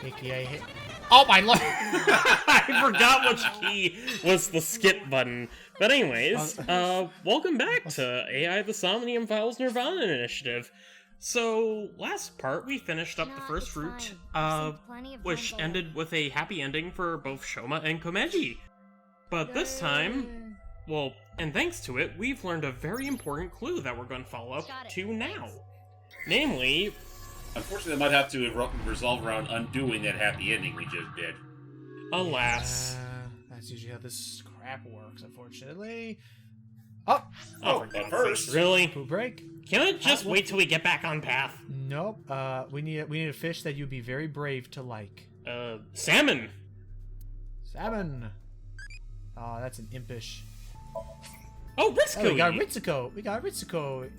Ikki, I hate... Oh my lord! I forgot which key was the skip button. But anyways, welcome back to AI the Somnium Files nirvanA initiative. So, last part we finished up the first route, which ended with a happy ending for both Shoma and Komeji. But this time, well, and thanks to it, we've learned a very important clue that we're going to follow up to now. Namely... Unfortunately, I might have to resolve around undoing that happy ending we just did. Alas. That's usually how this crap works, unfortunately. Oh, but first... Really? Food break? Can it just wait till we get back on path? Nope. We need a fish that you'd be very brave to like. Salmon! Salmon! Oh, that's an impish... Oh, Ritsuko! Oh, we got Ritsuko! We got Ritsuko!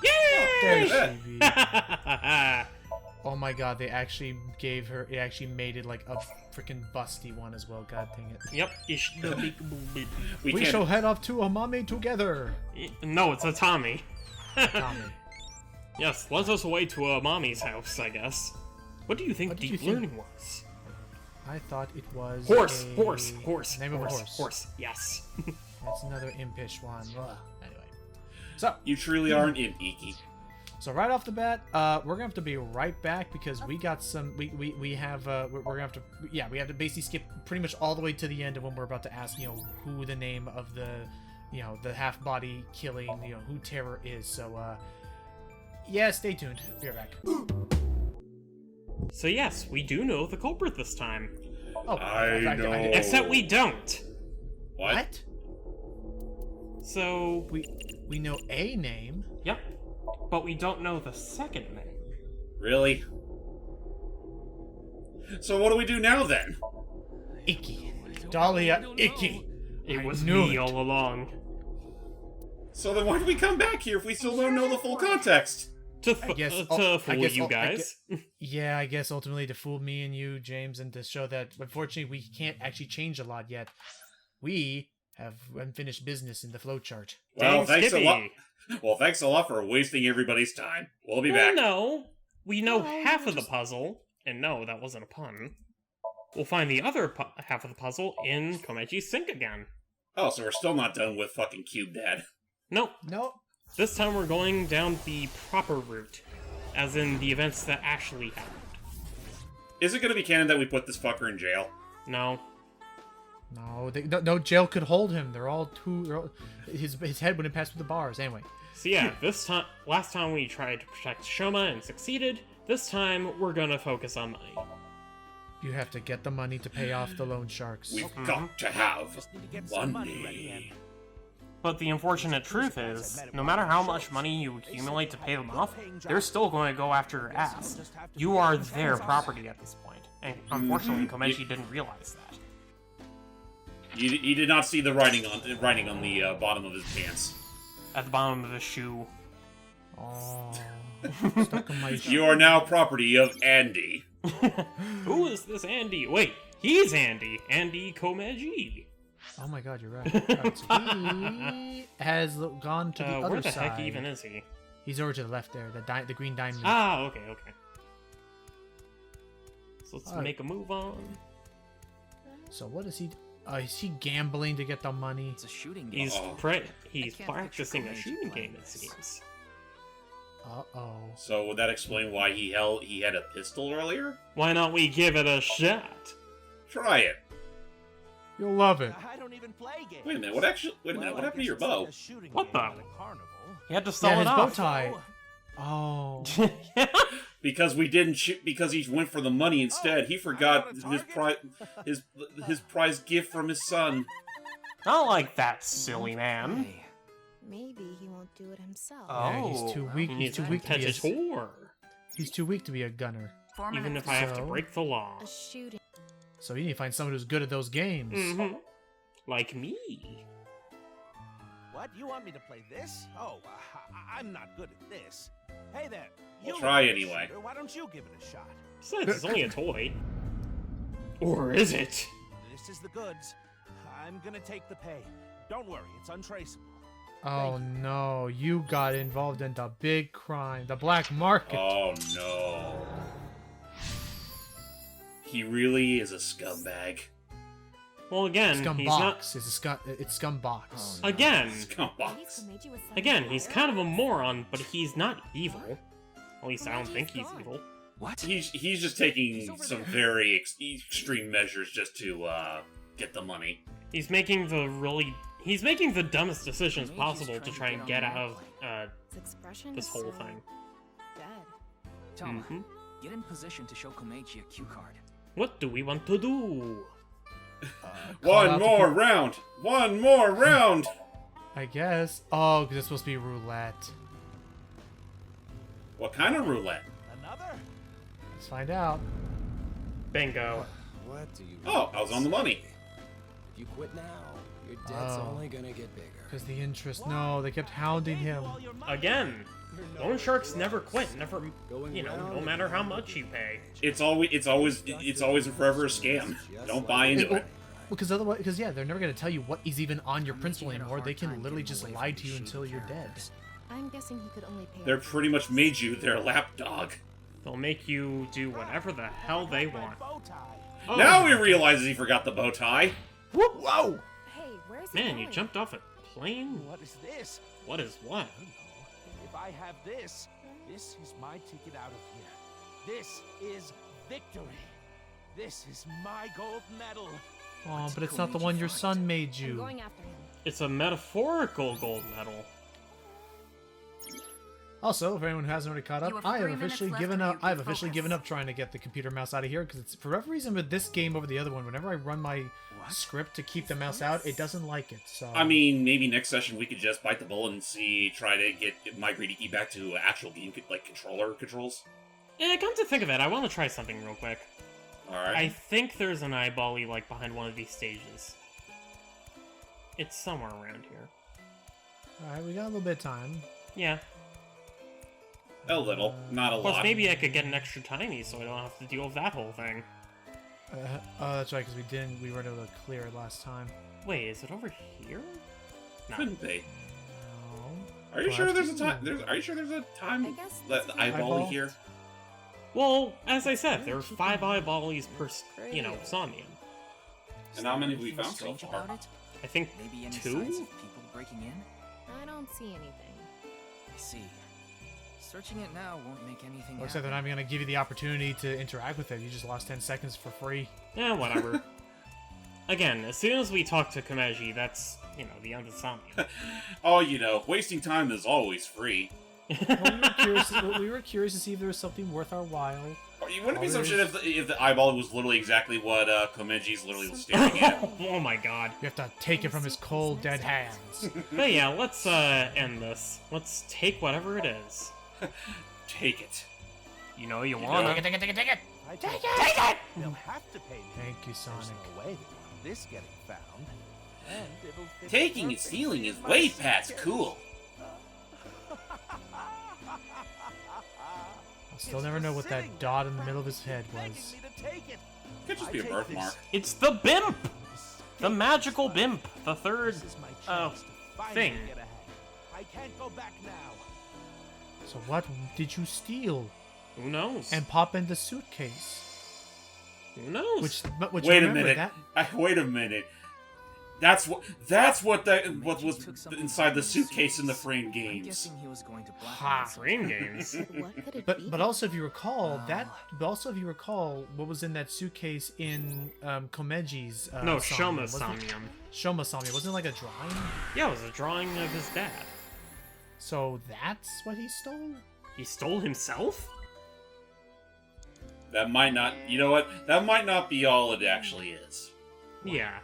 Yay! There she be. Oh my god, they actually gave her... It actually made it like a freaking busty one as well, god dang it. Yep. We shall head off to Amame together! No, it's a Tommy. Tommy. Yes, let us away to a mommy's house, I guess. What do you think deep learning was? I thought it was Horse. Name of a horse. Horse, yes. That's another impish one. Ugh. Anyway. So. You truly are an imp, Ikki. So right off the bat, we're gonna have to be right back because we got some, we have, we're gonna have to, yeah, we have to basically skip pretty much all the way to the end of when we're about to ask, you know, who the name of the, you know, the half-body killing, you know, who Terror is. So, yeah, stay tuned. Be right back. So yes, we do know the culprit this time. Oh, I know. Except we don't. What? So... We know a name. Yep. But we don't know the second name. Really? So what do we do now, then? Ikki. Dahlia Ikki. It was me all along. So then why do we come back here if we still don't know the full context? To fool you guys. Yeah, I guess ultimately to fool me and you, James, and to show that, unfortunately, we can't actually change a lot yet. We have unfinished business in the flowchart. Well, thanks a lot. Well, thanks a lot for wasting everybody's time. We'll be back. No, we know half of the puzzle, and no, that wasn't a pun. We'll find the other half of the puzzle in Komeji's sink again. Oh, so we're still not done with fucking Cube Dad. Nope. Nope. This time we're going down the proper route, as in the events that actually happened. Is it going to be canon that we put this fucker in jail? No. No, no jail could hold him. They're all too... His head wouldn't pass through the bars. Anyway. So yeah, last time we tried to protect Shoma and succeeded. This time, we're gonna focus on money. You have to get the money to pay off the loan sharks. We've got to have money. But the unfortunate truth is, no matter how much money you accumulate to pay them off, they're still going to go after your ass. You are their property at this point. And unfortunately, Komeji didn't realize that. He did not see the writing on the bottom of his pants. At the bottom of his shoe. Oh, stuck in my shoe. You are now property of Andy. Who is this Andy? Wait, he's Andy. Andy Komeji. Oh my god, you're right. He has gone to the other side. Where the heck even is he? He's over to the left there, the green diamond. Ah, okay. So let's make a move on. So what is he... is he gambling to get the money? It's a shooting game. He's practicing a shooting game, it seems. Uh-oh. So would that explain why he had a pistol earlier? Why not we give it a shot? Try it. You'll love it. I don't even play games. Wait a minute, what happened to your bow? What the? He had to sell it his off. bow tie. Oh. Because we didn't shoot. Because he went for the money instead. He forgot his prize gift from his son. Not like that, silly man. Maybe he won't do it himself. Yeah, he's too weak. He's too weak to be a whore. He's too weak to be a gunner. Even if I have to break the law. A shooting. So you need to find someone who's good at those games. Mm-hmm. Like me. What? You want me to play this? Oh, I'm not good at this. Hey there. We'll try anyway. Why don't you give it a shot? Besides, it's only a toy. Or is it? This is the goods. I'm gonna take the pay. Don't worry, it's untraceable. Oh no, you got involved in the big crime, the black market. Oh no. He really is a scumbag. Well, again, he's not. Scumbox. It's Scumbox. Oh, no. Again, Scumbag. again, he's kind of a moron, but he's not evil. At least I don't think he's evil. What? He's just taking some very extreme measures just to get the money. He's making the dumbest decisions possible to try and get out of this whole thing. Dead. Mhm. Get in position to show Komeiji a cue card. What do we want to do? One more round! One more round! I guess. Oh, because it's supposed to be roulette. What kind of roulette? Another? Let's find out. Bingo. What do you Oh, I was on the money. If you quit now, your debt's Oh. only gonna get bigger. Because the interest. No, they kept hounding him. All your money. Again, loan sharks never quit. Never, Going you know, round no and matter how round. much you pay. It's always and forever a scam. Don't buy into it. Because otherwise, because yeah, they're never gonna tell you what is even on your principal anymore. They can literally just lie to you until you're dead. I'm guessing he could only pay. They're pretty much made you their lapdog. They'll make you do whatever the hell they My want. bow tie. Oh, Now he realizes he forgot the bow tie. Whoop! Whoa! Hey, where's he Man, you going? jumped off a plane? What is this? What is what? If I have this, this is my ticket out of here. This is victory. This is my gold medal. Oh, but it's not the one your son made I'm you. going after him. It's a metaphorical gold medal. Also, if anyone who hasn't already caught up, You have I have 3 minutes officially left given or up. you I've can officially focus. given up trying to get the computer mouse out of here because it's for whatever reason with this game over the other one. Whenever I run my script to keep the mouse out, it doesn't like it. So I mean, maybe next session we could just bite the bullet and try to migrate Ikki back to actual game like controller controls. Yeah, come to think of it, I want to try something real quick. All right. I think there's an eyeball-y like behind one of these stages. It's somewhere around here. all right, we got a little bit of time. Yeah. A little, not a Plus, lot. maybe I could get an extra tiny so I don't have to deal with that whole thing. Oh, that's right, because we weren't able to clear it last time. Wait, is it over here? No. Couldn't be. No. Are you Well, sure that's there's a time? true. Are you sure there's a I time? guess The that's eyeball Eyeball? here. Well, as I said, there are 5 eyeballies per, somnium. And how many have we Anything found so strange far? about it? I think Maybe any 2? signs of people breaking in? I don't see anything. I see. Searching it now won't make anything Looks like they're happen. not even gonna give you the opportunity to interact with it. You just lost 10 seconds for free. Yeah, whatever. Again, as soon as we talk to Komeiji, that's, you know, the end of Somnium. Oh, you know, wasting time is always free. Well, we were curious to see if there was something worth our while. Wouldn't it be some Always. shit if the eyeball was literally exactly what Komeji's literally staring at? Oh my god. You have to take it from his cold, dead hands. But yeah, let's end this. Let's take whatever it is. Take it. You know you You wanna. know. Take it! I take it! They'll have to pay me. Thank you, There's Sonic. no way they want this getting found. And it'll fit Taking and perfectly stealing in is my way past suitcase. cool. I'll still never know what that dot in the middle of his head was. Could just be a birthmark. It's the BIMP! The magical BIMP! The third, This is my chance to finally thing. get ahead. I can't go back now. So what did you steal Who knows? and pop in the suitcase? Who knows? Which Wait a remember, minute. That, Wait a minute. What was inside the suitcase in the frame I'm games. guessing he was going to Ha. blackmail someone. Brain games. What could it be? but also if you recall what was in that suitcase in Komeji's No, Somnium, Shoma wasn't it? Somnium. Shoma Somnium. Wasn't it like a drawing? Yeah, it was a drawing of his dad. So that's what he stole? He stole himself? That might not. You know what? That might not be all it actually is. Yeah.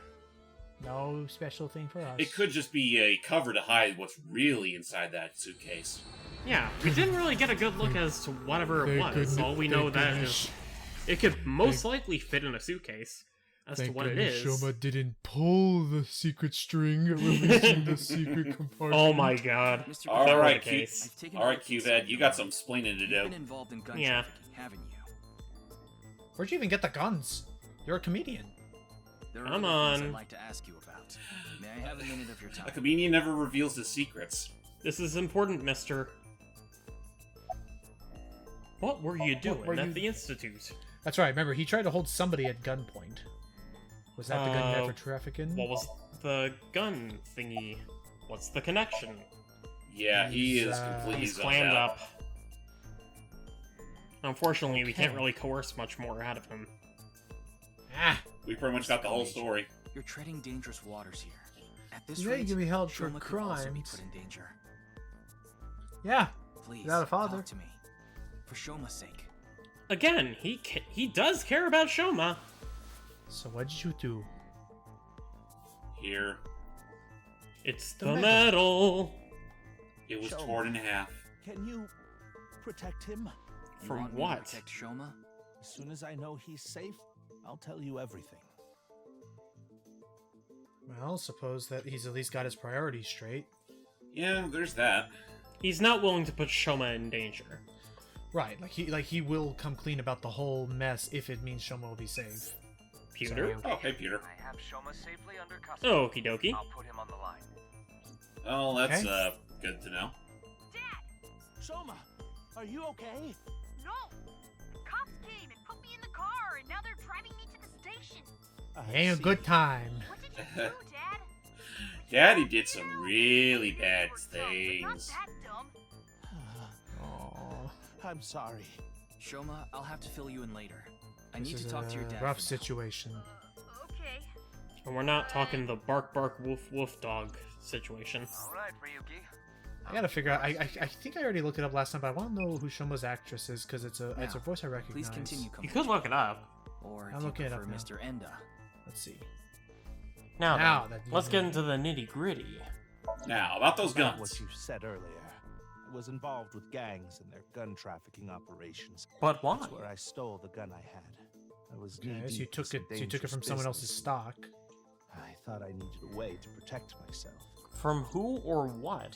No special thing for us. It could just be a cover to hide what's really inside that suitcase. Yeah, we didn't really get a good look as to whatever it Thank was. goodness- All we know thank that goodness. is it could most likely fit in a suitcase. As to what it is. Shoma didn't pull the secret string releasing the secret compartment. Oh my god. Mr. All That Cooper, was right, the Q- case. I've taken All right, notes and Q-Vad, you got some studied. explaining to You've do. been involved in gun Yeah. trafficking, haven't you? Where'd you even get the guns? You're a comedian. There are Come other things on. I'd like to ask you about. May I have a minute of your time? A comedian never reveals his secrets. This is important, mister. What were you doing were at you- the Institute? That's right. Remember, he tried to hold somebody at gunpoint. Was that the gun you had for trafficking? What was the gun thingy? What's the connection? Yeah, he is He's, completely He's zoned clammed out. up. Unfortunately, we can't Okay. really coerce much more out of him. Ah, We pretty much got the whole story. You're treading dangerous waters here. At this You may rate, be held for Shoma could also be crimes. put in danger. yeah. Please, Without a father. talk to me. For Shoma's sake. Again, he does care about Shoma. So what did you do? Here, It's The the medal. medal. it was Show torn in half. Can you protect him? You From want me to what? protect Shoma? As soon as I know he's safe, I'll tell you everything. Well, suppose that he's at least got his priorities straight. Yeah, there's that. He's not willing to put Shoma in danger. Right, like he will come clean about the whole mess if it means Shoma will be safe. Pewter? So- Oh, hey, Peter. I have Shoma safely under custody. Okie dokie. I'll put him on the line. Oh, that's Okay. good to know. Shoma, are you okay? No! Cops came and put me in the car, and now they're driving me to the station. I Ain't a see. good time. What did you do, Dad? Daddy did some really bad Not things. that dumb. Aww. I'm sorry. Shoma, I'll have to fill you in later. I need This to is talk to your a dad. rough for now. situation. Okay. And we're not talking the bark bark woof woof dog situation. Alright, Ryuki. I gotta figure out. I think I already looked it up last time, but I want to know who Shoma's actress is because it's a Now, voice I recognize. Please continue, You Komachi. could look it up. Or I'm do you looking it prefer up now. Mr. Enda? Let's see. Now, Now then, that you let's know. get into the nitty gritty. Now, about those About guns. what you said earlier. I was involved with gangs and their gun trafficking operations. But why? That's where I stole the gun I had. I was Yes, knee-deep you in took some it. You took it dangerous from someone else's business. stock. I thought I needed a way to protect myself. From who or what?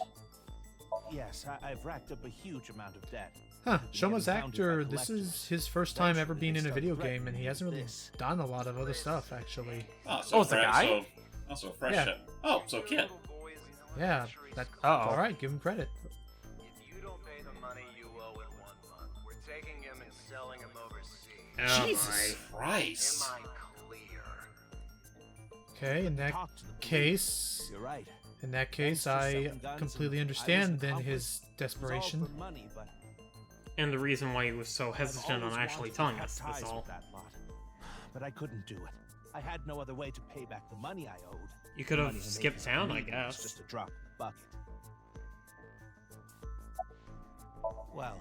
Yes, I've racked up a huge amount of debt. Huh? I've been Shoma's getting hounded actor. by This is collectors. his first time ever Eventually, being they in a started video game, threatening and he me hasn't with really this. done a lot of other stuff actually. Oh, Oh, it's the guy? So fresh. Yeah. Oh, so Kit. Yeah, that. Uh-oh. All right, give him credit. If you don't pay the money you owe in 1 month, we're taking him and selling him overseas. Oh, Jesus Christ. Am I clear? Okay, in that Talk to the police. case, You're right. in that case, Thanks to I selling guns completely and I was understand then accomplice. his It was all desperation. for money, but And the reason why he was so I've hesitant on always actually wanted to telling have us ties this with all. that lot. But I couldn't do it. I had no other way to pay back the money I owed. You could The have money they skipped gave town, me I was guess. just a drop in the bucket. Well,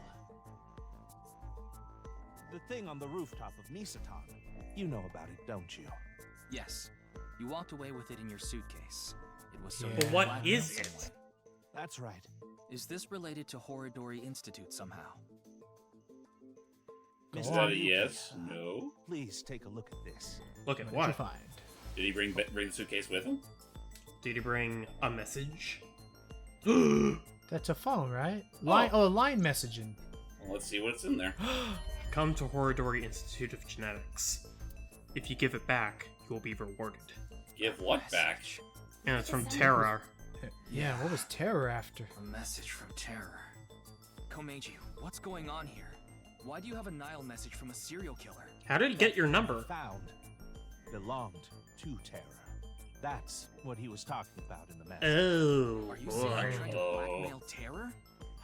the thing on the rooftop of Misatan, you know about it, don't you? Yes. You walked away with it in your suitcase. It was so Yeah. you But could what fly is around it? somewhere. That's right. Is this related to Horidori Institute somehow? Go Is on. that a yes? No. Please take a look at this. Look at What did you what? find? Did he bring the suitcase with him? Did he bring a message? That's a phone, right? Line. Oh, line messaging. Well, let's see what's in there. Come to Horidori Institute of Genetics. If you give it back, you will be rewarded. Give what back? Message. And it's from Terra. Yeah, what was Terror after? A message from Terror. Komeiji, what's going on here? Why do you have a Nile message from a serial killer? How did he get your number? Found belonged to Terra. That's what he was talking about in the message. Oh, Are you saying you're boy. trying to Oh. blackmail Terror?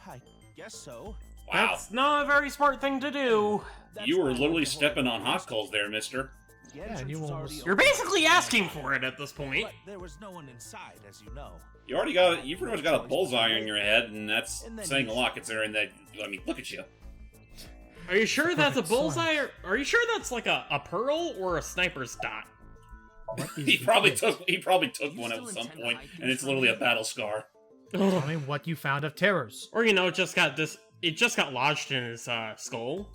I guess so. Wow. That's not a very smart thing to do. That's You were not literally what the stepping on Horidori hot Institute coals there, mister. The Yeah, and entrance you was almost- already You're open. basically asking for it at this point. But there was no one inside, as you know. You already got you pretty much got a bullseye on your head, and that's And then saying you- a lot considering that. I mean, look at you. Are you sure that's a Perfect bullseye? Or are you sure that's like a pearl or a sniper's dot? What is He the probably kit? took You one still at some intend to point, hide and it's things literally a from me? battle scar. Tell me what you found of Terrors. Or it just got this. It just got lodged in his skull.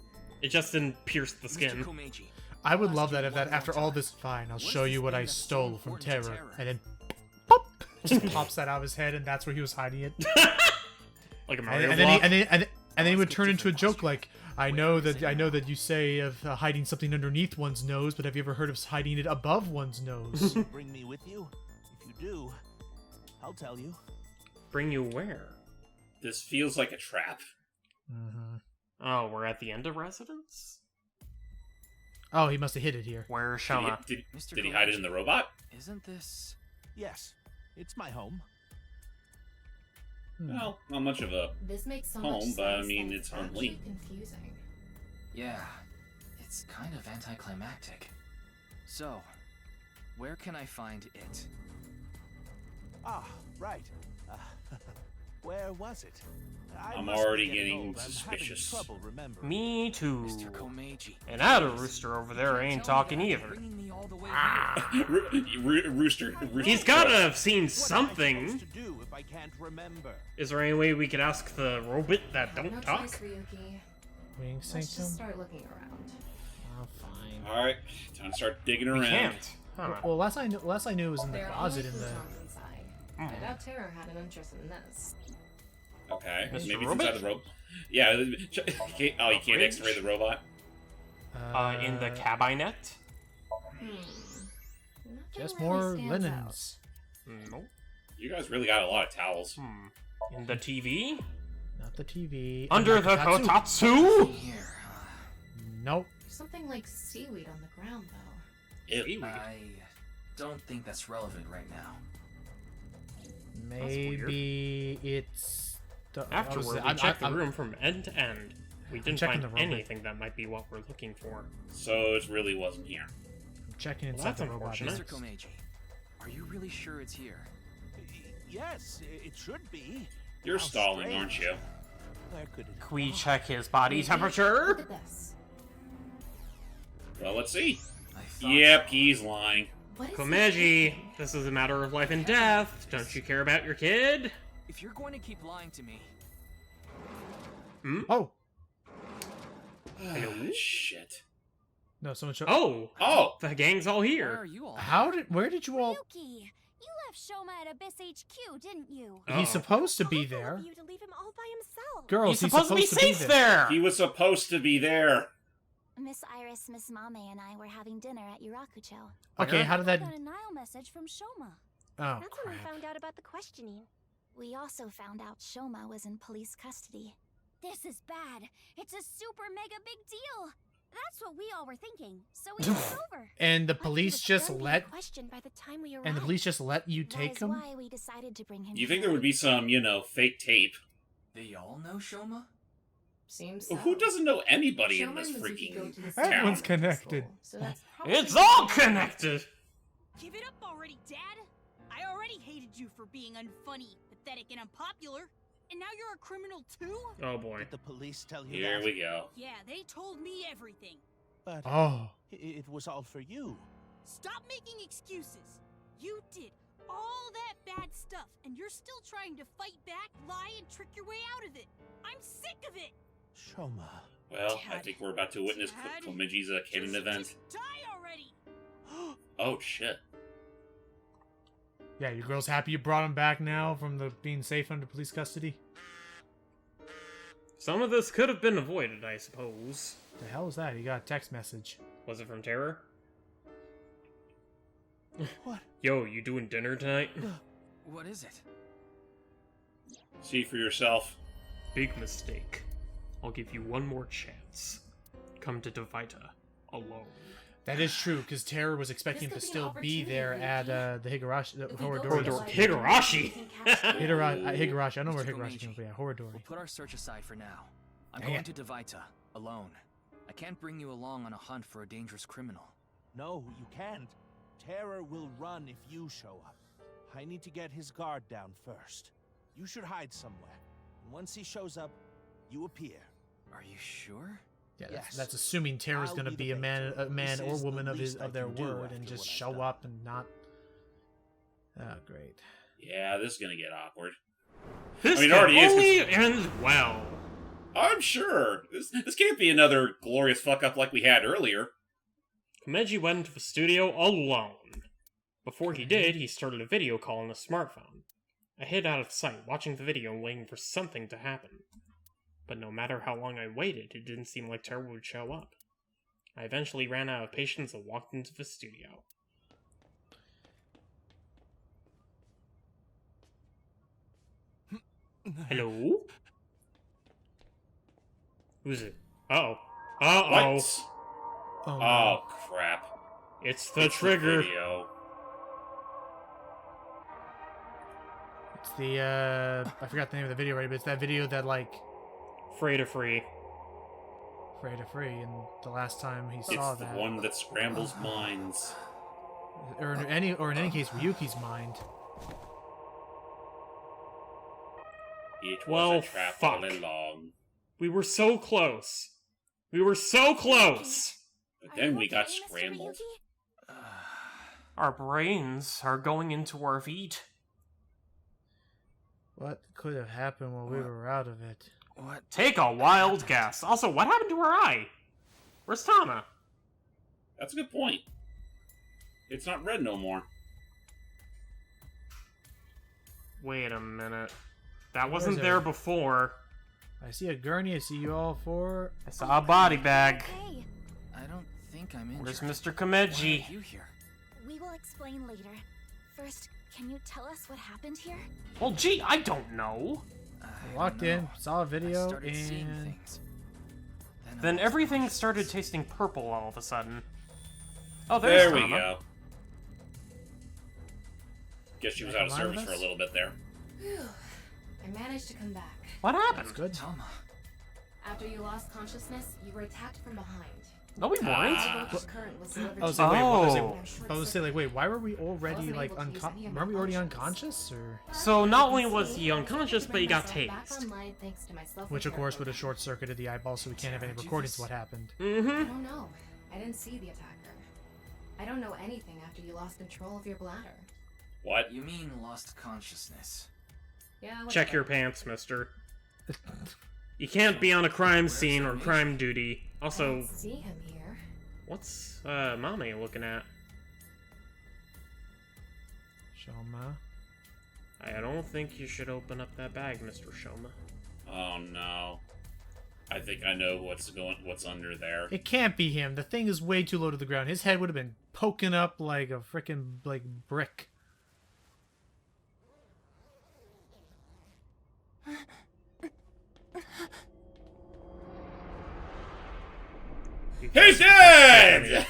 It just didn't pierce the Mr. skin. Komeiji, I would I'll love ask that you if that one after more all time. this, fine, I'll What is show you this what thing I that's so stole from important to Terror, Terror? and then pop, just pops that out of his head, and that's where he was hiding it. Like a And, Mario and then he, block. and then he would Ask a turn into a different joke question. like, I know that you say of hiding something underneath one's nose, but have you ever heard of hiding it above one's nose? Bring me with you. If you do, I'll tell you. Bring you where? This feels like a trap. hmm Oh, we're at the end of Residence? Oh, he must have hid it here. Where's Did he, Shoma? did, Mr. did he hide it in the robot? Isn't this... Yes, it's my home. Well, not much of a This makes so home, much sense but I mean, that it's actually homely. confusing. Yeah, it's kind of anticlimactic. So, where can I find it? Ah, right. Where was it? I'm must be already getting old. I'm having suspicious. trouble remembering. Me too. Mr. Komeiji. And that rooster over there ain't talking either. Bringing me all the way Rooster. He's gotta have seen What am I something. supposed to do if I can't remember? Is there any way we could ask the robot that No don't choice, talk? Ryuki. Wing Let's sanctum? just start looking around. Oh, fine. Alright, time to start digging We around. can't. Huh. Well, last I knew it was in the There are closet only in the. photons inside. I doubt Terror had an interest in this. Okay, Mr. maybe it's Robot? inside the robot. Yeah, you can't X-ray the robot? In the cabinet? Nothing Just really more stands linens. Nope. You guys really got a lot of towels. In the TV? Not the TV. Under and the not kotatsu? here. Nope. There's something like seaweed on the ground, though. Ew. I don't think that's relevant right now. Maybe it's. Afterward, we checked the room from end to end. We didn't checking find the robot. anything that might be what we're looking for. So it really wasn't here. I'm checking Well, inside that's the robot. unfortunate. Mr. next. Komeiji, are you really sure it's here? Yes, it should be. You're How stalling, strange. aren't you? Where could it Can we go? check his body Look temperature? at this. Well, let's see. I thought Yep, so. he's lying. What is Komeiji, this is a matter of life and death. Don't you care about your kid? If you're going to keep lying to me, Oh Hello? Shit. no! Someone showed. Oh! Oh! The gang's all where are here. you all? Where did you all? Ryuki, you left Shoma at Abyss HQ, didn't you? Uh-oh. He's supposed to be Awful there. of you to leave him all by himself. Girls, He's supposed to be safe there! He was supposed to be there. Miss Iris, Miss Mame, and I were having dinner at Yurakucho. Okay, Where? how did I that? got a Nile message from Shoma. Oh That's when we crap! found out about the questioning. We also found out Shoma was in police custody. This is bad. It's a super mega big deal. That's what we all were thinking. So we took over. And the But he police was just done being let. questioned by the time we arrived. And the police just let you take That him? is why we decided to bring him. You think here. there would be some, fake tape? They all know Shoma? Seems so. Who doesn't know anybody in Shoma this and Mizuki go to the freaking same Everyone's town? connected. school, so that's probably It's all connected! Give it up already, Dad! I already hated you for being unfunny, pathetic, and unpopular. And now you're a criminal too? Oh boy. Did the police tell you Here that? we go. Yeah, they told me everything. But Oh, it was all for you. Stop making excuses. You did all that bad stuff, and you're still trying to fight back, lie, and trick your way out of it. I'm sick of it. Shoma. Well, I Dad. think we're about to witness Dad. Komeji's canon event. Just die already. Oh, shit. yeah. Your girl's happy you brought him back now from the being safe under police custody. Some of this could have been avoided, I suppose. The hell is that? You got a text message. Was it from Terror? What? Yo, you doing dinner tonight? What is it? See for yourself. Big mistake. I'll give you one more chance. Come to Devita alone. That is true, because Terror was expecting This to could be an still be there at opportunity, the Higurashi, the If we go Horodori. inside, Higurashi? we can catch them. Higurashi. I know where Mr. Higurashi Komeiji, came from. Yeah, We'll Horodori. put our search aside for now. I'm Dang going it. to Devita, alone. I can't bring you along on a hunt for a dangerous criminal. No, you can't. Terror will run if you show up. I need to get his guard down first. You should hide somewhere. And once he shows up, you appear. Are you sure? Yeah, Yes. that's assuming Terror's I'll going to be the be a man, victor. a man This or is the woman of least I their can do word, after and just what I've show done. up and not. Oh, great. Yeah, this is gonna get awkward. This I mean, it can already is, 'cause- only end well. I'm sure. This can't be another glorious fuck-up like we had earlier. Komeiji went into the studio alone. Before he did, he started a video call on his smartphone. I hid out of sight, watching the video and waiting for something to happen. But no matter how long I waited, it didn't seem like Terror would show up. I eventually ran out of patience and walked into the studio. Hello? Who's it? Uh-oh. Uh-oh. What? Oh, Oh no. crap! It's the It's trigger. video. It's the, I forgot the name of the video already, but it's that video that, like, Free to free. Frey to Free, and the last time he It's saw the that. one that scrambles minds. Or in any case, Ryuki's mind. It was Well, a trap fuck. all along. We were so close. We were so close. But Are then you we got okay, Mr. scrambled. Ryuki? Our brains are going into our feet. What could have happened while we were out of it? What? Take a wild guess. Also, what happened to her eye? Where's Tama? That's a good point. It's not red no more. Wait a minute. That Where's wasn't it? there before. I see a gurney. I see you all four. I saw a body bag. Hey, I don't think I'm injured. Where's Mr. Why Komeji? are you here? we will explain later. First, can you tell us what happened here? Well, gee, I don't know. I walked don't in, know. saw a I video, started seeing and things. I Then lost everything consciousness. started tasting purple all of a sudden. Oh, There there's we Tama. go. Guess she was out of Am I with service for a us? little bit there. Whew. I managed to come back. What happened? that's good. Tama. After you lost consciousness, you were attacked from behind. No, we weren't. Ah. The voltage current was delivered I to was you. like, wait, what was Oh. it? I was say like, wait, why were we already Wasn't like able to use any of my weren't we already functions. unconscious or? So not only You was see, he I unconscious, could but he bring got myself back tased. online thanks to my Which of self-repair course would have program. short-circuited the eyeball, so we can't have any Did you recordings of just- what happened. I Mm-hmm. don't know. I didn't see the attacker. I don't know anything after you lost control of your bladder. What? You mean lost consciousness? Yeah. Check whatever. your pants, mister. You can't be on a crime scene or crime duty. I Also, don't see him here. what's Mommy looking at? Shoma. I don't think you should open up that bag, Mr. Shoma. Oh no. I think I know what's under there. It can't be him. The thing is way too low to the ground. His head would have been poking up like a freaking like brick. He's dead!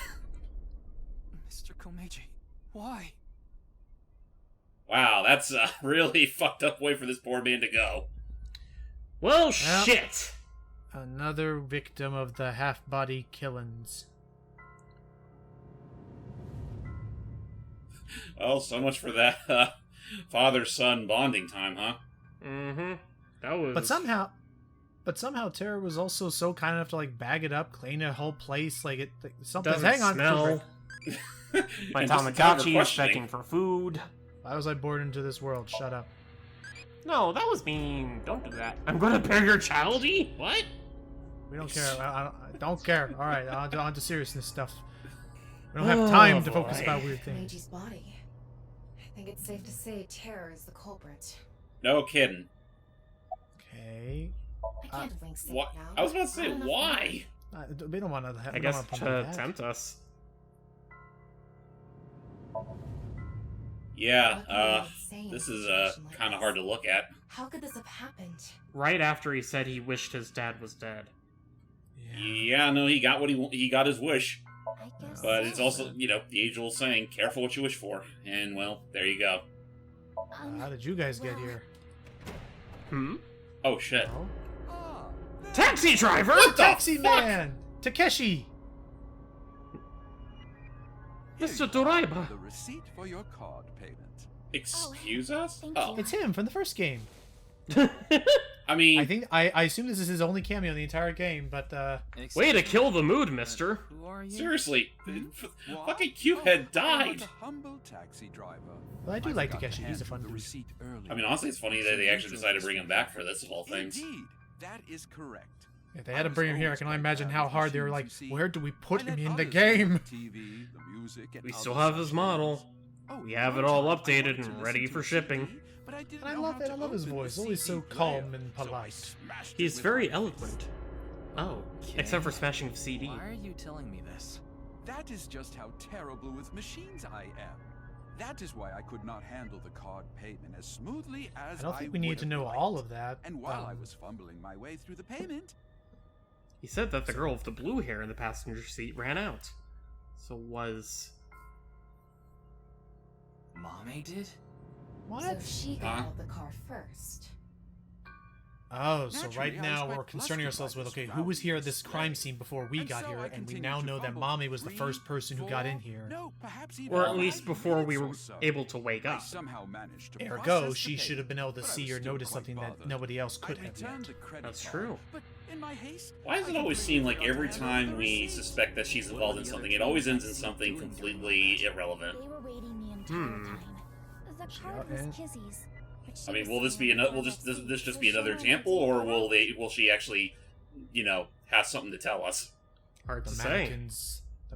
Mr. Komeiji, why? Wow, that's a really fucked up way for this poor man to go. Well, Well. shit! Another victim of the half-body killings. Well, so much for that father-son bonding time, huh? Mm-hmm. That was... But somehow Tara was also so kind enough to like bag it up, clean the whole place, like something's doesn't hang on. smell. My And just in time for Tamagotchi is questioning. begging for food. Why was I born into this world? Shut up. No, that was mean. Don't do that. I'm gonna bear your childie? What? We don't care. I don't care. All right, on to seriousness stuff. We don't have time to focus boy. about weird things. Meiji's body. I think it's safe to say Terror is the culprit. No kidding. Okay. I can't link sick What? now. I was about to say, Not enough why? We don't want to. I guess to tempt us. Yeah, What can I say in a this is situation like kind of this? hard to look at. How could this have happened? Right after he said he wished his dad was dead. Yeah, no, he got what he got his wish, I guess but so. it's also, you know, the age-old saying, "Careful what you wish for," and well, there you go. How did you guys get here? Hmm? Oh shit! Oh. Taxi driver! What the Taxi fuck? man, Takeshi. Mr. Doraiba! The receipt for your card payment. Excuse us? Thank Oh, It's him from the first game. I mean, I think I assume this is his only cameo in the entire game, but Way to kill the mood, mister. Who are you? seriously, What? fucking Cubehead Oh, I died. was a humble taxi driver. Well, I do like forgot to Takeshi. hand He's a you fun the dude. receipt earlier. I mean, honestly, it's funny that they actually decided to bring him back for this of all things. Indeed, that is correct. If they had to bring him here, I can only imagine how hard they were like, where do we put I let him in the others handle game? the TV, the music, and We other still have such his things. model. Oh, We have it one all time I updated wanted to and listen ready to for a shipping. CD, but I didn't And I know love how it. to I love his open the voice. Always so CD calm player, and so I polite. smashed it He's with very my eloquent. Oh, Okay. except for smashing the CD. Why are you telling me this? That is just how terrible with machines I am. That is why I could not handle the card payment as smoothly as I don't think we need to know all of that. And while I was fumbling my way through the payment, He said that the girl with the blue hair in the passenger seat ran out. So was... Mame did? So she got Huh? out of the car first. Oh, so Naturally, right I now expect we're concerning Lusky ourselves with, Bug's okay, who was here at this display. crime scene before we And got so here, I and we continue now to know that fumble Mame was the 3, first person who got in here. No, perhaps even Or at 5 least before we were minutes or so. able to wake I up. somehow managed to Ergo, process she the should have been able to payment, but I see was or still notice quite something that bothered. nobody else could I have returned yet. the credit That's card, true. but in my haste, Why does I it always completely seem like forgot every to handle time the we receipt. suspect that she's involved in something, it always ends in something completely irrelevant? They were waiting the entire time. The card was and- Kizzy's. but she I mean, was will this be saying another? the Will card this just so be another Shona had example, taken or it will out. they? Will she actually, have something to tell us? Hard The to say.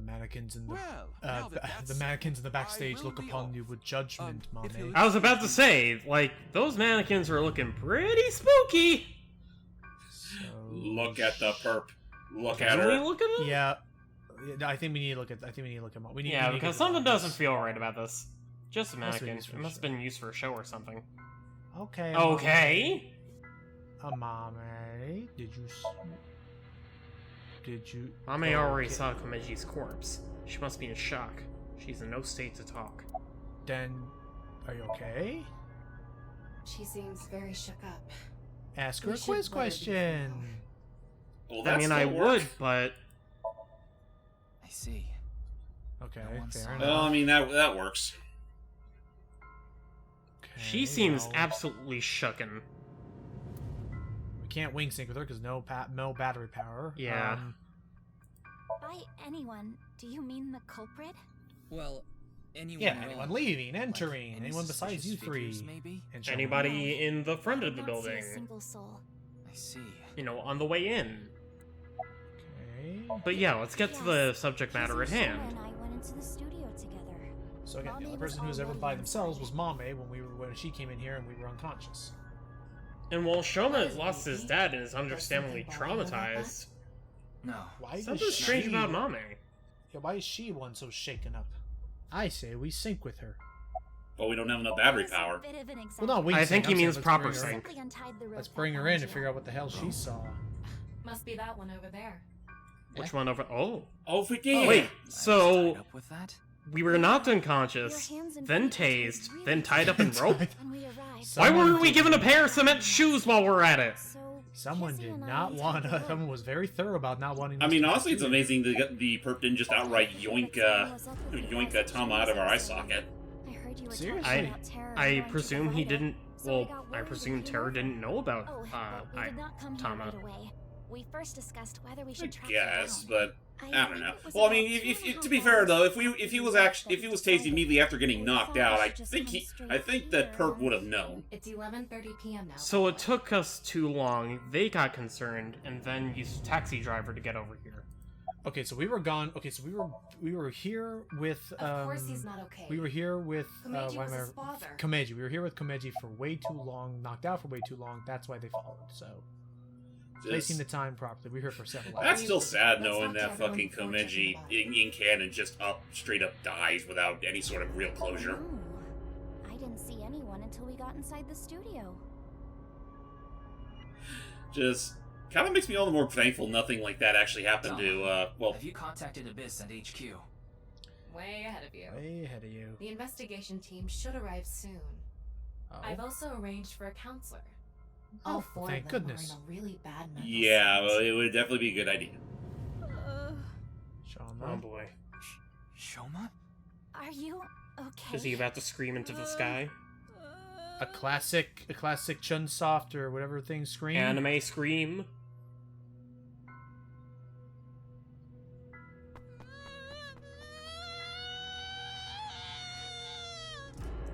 mannequins in the Well, now that the that's mannequins in the settled, backstage I look will be upon off. you with judgment, if Mame. you'll- I was about to say, like, those mannequins are looking pretty spooky. So, Look at the perp. Look at Can we her. look at them? Yeah, I think we need to look at. I think we need to look at. We need. Yeah, we need to because get something on this. doesn't feel right about this. Just a Must have been mannequin. used for It a must have show. been used for a show or something. Okay. Okay. Mame, did you? Did you? Mame already okay. saw Komeji's corpse. She must be in shock. She's in no state to talk. Then, are you okay? She seems very shook up. Ask her We a should quiz let her be question. Well, I that's mean, the I work. would, but I see. Okay, No one fair saw enough. Well, I mean that works. she Okay, seems well, absolutely shooken. We can't wing sync with her because no battery power. Yeah. By anyone, do you mean the culprit? Well, anyone Yeah, at anyone all. leaving, Like, entering, any anyone besides you suspicious three. figures, maybe? And Shona. Anybody in the front of the I did not see building, a single soul. I see. you know, on the way in. Okay. But yeah, let's get to the subject matter at Kizzy, Shona, hand. and I went into the studio together. So again, the Mame only was person who was ever already by themselves was inside. Mame when she came in here and we were unconscious. And while What Shoma is has lost his Ikki? dad and is understandably There's something bothering you about traumatized, No. Why is something strange she? about Mame. Yeah, why is she one so shaken up? I say we sync with her. But we don't have enough battery It was a power. bit of an Well, no, we. I sync. think he I'm saying means let's proper bring her in. sync. Simply untied the rope Let's that bring her bound in and you. figure out what the hell she saw. Must be that one over there. Which one over? Oh. Oh, we did. Wait, I was so tied up with that? we were knocked unconscious, Your hands and then feet were tased, really then tied up in rope? When we arrived. So- Why Someone weren't we did- given a pair of cement shoes while we're at it? So Someone Kizzy did and I not tied want. the rope. Someone was very thorough about not wanting. I us mean, to honestly, it's do it. amazing the perp didn't just outright yoink Tama out of our eye socket. I heard you were Seriously? talking about Terra I going to presume he provide it, didn't. so I Well, got I worried presume and came Terra over. didn't know about Oh, but we did not come here Tama. right away. We first discussed whether we I should track guess, her down. but I don't know. think it was Well, I about mean, 2.5 to be fair though, hours if he was tased immediately after getting knocked out, I Just think come I straight think that here. perp would have known. It's 11:30 p.m. now. So it took us too long. They got concerned, and then used a taxi driver to get over here. Okay, so we were gone. Okay, so we were here with. Of course he's not okay. We were here with. Komeji why was am I- his father. Komeji. We were here with Komeji for way too long, knocked out for way too long. That's why they followed. So placing the time properly. We were here for several hours. That's still sad Let's knowing not that tell fucking everyone before Komeji talking in canon just straight up dies without any sort of real closure. Oh, I didn't see anyone until we got inside the studio. Just kind of makes me all the more thankful nothing like that actually happened to, well, Have you contacted Abyss at HQ? Way ahead of you. Way ahead of you. The investigation team should arrive soon. Oh. I've also arranged for a counselor. Oh, All four thank of them goodness. are in a really bad mental yeah, state. well, it would definitely be a good idea. Shama. Oh boy. Shoma? Are you okay? Is he about to scream into the sky? A classic Chunsoft or whatever thing scream. Anime scream?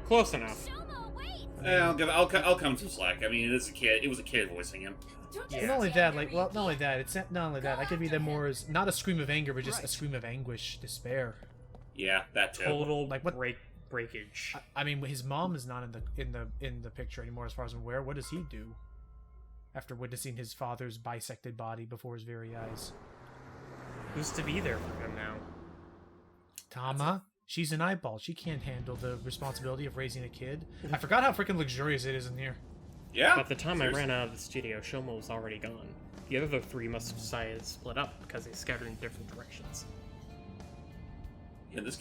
Close enough. Shoma, wait! I'll come some slack. I mean, it is a kid. It was a kid voicing him. Don't Not just only stand that, there, like, well, Ikki. not only that. It's not only that. I could be the more as not a scream of anger, but just a scream of anguish, despair. Yeah, that too. Total Like what- breakage. I mean, his mom is not in the picture anymore, as far as I'm aware. What does he do after witnessing his father's bisected body before his very eyes? Who's to be there for him now? Tama, she's an eyeball. She can't handle the responsibility of raising a kid. I forgot how freaking luxurious it is in here. Yeah. By the time I Seriously. ran out of the studio, Shoma was already gone. The other three must have decided to split up because they scattered in different directions. Yeah, this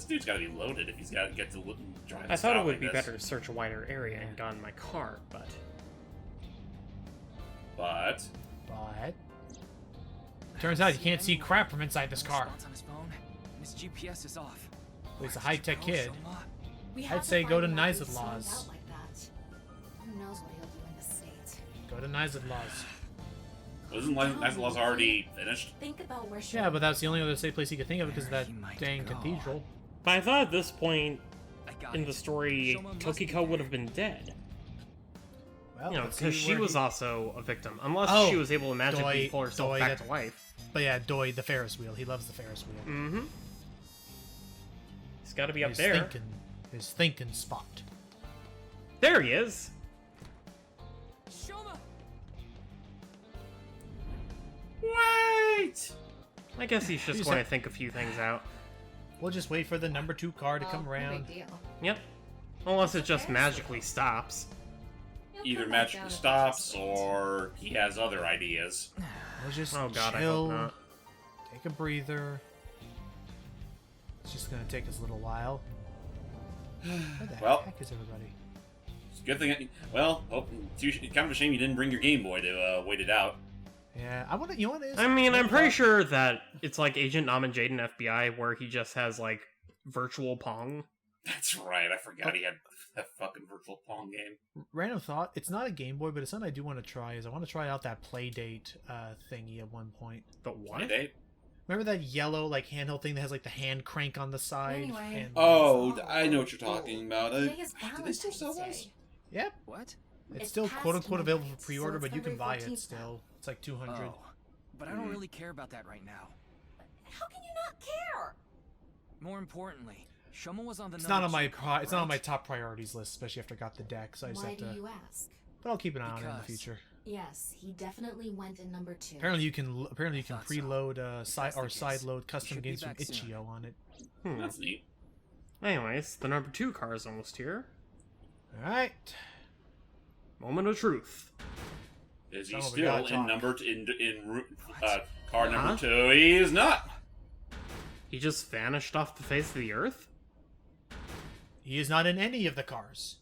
dude's got to be loaded if he's got to get to drive. I thought it would like be this. better to search a wider area and got in my car, but... But turns out you can't see crap from inside this car. Response on his phone, and his GPS is off. He's a high-tech kid. We I'd have to say go find to him after he's Nizad sold Laws. out like that. Who knows what he'll do in the States? Go to Nizad Laws. wasn't Nice Laws already finished? Think about where Yeah, but that's the only other safe place he could think of because of that He might dang go. cathedral. But I thought at this point I got in it. the story, Shoma must be Tokiko there. would have been dead. Well, You know, let's see because she where was he- also a victim. Unless Oh, she was able to magically Doi- pull herself Doi, back that- to life. But yeah, Doi, the Ferris wheel. He loves the Ferris wheel. Mm-hmm. He's got to be up His there. His thinking spot. There he is! Shoma! Wait! I guess he's just He's going a- to think a few things out. We'll just wait for the number 2 car to Well, come no around. big deal. Yep. Unless it just magically stops. He'll Either come back magically down stops eventually. or he has other ideas. We'll just Oh god, I chill, hope not. take a breather. It's just gonna take us a little while. Where the Well. heck is everybody? It's a good thing. Well, it's kind of a shame you didn't bring your Game Boy to wait it out. Yeah, I want to. You want to? I mean, I'm pretty sure that it's like Agent Nam and Jaden FBI, where he just has, like, virtual Pong. That's right. I forgot he had that fucking virtual Pong game. Random thought. It's not a Game Boy, but it's something I do want to try. Is I want to try out that Playdate thingy at one point. The what? Playdate? Remember that yellow like handheld thing that has like the hand crank on the side? Anyway. And, Oh, I know what you're talking about. Today is Do they still sell Valentine's those? Day. Yep. What? It's It's still past quote unquote available midnight, for pre-order, so but it's you can buy February it 14th still. It's like 200. Oh, but I don't really care about that right now. How can you not care? More importantly, Shoma was on the It's not on number my 2 card, it's not on my right? top priorities list, especially after I got the deck. So I just Why have do to. you ask? But I'll keep an eye on it in the Because- future. Yes, he definitely went in number 2. Apparently you can thought so. preload side that's the or case, side load he custom should be games from back soon. Itch.io on it. That's neat. Anyways, the number 2 car is almost here. All right. Moment of truth. Is he Oh, we still gotta in talk. number car number Huh? 2? He is not. He just vanished off the face of the earth? He is not in any of the cars.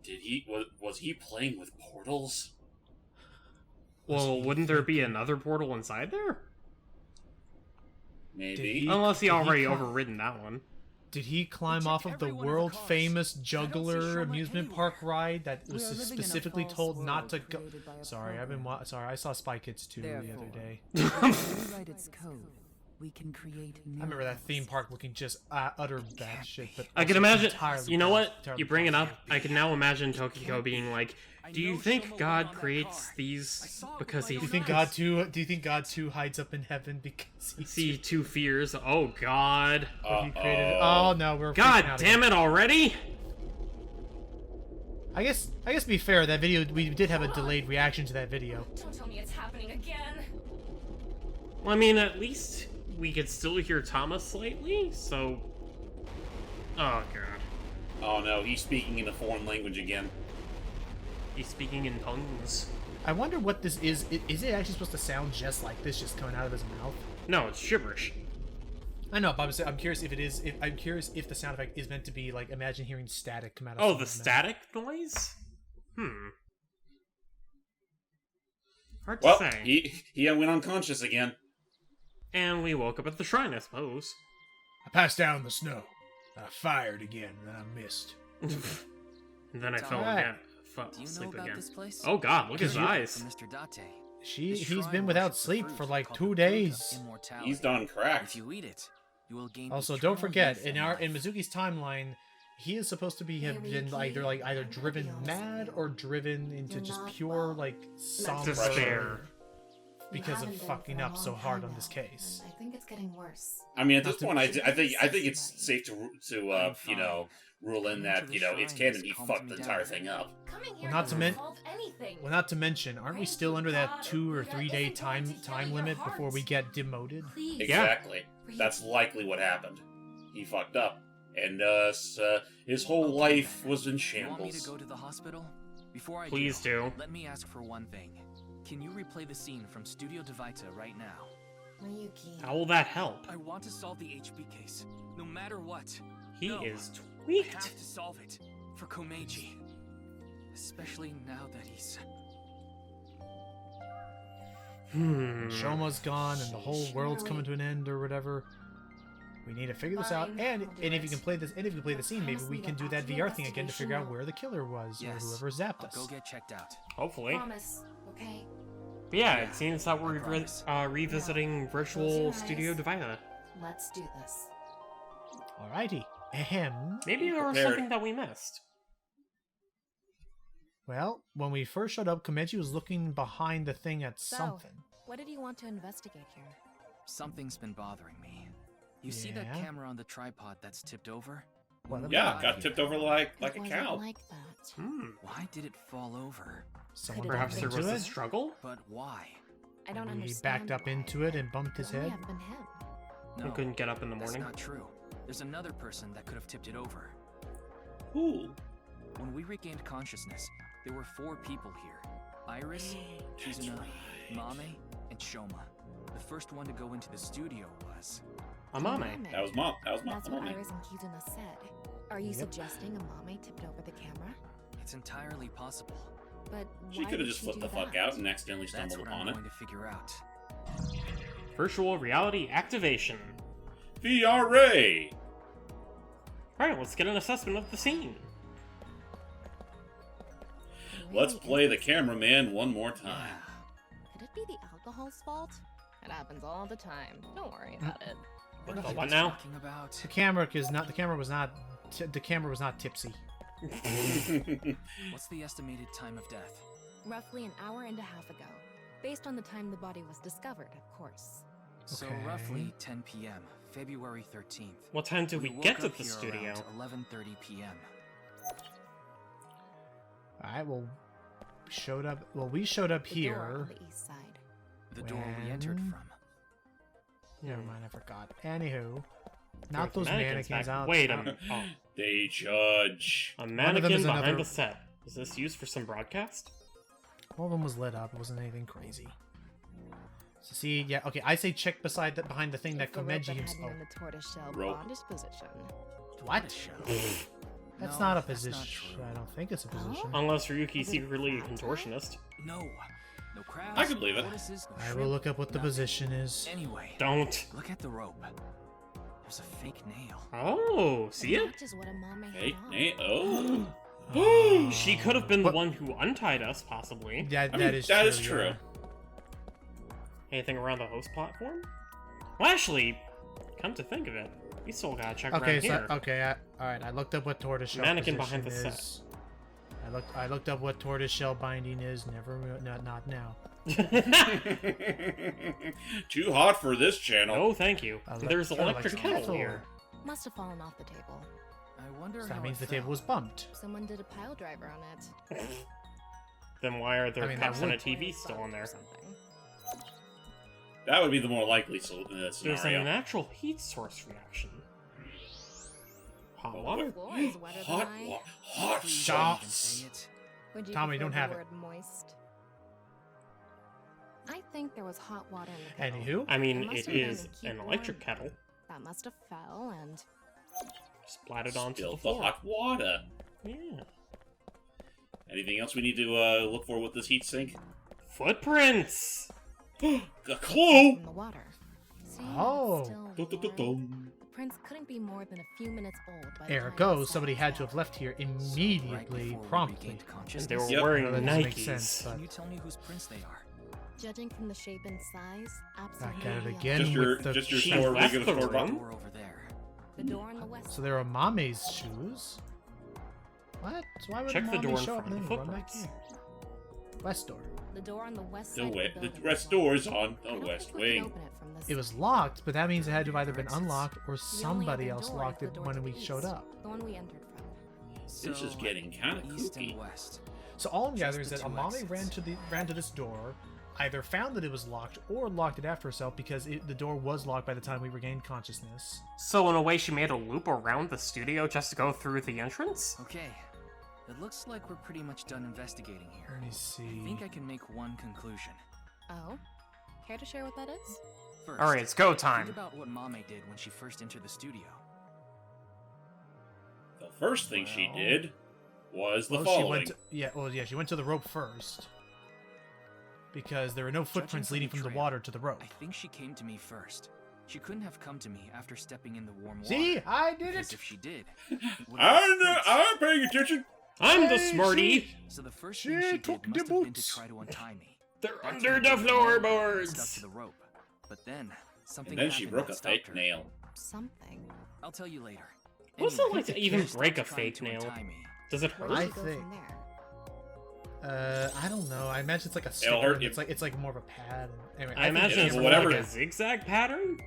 Did he? Was he playing with portals? Well, wouldn't there be another portal inside there? Maybe. he- Unless he did he already climb- overridden that one. Did he climb checked off of the every one of the world cars. famous I don't see juggler Shoma amusement anywhere. park ride that We was are living in a specifically false told not world to go? created by a Sorry, I've been program. sorry. I saw Spy Kids 2 the other Therefore, day. rewrite its code. We can create new I remember that ones. theme park looking just utter bad shit. But I can also imagine. entirely You know what? entirely You bring it up. possible. I can now imagine Tokiko being like, "Do you know think Shoma God went on that creates car. these saw it because with he my Do you think own God eyes. too? Do you think God too hides up in heaven because he see two fears? Oh God! he created? Uh-oh. Oh no, we're freaking God out damn again. it already! I guess to be fair, that video we did have a delayed reaction to that video. Don't tell me it's happening again. Well, I mean, at least we could still hear Thomas slightly. So, oh God, Oh no, he's speaking in a foreign language again. he's speaking in tongues. I wonder what this is. Is it actually supposed to sound just like this, just coming out of his mouth? No, it's gibberish. I know, but I'm curious if it is. I'm curious if the sound effect is meant to be like imagine hearing static come out of. Oh, the someone's mouth. static noise? Hard to Well, say. he went unconscious again. And we woke up at the shrine, I suppose. I passed down in the snow. I fired again, and I missed. And then I fell Alright. again. Fell Do you know asleep about again. this place? Oh God, look at his From eyes. Mr. Date. He's This been shrine without worships a sleep fruit for like called 2 the fruit of days. immortality. He's done cracked. If you eat it, you will gain Also, eternal don't forget youth in and life. Mizuki's timeline, he is supposed to be have Hey, been Riki, either I'm driven gonna be honest mad with you. or driven into You're just not pure well. like somber Despair. because of You haven't been fucking for a up so long hard time on this now, case. and I think it's getting worse. I mean, at this Not to point, I mention- think it's safe to you know, rule in that it's canon. He fucked the entire thing up. Coming here not to doesn't men- solve anything. Well, not to mention, aren't we still under that 2 or 3 day time limit before we get demoted? Please. Exactly. That's likely what happened. He fucked up, and his whole life was in You want me to shambles. go to the hospital? Before I Please do. let me ask for one thing. Can you replay the scene from Studio Devita right now? Ryuki. How will that help? I want to solve the HB case, no matter what. He No, is I tweaked. have to solve it for Komeiji, especially now that he's. Shoma's gone and the whole world's coming to an end or whatever. We need to figure this out. Fine, And I'll do if you it. can play this, and if you can play the scene, maybe Promise we me can that do that after the VR thing again to figure out investigation, where the killer was Yes, or whoever zapped I'll us. go get checked out. Hopefully. Promise, okay? But yeah, Yeah, it seems that we're I promise. revisiting Close virtual your Studio eyes. Devita. Let's do this. Alrighty. Ahem. Maybe there was Prepared. something that we missed. Well, when we first showed up, Komeiji was looking behind the thing at something. What did you want to investigate here? Something's been bothering me. You see that Yeah? camera on the tripod that's tipped over? What When about we Yeah, got got here, tipped over like It a wasn't cow. like that. Why did it fall over? Someone Could it Perhaps bumped there have was into a it. struggle? But why? I don't Maybe he understand. backed up why. into it and bumped his Could only head. have been him. No, He couldn't get up in the morning. that's not true. There's another person that could have tipped it over. Ooh. When we regained consciousness, there were 4 people here. Iris, Kizuna, Mame, and Shoma. The first one to go into the studio was... Amame. That was mom. That's what Mom. Iris and Kizuna said. Are you Yep. suggesting Amame tipped over the camera? It's entirely possible. But She why could have would just she flipped do the fuck that? out and accidentally That's stumbled what upon I'm it. going to figure out. Virtual reality activation. VRA! Alright, let's get an assessment of the scene. Let's play the cameraman one more time. Could it be the alcohol's fault? It happens all the time. Don't worry about it. What the are you what now? talking about? The camera was not tipsy. What's the estimated time of death? Roughly an hour and a half ago. Based on the time the body was discovered, of course. So Okay. roughly 10 p.m., February 13th. What time did we woke get to up the here studio? around 11:30 p.m. Alright, well, we showed up The door here. on the east side. The door we entered When? from. Never mind, I forgot. Anywho, not There's those mannequins back. out. Wait a minute. Oh, They judge. a of them mannequin is behind another- the set. Was this used for some broadcast? One of them was lit up. It wasn't anything crazy. So see, yeah, okay. I say check behind the thing that It's the rope Komeiji that had himself. me in the tortoiseshell Rope. bondage position. What? That's No, not a that's not position. true. I don't think it's a position. Unless Ryuki's Was it secretly a that contortionist. No. No crabs. I can believe it. tortoises, no I will shrimp, look up what the nothing. position is. Anyway, Don't. look at the rope. There's a fake nail. Oh, see it? Which is what Amame Hey, had on. Nate. Oh. She could have been the What- one who untied us, possibly. That, I mean, that is that true. is true. yeah. Anything around the host platform? Well, actually, come to think of it, we still gotta check Okay, around so here. okay, all right. I looked up what tortoiseshell Mannequin position behind the is. I looked up what tortoiseshell binding is. Not now. Too hot for this channel. No, thank you. There's an I electric like kettle kettle. here. Must have fallen off the table. I wonder So how that means it the table fell. was bumped. Someone did a pile driver on it. Then why are there I mean, cups that and a would- TV still on there? Something. That would be the more likely There's scenario. a natural heat source reaction. Hot Oh, water? The floor is wetter Hot, than I. hot Please Stop. don't even say it. Would you Tommy, prefer don't the have it. word moist? I think there was hot water in the kettle. Anywho, I mean, It must it have been is to keep an electric warm. kettle. That must have fell and Splattered onto the Spilled the floor. hot water. Yeah. Anything else we need to look for with this heat sink? Footprints! A clue! from the water. See, Oh. it's still warm. Dum-dum-dum-dum. The prints couldn't be more than a few minutes old by the time ergo, the somebody sand had to fell. have left here Right immediately, before we promptly. regained And consciousness. they were Yep. wearing I know that doesn't make sense, Nikes. but Can you tell me whose prints they are? Judging from the shape and size, absolutely. back at it yes. again Just your- with the just your She store, left regular the store room? Door over there. The door on the west So there are Mame's shoes. What? So why would Check the Mame door in show up front and of then the run back footprints. here? West door. The door on the west The, side way, of the the building rest was locked. door's on I the don't west think we can wing. open it from this It was side. locked, but that means it had to have either been Exits. unlocked or The only somebody other else door locked is it the door when to we the showed east, up. The one we entered from. This is So, getting kind of east kooky. and west. So all I'm Just gathering is the that two Amame exits. ran to this door. either found that it was locked or locked it after herself because the door was locked by the time we regained consciousness. So in a way, she made a loop around the studio just to go through the entrance? Okay. It looks like we're pretty much done investigating here. Let me see. I think I can make one conclusion. Oh? Care to share what that is? First, Alright, it's go time. Think about what Mame did when she first entered the studio. The first thing she did was the She following. went to, she went to the rope first. Because there were no footprints leading from the water to the rope. I think she came to me first. She couldn't have come to me after stepping in the warm water. See? I did because it! if she did, I'm paying attention! I'm the smarty! So the first thing she did must have been to try to untie me. They're That's under when the I stuck floorboards! to the rope. But then, something And then she happened broke that a stopped fake her. nail. Something. I'll tell you later. What's it like to Anyway, even she stopped break a trying fake to nail? untie me. Does it Where hurt? did I you go think- from there? I don't know. I imagine it's like a It'll hurt sticker. you. It's like more of a pad. Anyway, I imagine it's it's more whatever like it a is. zigzag pattern?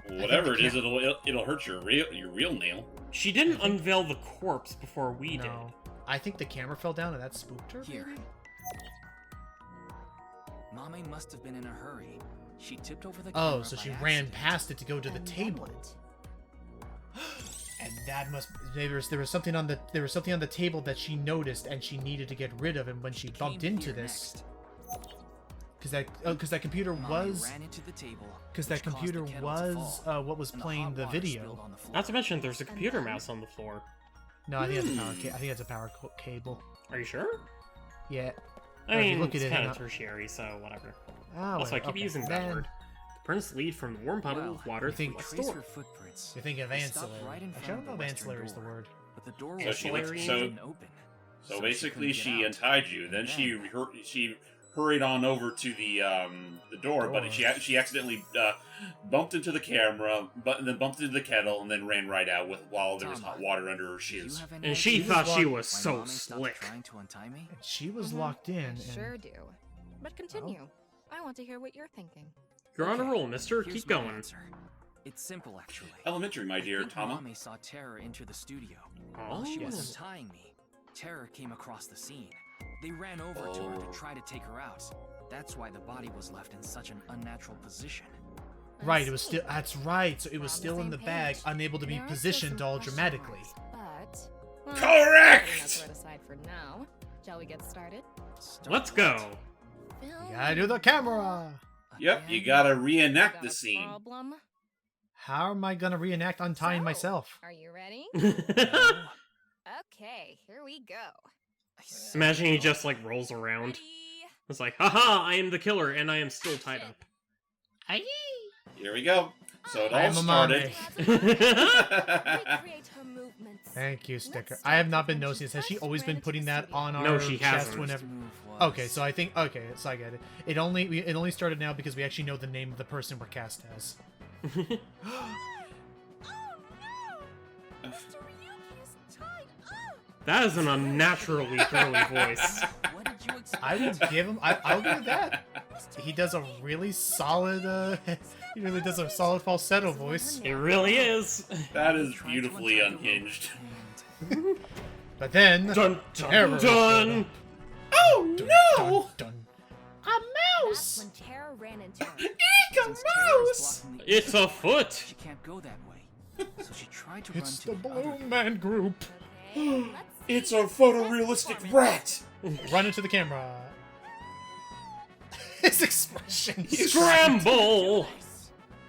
Whatever the it is, it'll hurt your real nail. She didn't unveil the corpse before we did. No. I think the camera fell down and that spooked her. Here. maybe? Mame must have been in a hurry. She tipped over the Oh, camera so by she ran accident. past it to go to the And then table. what? And that must there was something on the table that she noticed and she needed to get rid of, and when she bumped came into here this, next. because that computer Mame was ran into the table, because that which caused computer the kettle to was fall, what was and playing hot the water video. spilled on the floor. Not to mention, there's a computer mouse on the floor. No, I think that's a power. I think that's a power cable. Are you sure? Yeah. I Or if you mean, look it's at it, kind and of tertiary, so whatever. Ah, Also, I wait, keep okay. using that Then word. The prints lead from the warm puddle of water you through think- a Trace store. her footprints. You're thinking of They stopped ancillary. right in Actually, I front don't of know if the ancillary is the western word. But the door So was she went- locked so- and open. So basically, she couldn't get out. untied you. Then she hurried on over to the door, but she accidentally bumped into the camera, but then bumped into the kettle, and then ran right out while there was hot water under her Do you shoes. have any And she ideas thought she why was so Mame stopped slick. trying to untie me? And she was Mhm. locked in. I And sure do. But continue. I want to hear what you're thinking. You're on a roll, mister. Here's Keep my going. answer. It's simple, actually. Elementary, my dear I think Tama. Mame saw Terror enter the studio. Oh, While she yes. was untying me, Terror came across the scene. They ran over to her to try to take her out. That's why the body was left in such an unnatural position. Right, it was still. That's right. So it was still in the bag, unable to be There are still positioned some all question dramatically. marks, But well, Correct! putting that to it aside for now. Shall we get started? Let's go. You gotta do the camera. Yep, you Again? gotta Got reenact a the scene. problem? How am I gonna reenact untying So, myself? Are you ready? Okay, here we go. Imagine he just like rolls around. Ready? It's like, haha, I am the killer and I am still tied up. Here we go. So it I all am a started. Recreate her movements. Thank you, sticker. Let's I have start not with been when she noticing this. Has she first always ran been into putting the that studio. on our No, she chest hasn't. whenever? Move was- Okay, so I think so I get it. It only started now because we actually know the name of the person we're cast as. That is an unnaturally girly voice. What did you expect? I will give him. I'll give him that. He does a really solid. He really does a solid falsetto voice. It really is. That is beautifully unhinged. But then, Dun terror dun showed dun. up. Oh Dun, no! dun, That's mouse! when Terror ran into her. Since Terror is blocking the It's a foot. She can't go that way. So she tried to It's run the to the other Balloon Man group. Okay, let's It's see a your photorealistic performance. rat! Run into the camera. His expression. Scramble.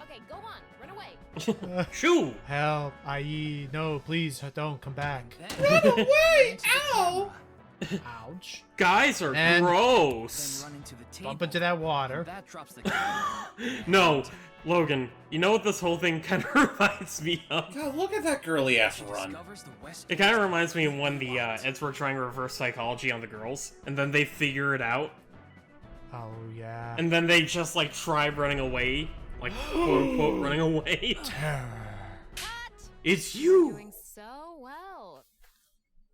Okay, go on. Run away. Shoo. Help! I.e. No, please don't come back. Run away! Ow! Ouch! Guys are And- Then gross. run into the table. Bump into that water. That drops the camera. No, Logan. You know what this whole thing kind of reminds me of? God, look at that girly ass She run. discovers the west It kind of reminds me of when the Eds were trying to reverse psychology on the girls, and then they figure it out, Oh yeah. and then they just like try running away, like quote unquote running away. Terror. It's you. Doing so well.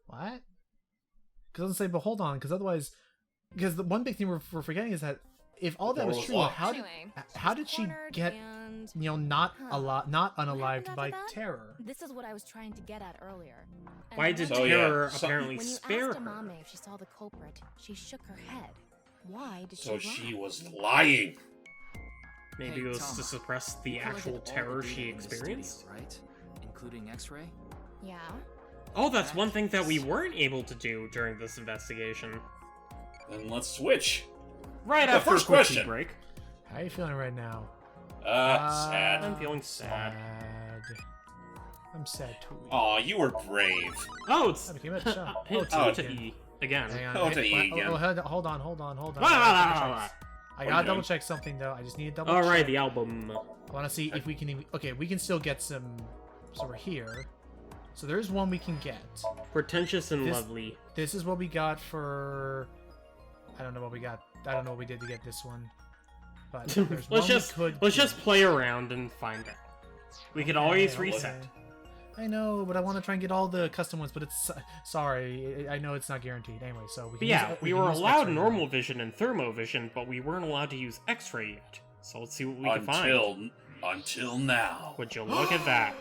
What? Because say, but hold on, because otherwise, because the one big thing we're forgetting is that if all that door was was true, locked. how did Anyway, how she's did she cornered get and- not not What unalived happened by after that? terror? This is what I was trying to get at earlier. And Why did So, yeah, Terror so- apparently when you spare asked her? Amame if she saw the culprit, she shook her head. Why did So she she run? was lying. Maybe Hey, it was Tama, to suppress the you collected actual all the terror data she in the studio, experienced. right? Including X-ray? Yeah. Oh, that's one thing that we weren't able to do during this investigation. Then let's switch. Right The after first a quick tea question. break. How are you feeling right now? Sad. I'm feeling sad. I'm sad too. Aw, you were brave. Oh, it's I became a shot. hit Oh, to E again. Hang on. Oh, to Hey, E again. hold on. Blah, I What are gotta you double doing? check something though. I just need to double All check. right, the album. I want to see if we can even... Okay, we can still get some... So we're here. So there's one we can get. Pretentious and This- lovely. This is what we got for... I don't know what we got. I don't know what we did to get this one. But there's one Let's just play around and find out. We could always reset. I know, but I want to try and get all the custom ones, but it's... Sorry, I know it's not guaranteed. Anyway, so we But can yeah, use, we can were use allowed X-ray now. normal vision and thermovision, but we weren't allowed to use X-ray yet. So let's see what we can find. Until now. Would you look at that?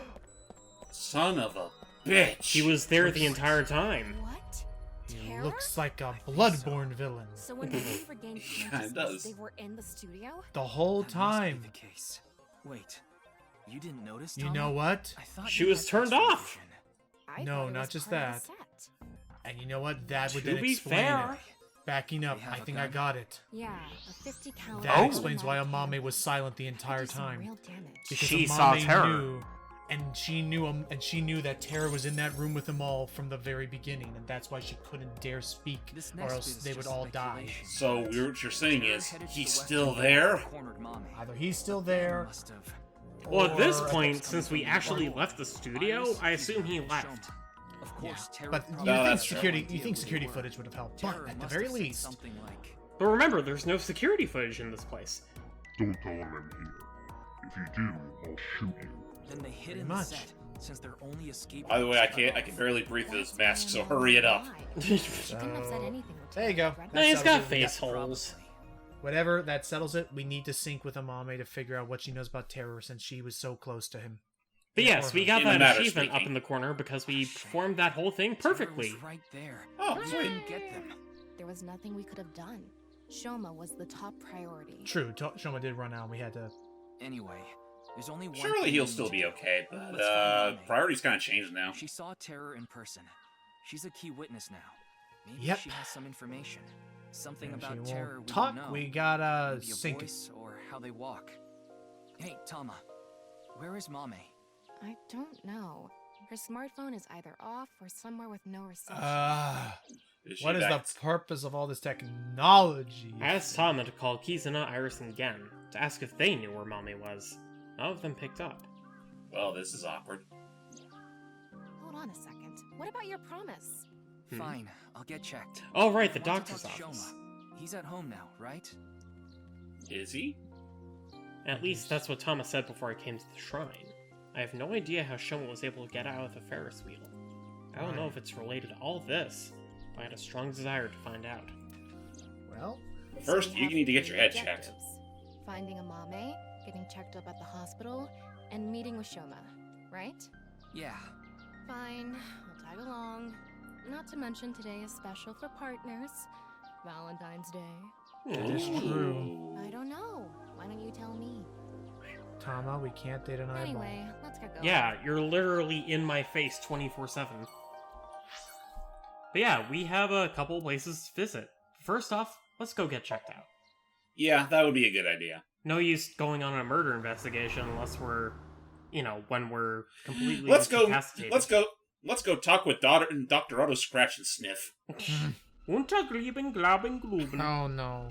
Son of a bitch. He was there the entire time. What? He Terror? looks like a bloodborne villain. So when they regained Yeah, it consciousness, does. they were in the studio? The whole That must be time. the case. Wait, you didn't notice? You Tama? know what? I thought She you was had turned X-ray off. vision. I No, thought it not was just part of that. the set. And you know what? That would To then be explain fair- it. Backing up, They have I a think I gun? got it. Yeah, a 50 caliber. That Oh. explains why automatic Amame was silent the cannon. entire Could do some time. real damage. Because She Amame saw terror. knew, and she knew that Terror was in that room with them all from the very beginning, and that's why she couldn't dare speak, This or next else bit is they would just all die. speculation. So what you're saying Terror is headed to he's the west still and there? cornered Mame. Either he's still The plan there, must have- Well, at this or- point, since we actually Well, left the studio, Iris, I assume he Shoma. left. Of course, Terror but you probably No, think that's true. security, had no you think idea security who they were. footage would have helped, Terror but at the must very have said least, something like, But remember, there's no security footage in this place. Don't tell him I'm here. If you do, I'll shoot you. then they hid Pretty in much. the set, since their only escape. By the way, I routes can are barely breathe through this mask, so hurry it up. Why? She couldn't have said anything. with there you go. Terror, right? No, he's settles got it. face Probably. holes. Whatever, that settles it. We need to sync with Amame to figure out what she knows about Terror since she was so close to him. But yes, we got In a that matter of achievement up speaking. in the corner because we performed that whole thing Terror perfectly. was right there. Oh, We sweet. didn't get them. There was nothing we could have done. Shoma was the top priority. True, Shoma did run out, and we had to... Anyway, there's only one. Surely thing he'll we still need be to do. okay, but Let's find Mame. priorities kind of changed now. She saw Terror in person. She's a key witness now. Maybe Yep. she has some information. Something And she about won't Terror we talk. don't know. We gotta Maybe a sync it. voice or how they walk. Hey, Tama, where is Mame? I don't know. Her smartphone is either off or somewhere with no reception. Is she What is back? the purpose of all this technology? I asked Tama to call Kizuna, Iris, and Gen to ask if they knew where Mame was. None of them picked up. Well, this is awkward. Hold on a second. What about your promise? Fine, I'll get checked. Oh, right, the I want to doctor's talk to office. Shoma. He's at home now, right? Is he? At least that's what Tama said before I came to the shrine. I have no idea how Shoma was able to get out of the Ferris wheel. I don't know if it's related to all this, but I had a strong desire to find out. Well, First, So we you have need to get three your head checked. objectives. Finding Amame, getting checked up at the hospital, and meeting with Shoma, right? Yeah. Fine, I'll tag along. Not to mention today is special for partners. Valentine's Day. that is true. I don't know. Why don't you tell me? Tama, we can't date an eyeball. Anyway, let's get going. Yeah, you're literally in my face 24/7. But yeah, we have a couple places to visit. First off, let's go get checked out. Yeah, that would be a good idea. No use going on a murder investigation unless we're, when we're completely Let's go. incapacitated. Let's go talk with Dr. Otto Scratch and Sniff. Unterglieben, glauben, gruben. Oh no.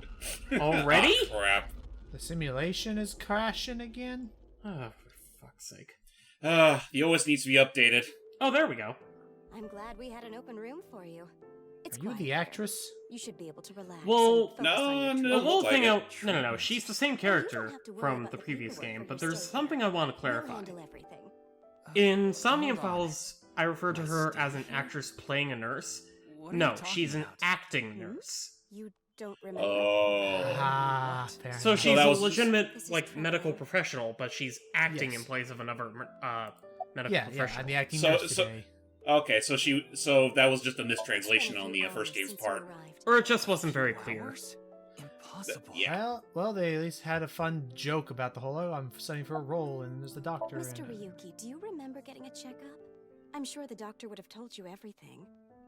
Already? Oh, crap. The simulation is crashing again? Oh, for fuck's sake. The OS needs to be updated. Oh, there we go. I'm glad we had an open room for you. It's Are you quiet the here. actress? You should be able to relax. Well, and focus on your no, The Look whole like thing it. out. No. She's the same character have to worry from about the the previous paperwork game, for but your there's stay something I want to We'll clarify. handle everything. In Somnium Hold on. Files, I refer to Must her stay as an here? actress playing a nurse. What are you No, talking she's an about? acting nurse. You don't remember. Oh. Ah, fair So enough. she's that a was- legitimate, This is like, true. medical professional, but she's acting Yes. in place of another medical Yeah, professional. I'm the acting So- nurse so- today. Okay, so that was just a mistranslation on the first game's Since you part. arrived. Or it just wasn't very clear. Flowers? possible? Yeah. Well, they at least had a fun joke about the whole, oh, I'm studying for a role, and there's the doctor. Mr. And, Ryuki, do you remember getting a checkup? I'm sure the doctor would have told you everything.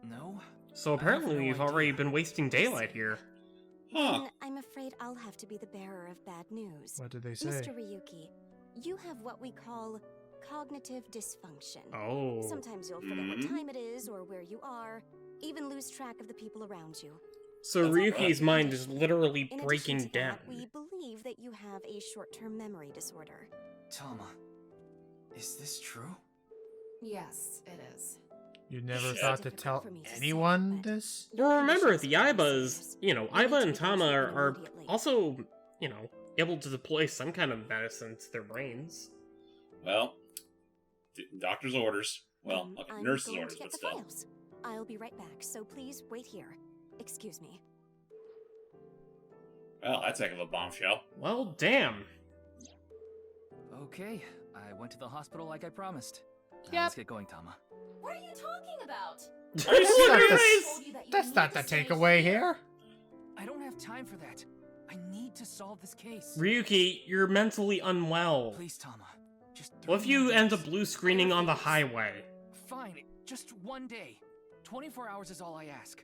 No? So apparently we've already been wasting daylight here. Huh. Then I'm afraid I'll have to be the bearer of bad news. What did they say? Mr. Ryuki, you have what we call cognitive dysfunction. Oh. Sometimes you'll forget what time it is or where you are, even lose track of the people around you. So Ryuki's mind is literally In breaking addition to down. that, we believe that you have a short-term memory disorder. Tama, is this true? Yes, it is. You never Shit. thought to tell anyone this? Well, remember, the Aibas, Aiba and Tama are also, able to deploy some kind of medicine to their brains. Well, doctor's orders. Well, I'm nurse's going orders, to get but the still. files. I'll be right back, so please wait here. Excuse me. Well, that's a heck of a bombshell. Well, damn. Okay, I went to the hospital like I promised. Yep. Let's get going, Tama. What are you talking about? Are you serious? That's not the takeaway here. I don't have time for that. I need to solve this case. Ryuki, you're mentally unwell. Please, Tama. Just What if you end up blue screening on the highway? Fine, just one day. 24 hours is all I ask.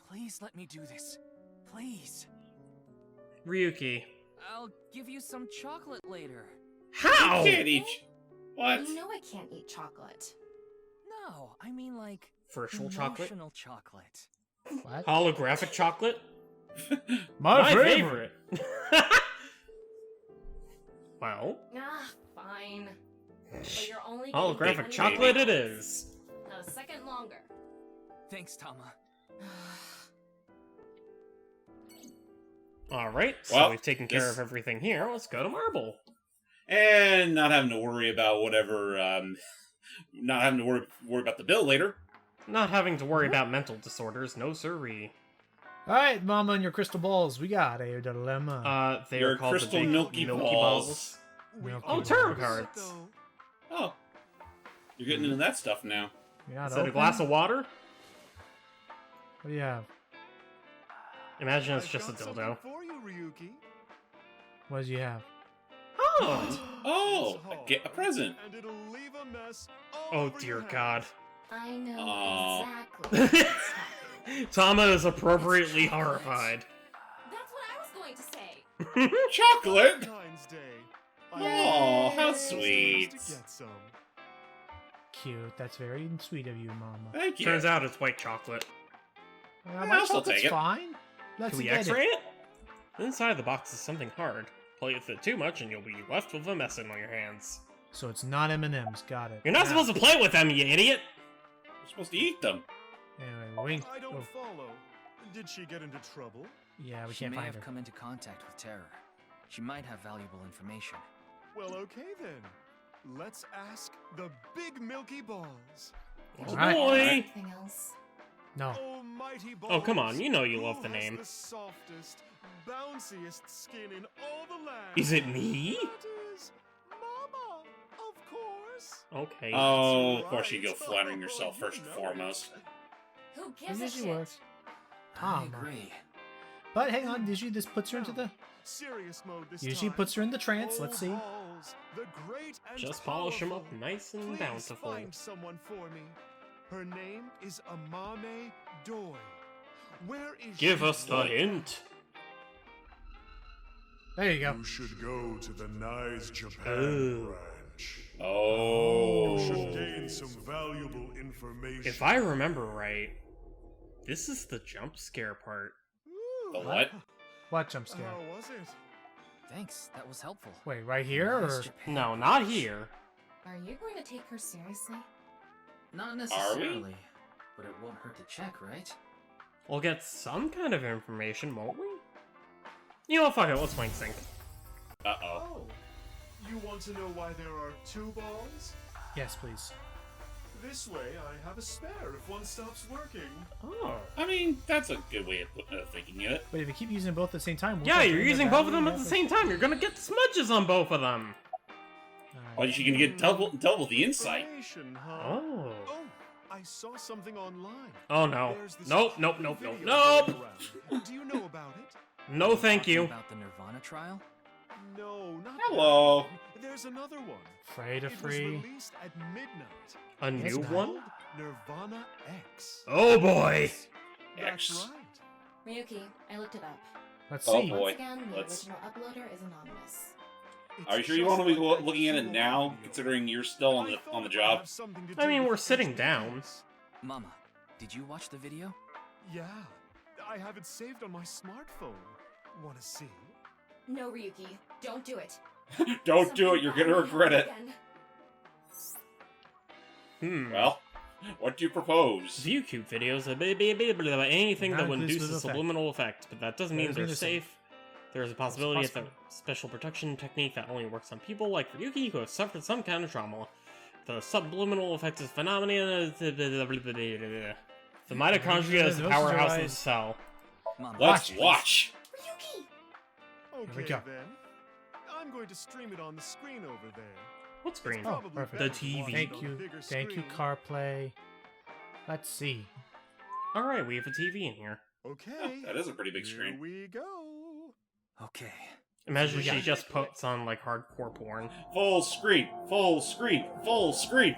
Please let me do this. Please. Ryuki. I'll give you some chocolate later. How? You can't eat. What? You know I can't eat chocolate. No, I mean like Virtual chocolate? emotional chocolate. What? Holographic chocolate? My favorite. Well, Ah, fine. But you're only getting holographic one chocolate minute. it is. Not a second longer. Thanks, Tama. Alright, so Well, we've taken care of everything here. Let's go to Marble. And not having to worry about whatever, not having to worry about the bill later. Not having to worry about mental disorders, no siree. Alright, Mama and your crystal balls, we got a dilemma. They Your are called crystal the big milky balls. Milky Oh, tarot balls. cards. Oh. You're getting into that stuff now. You're not Is that a open? glass of water? What do you have? Imagine it's just a dildo. For you, Ryuki. What do you have? Oh! Oh, get a present. And it'll leave a mess Oh dear God. I know Aw. exactly what's happening. Tama is appropriately horrified. That's what I was going to say. Chocolate! Valentine's Day. Oh, how was sweet. supposed to get some. Cute. That's very sweet of you, Mama. Thank you. Turns out it's white chocolate. My I'll still chocolate's take it. fine. Let's Can we get x-ray it? Inside the box is something hard. Play with it too much and you'll be left with a mess on your hands. So it's not M&M's. Got it. You're not supposed to play with them, you idiot! You're supposed to eat them. Anyway, wink. I don't Oh, follow. Did she get into trouble? yeah, we She can't may find have her. come into contact with terror. She might have valuable information. Well, okay then. Let's ask the big milky balls. Oh Alright. boy! Anything else? No. Almighty balls. Oh, come on, you know you who love the has name. The softest, bounciest skin in all the land. Is it me? That is Mama, of course. Okay. Oh, of course you go flattering yourself first and You know foremost. Who It gives a usually shit? works. I Tama. agree. But hang on, usually this puts her into the... Serious mode this Usually time. puts her in the trance. Let's see. Halls, the great and Just polish them up powerful. nice and Please bountiful. find someone for me. Her name is Amame Doi. Where is Give she? us the hint. There you go. You should go to the Nice Japan Oh. branch. Oh. You should gain some valuable information. If I remember right, this is the jump scare part. The what? What jump scare? How was it? Thanks, that was helpful. Wait, right here Nice or? Japan. No, not here. Are you going to take her seriously? Not necessarily, but it won't hurt to check, right? We'll get some kind of information, won't we? You know what, fuck it, let's wing sync. Uh-oh. Oh, you want to know why there are two balls? Yes, please. This way, I have a spare if one stops working. Oh. I mean, that's a good way of thinking of it. But if you keep using both at the same time... won't Yeah, that you're drain the using both of battery them and at the everything? same time. You're gonna get smudges on both of them. Well, you can get double the insight. Information, huh? Oh. Oh, I saw something online. Oh no. There's this Nope, creepy nope, nope, nope, video nope. going around. Do you know about it? No, thank you. About the nirvanA trial? No, not Hello. that. There's another one. Free to It was free. released at midnight. A new not. one? nirvanA X. Oh boy! That's X. right. Ryuki, I looked it up. Let's Oh, see. boy. Once again, the Let's- original uploader is anonymous. Are you sure you want to be looking at it now, considering you're still on the job? I mean, we're sitting down. Mama, did you watch the video? Yeah, I have it saved on my smartphone. Want to see? No, Ryuki, don't do it. Don't do it. You're gonna regret it. Well, what do you propose? View cute videos, anything that would induce a subliminal effect, but that doesn't mean they're safe. There is a possibility that a special protection technique that only works on people like Ryuki who have suffered some kind of trauma. The subliminal effect is phenomenon. The mitochondria is the powerhouse of the cell. Let's watch. Okay, we go. then. I'm going to stream it on the screen over there. What screen? It's Oh, probably perfect. better The to watch TV. it Thank on a you. bigger Thank you, screen. CarPlay. Let's see. Alright, we have a TV in here. Okay. That is a pretty big Here screen. we go. Okay. Imagine she just puts on like hardcore porn. Full screen. Full screen. Full screen.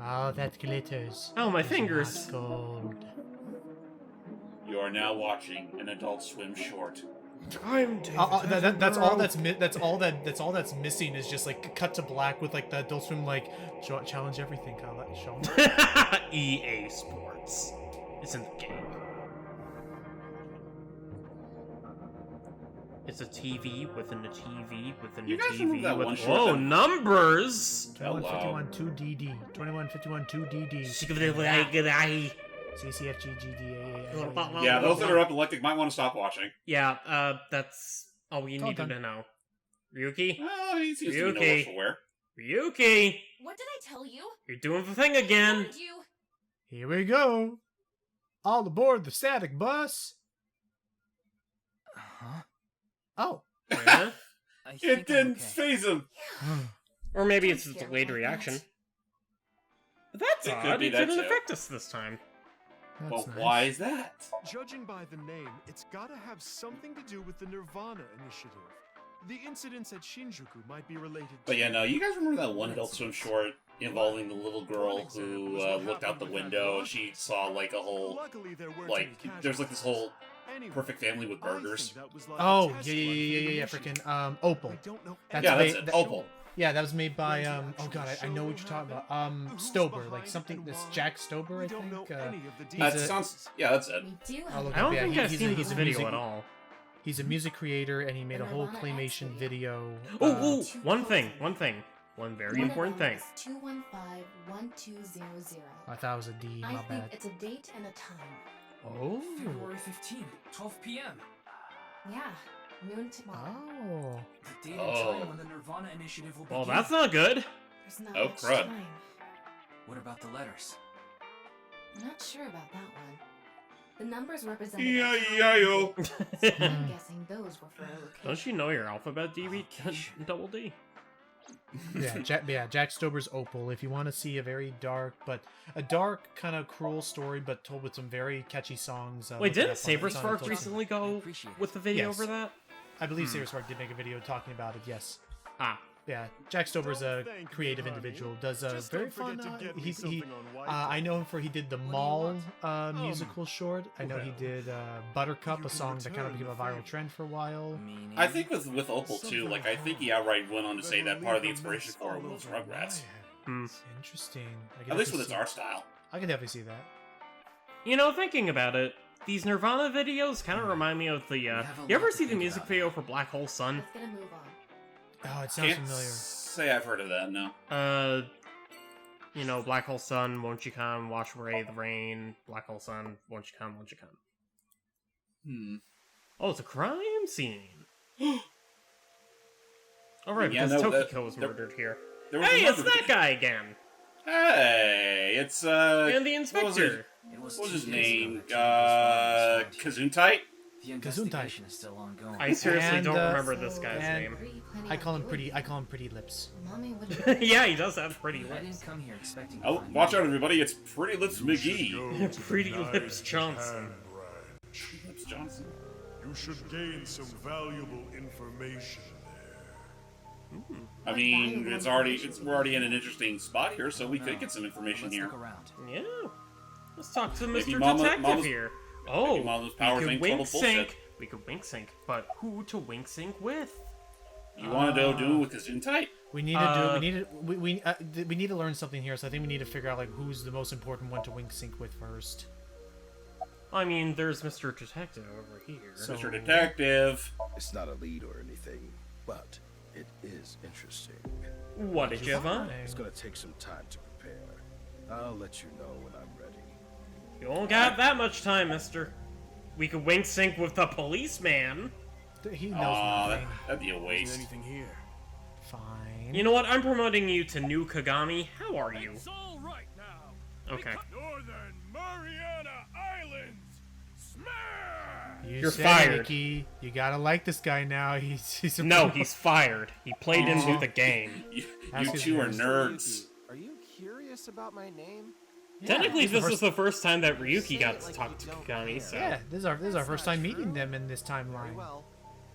Oh, that glitters. Oh, my It's fingers. not gold. You are now watching an Adult Swim short. That's all that's missing is just like cut to black with like the Adult Swim like challenge everything kind of like show. EA Sports. It's in the game. It's a TV within a TV within a You guys TV. remember that with... one short Whoa, that- numbers! 2151 2DD. 2151 2DD. CCFGGDA. Yeah, those that are epileptic might want to stop watching. Yeah, that's all we needed to know. Ryuki? Oh, he seems to be no Ryuki? self-aware. Ryuki! What did I tell you? You're doing the thing again! I warned you. Here we go. All aboard the static bus. Huh? Oh. Yeah? It didn't phase him. Or maybe it's a delayed reaction. But that's It could odd, be it that didn't too. affect us this time. Well, why is that? Judging by the name, it's gotta have something to do with the nirvanA initiative. The incidents at Shinjuku might be related to... But yeah, no, you guys remember that one Adult Swim short involving the little girl who looked out the window and she saw like a whole, Luckily, there weren't like, any there's like this whole Anyway, perfect family with burgers. I think that was like a Oh, test yeah, run for the freaking, initiative. Opal. I don't know Yeah, that's it, Opal. Yeah, that was made by, oh god, I know what you're talking about. Stober, like something, this Jack Stober, I think. That sounds, yeah, that's it. We do I'll have look I don't up, think I've he's seen a- this he's a video music- at all. He's a music creator, and he made a whole claymation video. Oh, one thing. One very important thing. 215-1200. I thought it was a D, I my think bad. it's a date and a time. Oh. February 15th, 12 p.m. Yeah, noon tomorrow. Oh. The date and time when the nirvanA initiative will begin. Well, that's not good. There's not Oh, much crud. time. What about the letters? I'm not sure about that one. The numbers represent. E-I-E-I-O. I'm guessing those were for a location. Don't you know your alphabet, DB? Double D. Jack Stober's Opal. If you want to see a very dark kind of cruel story, but told with some very catchy songs. Wait, look it didn't up on Saber Sonic Spark Tolkien. recently go with the video Yes. over that? I believe Saber Spark did make a video talking about it. Yes. Ah. Yeah, Jack Stober's a creative individual. Does a very fun. I know him for he did the Mall musical short. I know he did Buttercup, a song that kind of became a viral trend for a while. I think with Opal too, like I think he outright went on to say that part of the inspiration for it was Rugrats. Interesting. At least with its art style. I can definitely see that. You know, thinking about it, these nirvanA videos kind of remind me of the, you ever see the music video for Black Hole Sun? Let's get a move on. Oh, it sounds Can't familiar. say I've heard of that, no. You know, Black Hole Sun, won't you come, wash away the rain, Black Hole Sun, won't you come, won't you come. Oh, it's a crime scene. Alright, Yeah, because no, Tokiko was murdered here. there was Hey, a it's murder. that guy again! Hey, it's And the what was inspector! his name? Kazuntai? The investigation is still ongoing. I seriously don't remember this guy's name. I call him Pretty Lips. Mommy would. Yeah, he does have pretty I lips. didn't come here expecting. Oh, watch out, everybody! It's Pretty Lips McGee. Pretty Lips Johnson. Pretty Lips Johnson. You should gain some valuable information there. I mean, we're already in an interesting spot here, so we could get some information here. Yeah. Let's talk to Maybe Mr. Mama- Detective Mama's- here. maybe Oh, Mama's powers we ain't could total wink bullshit. sync. We could wink sync, but who to wink sync with? You want to do it with his type? We need to we need to learn something here. So I think we need to figure out like who's the most important one to wink sync with first. I mean, there's Mr. Detective over here. Mr. Detective. It's not a lead or anything, but it is interesting. What did you find? It's gonna take some time to prepare. I'll let you know when I'm ready. You don't got that much time, mister. We could wink sync with the policeman. He knows nothing. That'd be a waste. Anything here? Fine. You know what? I'm promoting you to new Kagami. How are you? It's all right now. Okay. Northern Mariana Islands. Smash! You're said fired. It, Ikki. You gotta like this guy now. He's No, he's fired. He played into the game. You two are nerds. Are you curious about my name? Technically, this is the first time that Ryuki got to talk to Kagami, so... Yeah, this is our first time meeting them in this timeline. Well,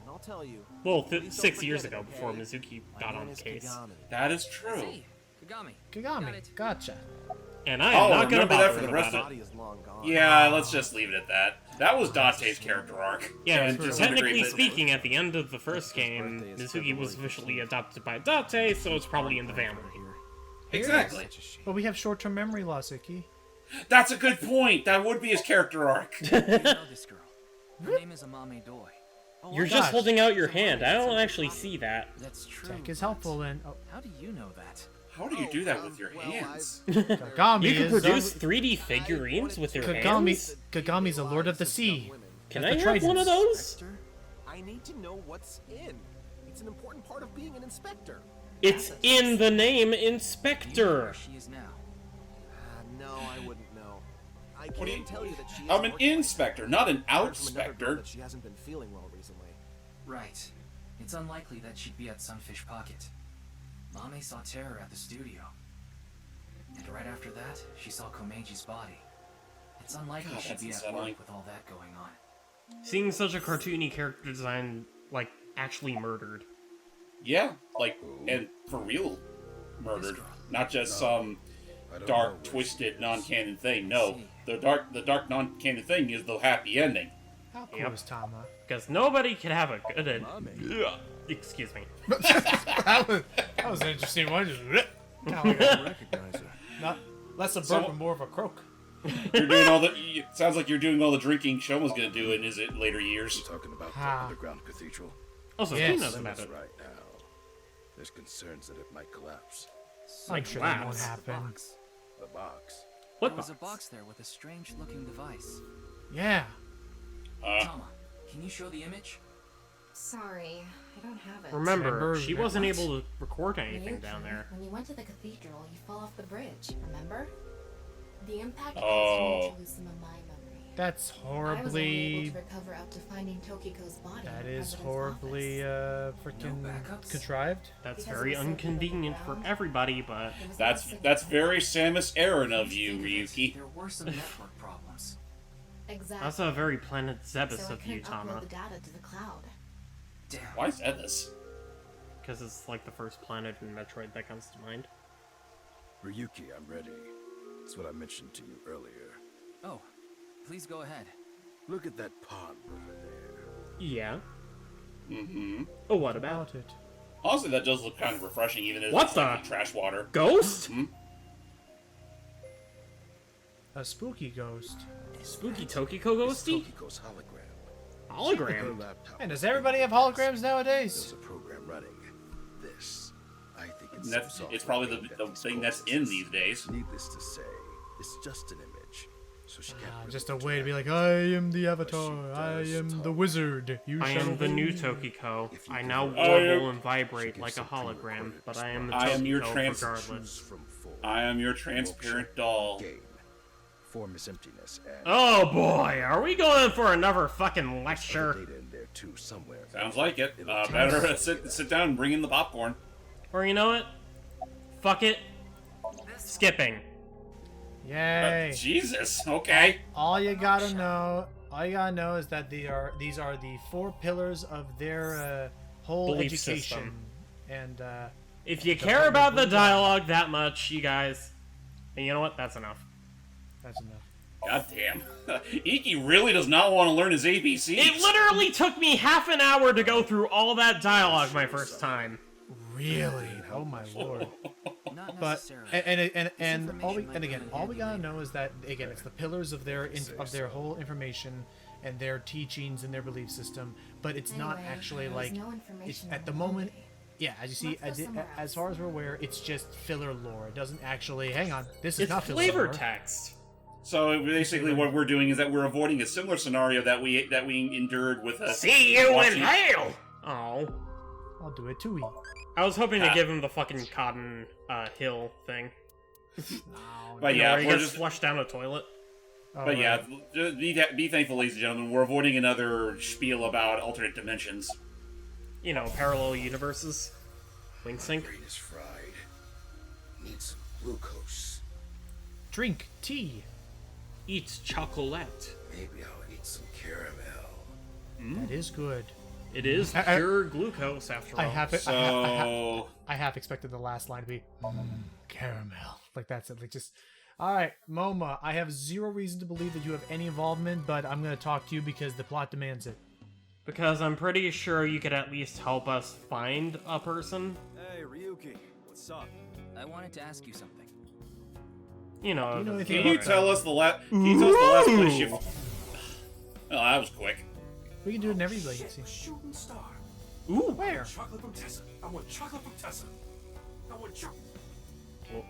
and I'll tell you. Well, 6 years ago, before Mizuki got on the case. That is true. Kagami, gotcha. And I am not gonna remember bother that for the rest about of it. Yeah, let's just leave it at that. That was Date's character arc. Yeah, And to some technically degree, speaking, at the end of the first game, Mizuki was officially adopted by Date, so it's probably in the family. Exactly. But we have short-term memory loss, Ikki. That's a good point. That would be his character arc. You know this girl. Her name is Amame Doi. You're just holding out your hand. I don't actually see that. That's true. Tech is helpful and How do you know that? How do you do that with your hands? Kagami You can is produce 3D figurines with your hands? Kagami's a lord of the sea. Can I have one of those? I need to know what's in. It's an important part of being an inspector. It's in the name Inspector. She is now. No, I wouldn't know. I What do you- can tell you that she. I'm an inspector, not an Heard from another girl outspector. that she hasn't been feeling well recently. Right. It's unlikely that she'd be at Sunfish Pocket. Mame saw Terror at the studio. And right after that, she saw Komeji's body. It's unlikely God, she'd that's be at unsettling. work with all that going on. Seeing such a cartoony character design, like, actually murdered. Yeah, like, and for real murdered. Not just some dark, twisted, non-canon thing. No, the dark non-canon thing is the happy ending. How cool Yep. is Tama? Because nobody can have a good end. Yeah. Excuse me. that was an interesting one. Just kind of like a Recognize her. not less a burp and more of a croak. You're doing all the. It sounds like you're doing all the drinking Shoma's gonna do in his later years. Talking about the Ah. underground cathedral. Also, Yes. he knows about That's it. right now. There's concerns that it might collapse. I'm sure that won't Collapse. happen. The box. What There was a box? box there with a strange-looking device. Yeah. Tama, can you show the image? Sorry, I don't have it. Remember, she Remember wasn't what? able to record anything Ryuki, down there. When you went to the cathedral, you fell off the bridge, remember? The impact Oh. caused you to lose some of my memory. That's I was only able horribly. to recover up to finding Tokiko's body. That in the is president's horribly office. freaking backups? contrived. That's Because very it was so inconvenient for around. everybody, but There was That's no that's signal. very Samus Aran of you, Ryuki. There were some network problems. Exactly. that's a very Planet Zebus so I of you, couldn't Tama. upload the data to the cloud. Damn. Why is that this? Because it's like the first planet in Metroid that comes to mind. Ryuki, I'm ready. It's what I mentioned to you earlier. Oh, please go ahead. Look at that pond over there. Yeah. Mm-hmm. Oh, what about? About it. Honestly, that does look kind of refreshing, even if What it's like the? trash water. Ghost? Hmm? A spooky ghost. Spooky Tokiko ghosty? Tokiko's hologram. Her Hologram? laptop. And does everybody have holograms nowadays? There's a program running. This, I think it's. And that's, some it's probably software the that thing that's in causes. these days. Needless to say, it's just an image, so she can't. really Just a way to interact. be like, I am the avatar. I am the wizard. You I shall am the new be." Tokiko. If you I can now avoid- warble and She vibrate gives like a some hologram, pre-recorded but I am the I am your Tokiko trans- regardless. Choose from four. I am your transparent doll. Game. formless emptiness and... Oh boy, are we going for another fucking lecture? Data in there too somewhere. Sounds like it. Better sit down and bring in the popcorn. Or you know what? Fuck it. Skipping. Yay! Jesus. Okay. All you gotta know is that these are the 4 pillars of their whole Belief education. system. And if you care about the dialogue that much, you guys, and you know what? That's enough. That's enough. God damn. Ikki really does not want to learn his ABCs. It literally took me half an hour to go through all that dialogue my first time. Really? Oh my lord. But all we gotta know is that again it's the pillars of their whole information and their teachings and their belief system, but it's not actually like it's at the moment. Yeah, as you see, as far as we're aware, it's just filler lore. It doesn't actually. Hang on, this is not filler flavor lore. text. So basically, what we're doing is that we're avoiding a similar scenario that we endured with us. See you in hell. Oh, I'll do it too. I was hoping to give him the fucking Cotton Hill thing. But yeah, he we're gets just flushed down a toilet. But yeah, be thankful, ladies and gentlemen. We're avoiding another spiel about alternate dimensions. You know, parallel universes. Wing sync. Brain is fried. Need some glucose. Drink tea. Eat chocolate. Maybe I'll eat some caramel. That is good. It is pure glucose, after all. I half expected the last line to be caramel. Like that's it. Like just. All right, Moma. I have zero reason to believe that you have any involvement, but I'm going to talk to you because the plot demands it. Because I'm pretty sure you could at least help us find a person. Hey, Ryuki, what's up? I wanted to ask you something. You know, Can you tell us the last place you... Oh, that was quick. We can do it in every way. Shooting star. Ooh, where? Chocolate from Tessa. I want chocolate from Tessa. I want chocolate. Well.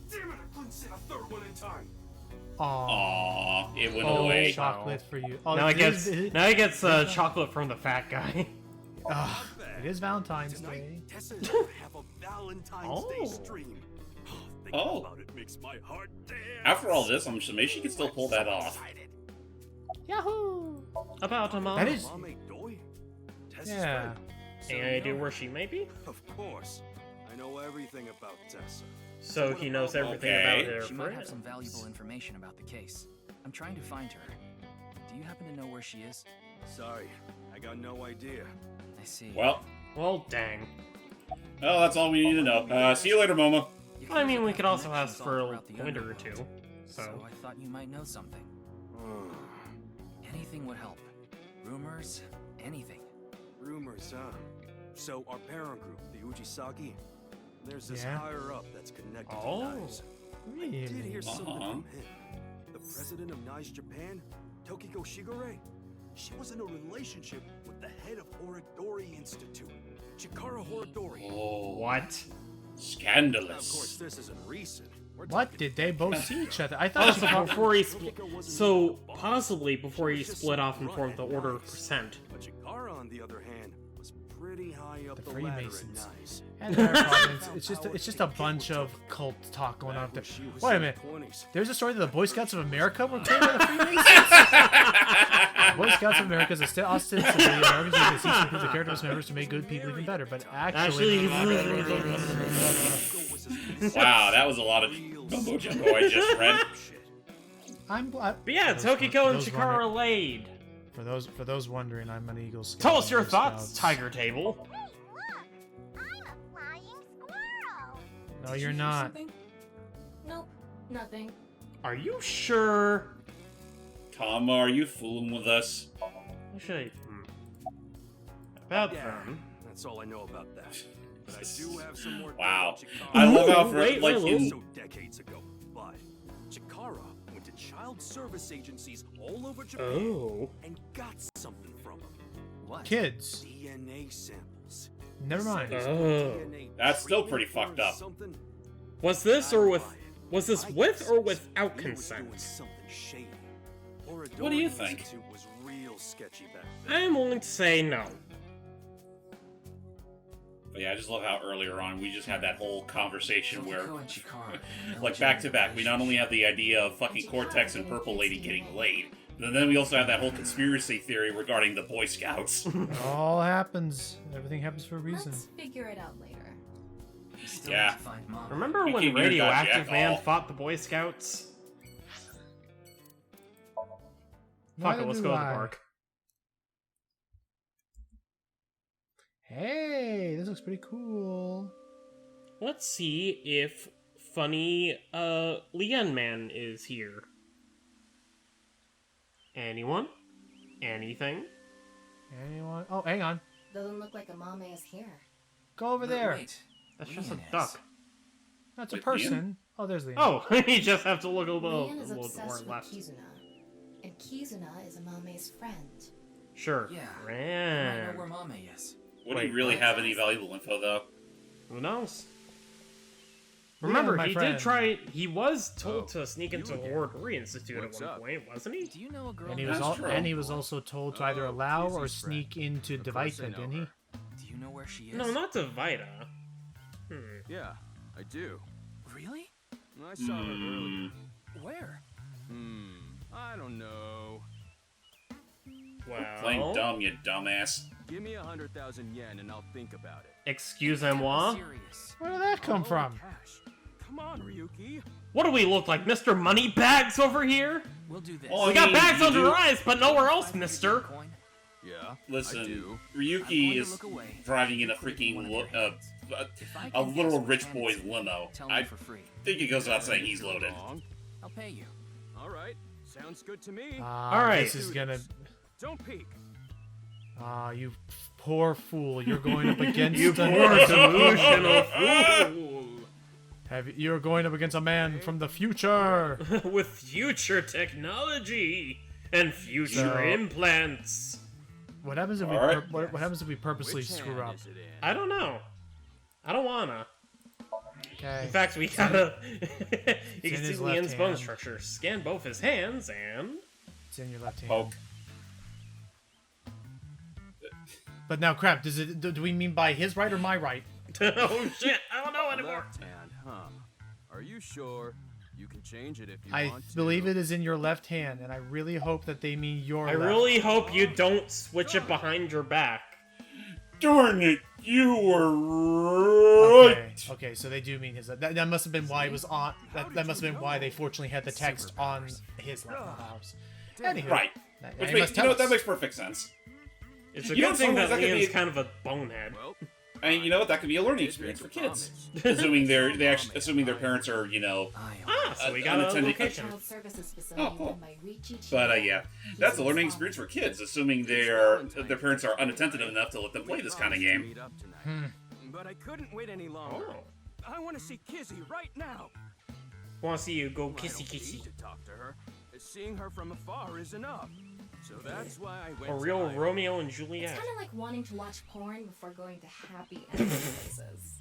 Damn it! I couldn't sit a third one in time. Aww, it went away. Chocolate for you. Oh, now he gets chocolate from the fat guy. It is Valentine's Day. Tessa and I have a Valentine's Day stream. Thinking about it makes my heart dance. After all this, I'm sure maybe she can still pull that off. Yahoo! About a mom. That is. Yeah. Any idea where she may be? Of course. I know everything about Tessa. So he knows everything about her. She might have some valuable information about the case. I'm trying to find her. Do you happen to know where she is? Sorry, I got no idea. I see. Well, dang. Well, that's all we need to know. See you later, Moma. I mean, we could also ask for a pointer or two. So I thought you might know something. Anything would help. Rumors, anything. Rumors, huh? So our parent group, the Ujisaki, there's this higher up that's connected to Knives. I did hear something from him. The president of Knives Japan, Tokiko Shigure, she was in a relationship with the head of Horodori Institute, Chikara Horodori. Oh, what? Scandalous. Of course, this isn't recent. What? Did they both see each other? I thought possibly before he split off and formed the Order of Percent. But Chikara, on the other hand, was pretty high up the ladder at Knives. And it's just a bunch of cult talk going on up there. Wait a minute. There's a story that the Boy Scouts of America were created by the Freemasons. Boy Scouts of America is a ostensibly an organization that seeks to improve the character of its members to make good people even better, but actually wow, that was a lot of gumbo jumbo I just read. But yeah, Tokiko and Chikara are laid. For those wondering, I'm an Eagle Scout. Tell us your thoughts, Tiger Table. No, you're not. Nope, nothing. Are you sure? Kama, are you fooling with us? Actually, about them. That's all I know about that. But I do have some more. Wow, I love how for so decades ago, but Chikara went to child service agencies all over Japan and got something from them. What? Kids. DNA samples. Never mind. That's still pretty fucked up. Was this with or without consent? What do you think? Was real sketchy back I am willing to say no. But yeah, I just love how earlier on we just had that whole conversation where, Fukiko and Chikara, like back to back, we not only have the idea of fucking Cortex and Purple Lady getting laid, but then we also have that whole conspiracy theory regarding the Boy Scouts. It all happens. Everything happens for a reason. Let's figure it out later. Yeah. Remember We when came here and got Radioactive Jack Man all. fought the Boy Scouts? Fuck Neither it, let's do go to the I. park. Hey, this looks pretty cool. Let's see if funny Leon Man is here. Anyone? Anything? Anyone? Oh, hang on. Doesn't look like Amame is here. Go over there. Wait, That's just a Leon is. duck. That's a Wait, person. Leon? Oh, there's Leon. Oh, you just have to look a little Leon is more obsessed with left. Kizuna. And Kizuna is Amame's friend. Sure. Yeah. I Ran. know where Mame is. Would he Wait, really what? have any valuable info, though? Who knows? Leon, Remember, my he friend. did try. He was told Oh, to sneak into you the again. Oratory Institute What's at one up? point, wasn't he? Do you know a girl? And he named was That's true. and he was also told to either Oh, allow or Kizzy's friend. sneak into Of course I Devaita, know didn't he? her. Do you know where she is? No, not Devita. Yeah, I do. Really? I saw her earlier. Where? I don't know. Well, Playing dumb, you dumbass. Give me 100,000 yen and I'll think about it. excusez-moi. Serious. Where did that come from? Cash. Come on, Ryuki. What do we look like, Mr. Moneybags over here? We'll do this. Oh, We I got mean, bags you under do- our eyes, but nowhere else, mister. Coin? Yeah, I Listen, do. I'm Ryuki going to is look away. driving in a You click one freaking of your hands. If I a can little guess which rich hand boy's it's in, limo. Tell me I for free. think it goes without saying he's loaded. Wrong. I'll pay you. All right, sounds good to me. All right. This is gonna. Don't peek. You poor fool. You're going up against You poor delusional fool. You're going up against a man from the future. With future technology and future So- implants. What happens if we All right. what happens if we purposely Which screw hand up? is it in? I don't know. I don't wanna. Okay. In fact, we gotta. You in can see his left Leon's bone hand. structure. Scan both his hands and. It's in your left hand. Poke. But now, crap. Do we mean by his right or my right? Oh shit! I don't know anymore. Left hand, huh? Are you sure? You can change it if you I want to. believe it is in your left hand, and I really hope that they mean your. I left. really hope you don't switch it behind your back. Darn it, you were right. Okay, so they do mean his left. That must have been why it was on. That must have been why they fortunately had the text on his left, not ours. Anywho, Right. that- Which they makes, must you tell know, us. that makes perfect sense. It's a You know, good thing that sometimes that could Leon's be- kind of a bonehead. Well, I mean, you know what? That could be a learning experience for kids, assuming assuming their parents are, you know, So we got a unattended. location. Child services facility cool. run by Riichi But Chiba. yeah, that's a learning experience for kids, assuming their parents are unattentive enough to let them play this kind of game. meet up tonight. But I couldn't wait any longer. Oh. I want to see Kizzy right now. Want to see you go I kissy don't need kissy. to talk to her. Seeing her from afar is enough. So that's why I went A to real Iowa. Romeo and It's Juliet. kind of like wanting to watch porn before going to happy ending places.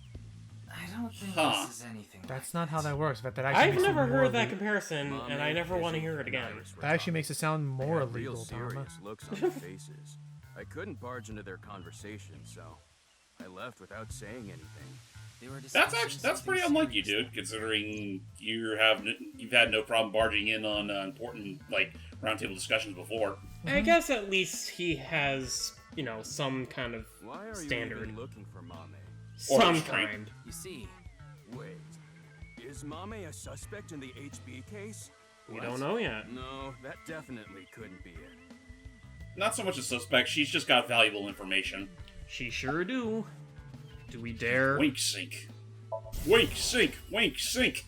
I don't think Huh. this is anything. That's not how that works. That actually I've makes never it more heard that illegal. comparison, Mom and I and never want to Kizzy hear it and again. Iris were That actually talking. makes it sound They more had real illegal, Dharma. serious looks on their faces. I couldn't barge into their conversation, so I left without saying anything. They were That's pretty unlike you, dude. Considering you've had no problem barging in on important like roundtable discussions before. I guess at least he has, you know, some kind of Why are standard. you even looking for Mame? Some restraint. kind. You see, Wait, is Mame a suspect in the HB case? We What? don't know yet. No, that definitely couldn't be it. Not so much a suspect. She's just got valuable information. She sure do. Do we dare? Wink, sink. Wink, sink. Wink, sink.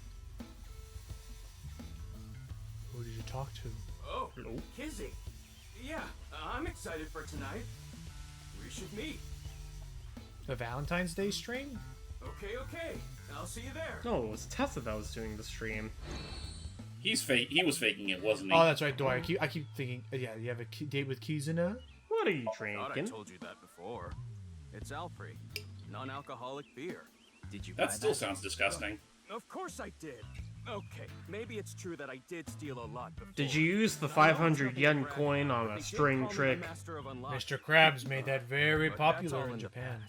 Who did you talk to? Oh, Hello? Kizzy. Yeah, I'm excited for tonight. We should meet. The Valentine's Day stream? Okay. I'll see you there. No, it was Tessa that was doing the stream. He was faking it, wasn't he? Oh, that's right, Dwyer. I keep thinking. Yeah, you have a date with Kizuna? What are you Thought I drinking? told you that before. It's Alfrey, non-alcoholic beer. did you? That buy still sounds disgusting. Of course I did. Okay, maybe it's true that I did steal a lot before. Did you use the 500 yen coin on a string trick? Mr. Krabs made that very popular in Japan.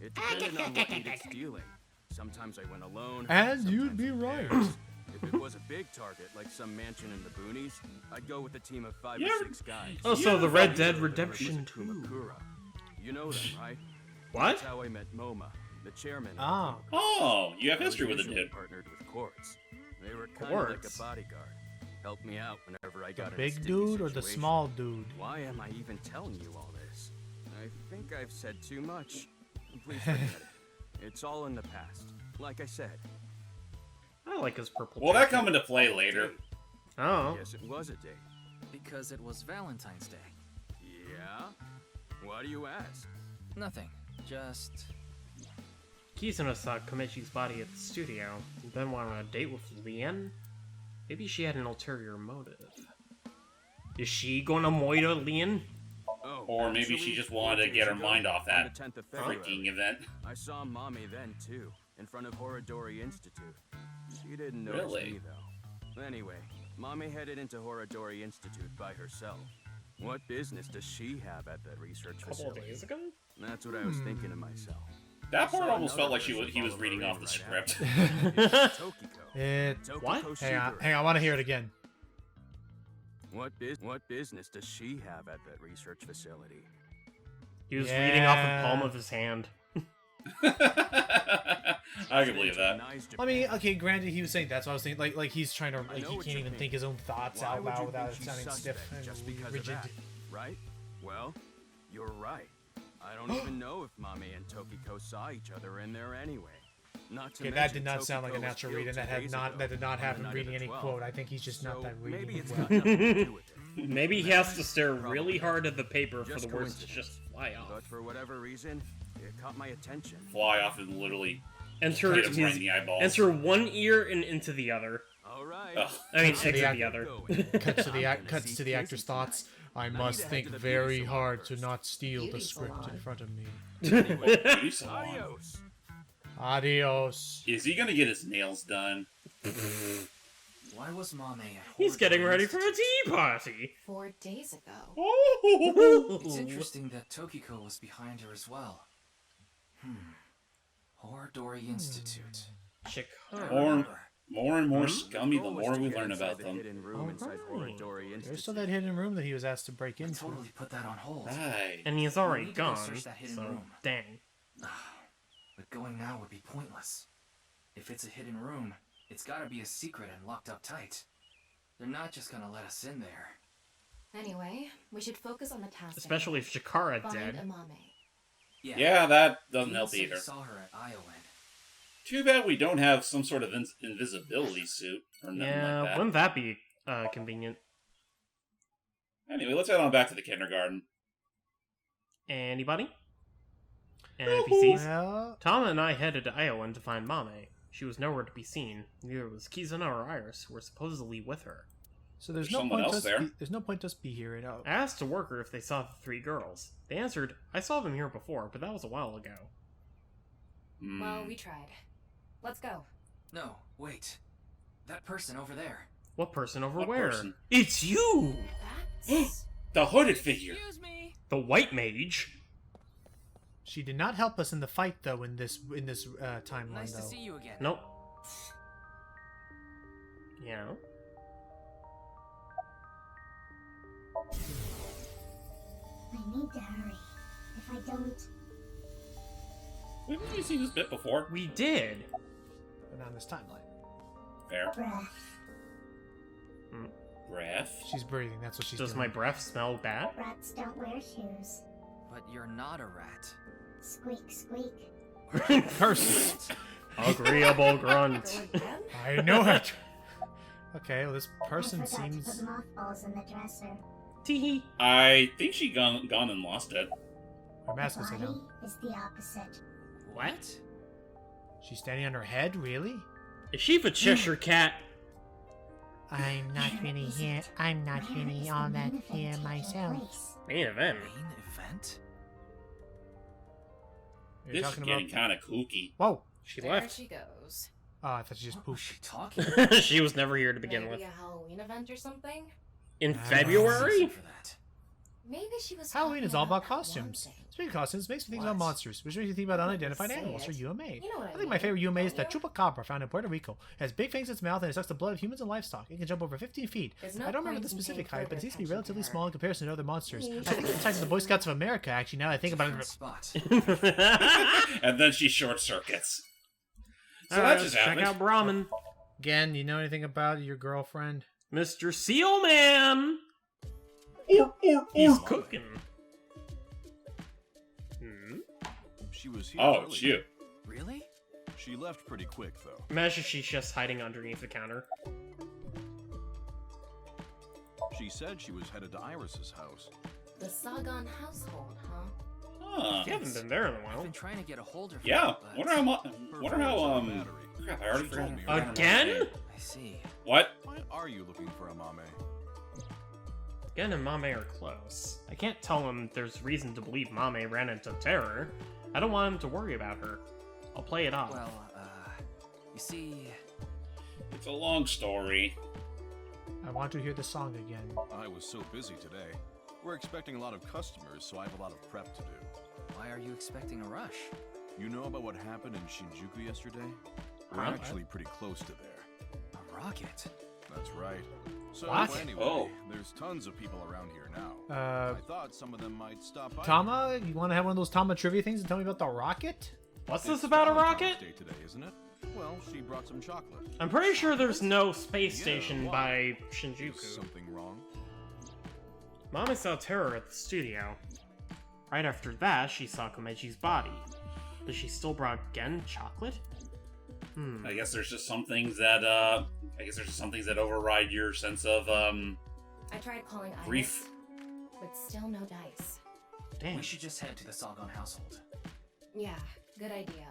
It depended on what needed stealing. Sometimes I went alone. And you'd be right. If it was a big target, like some mansion in the boonies, I'd go with a team of 5 or 6 guys. Oh, so the Red Dead Redemption 2. You know them, right? What? That's how I met MoMA, the chairman. Ah. Oh, you have history with the dude. Partnered with Quartz. They were kind of like a bodyguard. Helped me out whenever I got The big dude or the small dude? Why am I even telling you all this? I think I've said too much. Please forget it. It's all in the past. Like I said. I like his purple. Will that come into play later? Oh. Yes, it was a date. Because it was Valentine's Day. Yeah? Why do you ask? Nothing. Just... Kizuna saw Komechi's body at the studio, and then went on a date with Lien? Maybe she had an ulterior motive. Is she gonna moida Lien? Oh, or maybe she just wanted to get her mind off that 10th of freaking event. I saw Mommy then, too, in front of Horodori Institute. She didn't notice Really? me, though. Anyway, Mommy headed into Horodori Institute by herself. What business does she have at that research facility? Days ago? That's what I was thinking to myself. That part almost felt like he was reading off the script. What? Hang on, I want to hear it again. What business does she have at that research facility? He was reading off the palm of his hand. I can believe that. I mean, okay, granted, he was saying that's what I was thinking. Like he's trying to, like, he can't even think his own thoughts out loud without it sounding stiff and rigid. Right? Well, you're right. I don't even know if Mommy and Tokiko saw each other in there anyway. Not to okay, that did not sound like a natural read, and that did not have him reading any quote. I think he's just not that reading well. Maybe he has to stare really hard at the paper for the words to just fly off. But for whatever reason, it caught my attention. Fly off and literally enter hit him right in the eyeballs. Enter one ear and into the other. All right. I mean, exit the other. Cuts to the actor's thoughts. I must think very hard to not steal the script in front of me. Adios. Adios. Is he gonna get his nails done? Why was Mame at He's getting ready for a tea party. 4 days ago. It's interesting that Tokiko was behind her as well. Horodori Institute. More and more scummy the more we learn about them. There's still that hidden room that he was asked to break into. Totally put that on hold. Right. And he's already We need to go gone, search that hidden so room. dang. But going now would be pointless. If it's a hidden room, it's gotta be a secret and locked up tight. They're not just gonna let us in there. Anyway, we should focus on the task. Especially if Shikara Find dead. Amame. Yeah, that doesn't help Said he either. saw her at Iowan. Too bad we don't have some sort of invisibility suit or nothing Yeah, like that. wouldn't that be convenient? Anyway, let's head on back to the kindergarten. Anybody? NPCs? Well, Tama and I headed to Iowan to find Mame. She was nowhere to be seen. Neither was Kizuna or Iris, who were supposedly with her. so there's There's no someone point else us there. there's no point us be here. I asked a worker if they saw the 3 girls. They answered, I saw them here before, but that was a while ago. Well, we tried. Let's go. No, wait. That person over there. What person over What where? person? It's you! That's... The hooded figure. Excuse me. The white mage? She did not help us in the fight, though. In this timeline, Nice though. to see you again. Nope. Yeah. I need to hurry. If I don't... Haven't we seen this bit before? We did. But not in this timeline. Fair. Breath. Breath. She's breathing. That's what she's Does doing. my breath smell bad? Rats don't wear shoes. But you're not a rat. Squeak, squeak. Person. Agreeable grunt. I know it. Okay, well, this person I forgot seems. to put mothballs in the dresser. Tee. I think she gone and lost it. Her mask is Body down. is the opposite. What? She's standing on her head, really? Is she the Cheshire Cat? I'm not really here. I'm not really all that here myself. Main event. Main event? You're This is talking getting about. kind of kooky. Whoa! She There left. she goes. Oh, I thought she just pooped. She talking? She was never here to begin Maybe with. a Halloween event or something? In February? Maybe she was Halloween talking is all about that one costumes. thing. Speaking of costumes, makes me think about monsters, which makes me think about unidentified Say animals, or it. UMA. You know what I think my favorite UMA is the chupacabra found in Puerto Rico. It has big fangs in its mouth and it sucks the blood of humans and livestock. It can jump over 15 feet. There's no I don't remember point the in specific paying height, but it further seems to be attention to relatively her. small in comparison to other monsters. Please. I think it's tied to the Boy Scouts of America, actually, now that I think about it. Spot. And then she short circuits. So Alright, that just check happened. out Brahmin. Again, you know anything about your girlfriend? Mr. Seal Man! He's cooking. She was here Oh, earlier. shoot. Really? She left pretty quick, though. Imagine she's just hiding underneath the counter. She said she was headed to Iris's house. The Sagan household, huh? Huh. You haven't been there in a I've while. been trying to get a hold of her. Yeah. but- Wonder how crap, I already forgot. Again? I see. What? Why are you looking for a mame? Gen and Mame are close. I can't tell him there's reason to believe Mame ran into terror. I don't want him to worry about her. I'll play it off. Well, you see... It's a long story. I want to hear the song again. I was so busy today. We're expecting a lot of customers, so I have a lot of prep to do. Why are you expecting a rush? You know about what happened in Shinjuku yesterday? We're Huh? actually pretty close to there. A rocket? That's right. So What? anyway, Oh. there's tons of people around here now. Uh, I thought some of them might stop by. Tama, you want to have one of those Tama trivia things and tell me about the rocket? What's It's this about a Valentine's rocket? Day today, isn't it? Well, she brought some chocolate. I'm pretty sure there's no space Yeah, station why? by Is Shinjuku. something wrong? Mama saw terror at the studio. Right after that, she saw Komechi's body. But she still brought Gen chocolate? I guess there's just some things that override your sense of I tried calling Iris, grief. but still no dice. Damn. We should just head to the Sagan household. Yeah, good idea.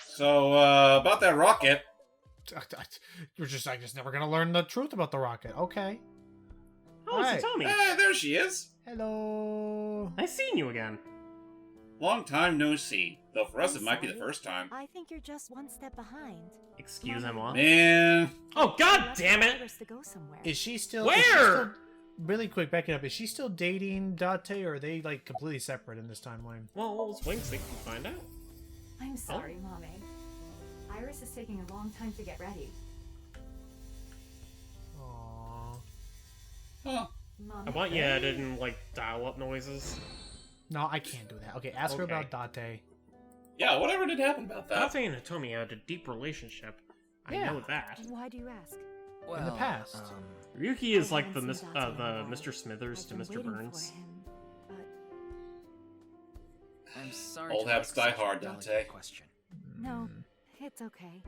So about that rocket. You're just, I guess, never gonna learn the truth about the rocket. Okay. Oh, Alright. so Tommy. Hey, there she is. Hello. Nice seeing you again. Long time no see. Though for us it might be the first time. I think you're just one step behind. Excuse-moi. Man. Oh, god damn it! Iris to go somewhere. Is she still? Where? Is she still, really quick, backing up. Is she still dating Date, or are they like completely separate in this timeline? Well, let's wait and see if we find out. I'm sorry, Mame. Iris is taking a long time to get ready. Aww. Huh. I want you added in, like, dial-up noises. No, I can't do that. Okay, ask her about Date. Yeah, whatever did happen about that? Date and Hitomi had a deep relationship. I Yeah. know that. Why do you ask? Well, In the past. Ryuki is I like the haven't seen Date in a while. Mr. Smithers I've to been Mr. waiting Burns. for him, but I'm sorry Old to habits ask die such a hard, delicate Dante. question. no, it's okay.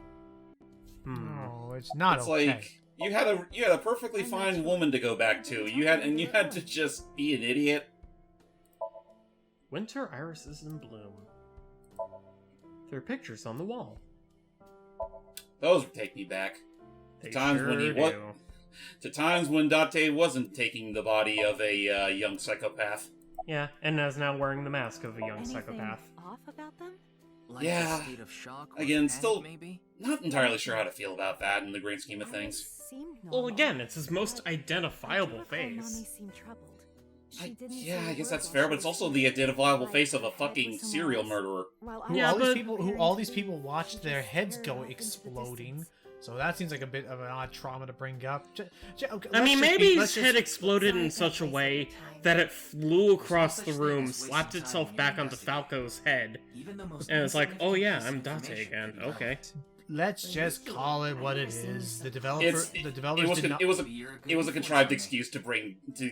No, it's not It's okay. like you had a perfectly fine woman to go back to. You had to just be an idiot. Winter irises in bloom. There are pictures on the wall. Those would take me back. They times sure when he do. to times when Date wasn't taking the body of a young psychopath. Yeah, and is now wearing the mask of a young Anything psychopath. off about them? Like Yeah. a state of shock or Again, panic, still maybe? not entirely sure how to feel about that in the grand scheme of things. Seemed Well, normal. again, it's his most identifiable I do recall Mame face. seemed troubled. She didn't Yeah, say I a guess word that's while fair, she but it's was also the identifiable like, face of a head with fucking someone serial else. murderer. While Who Yeah, all these but- people? Who all these people watched their heads go exploding? distance. So that seems like a bit of an odd trauma to bring up. Okay, I mean, let's just maybe be- his let's just- head exploded in such a way that it flew across the room, slapped itself back onto Falco's head, Even the most and it's like, oh yeah, insignificant I'm piece of Date information again. could be Okay. helped. Let's just call it what it is. The developers did not. It was a contrived excuse to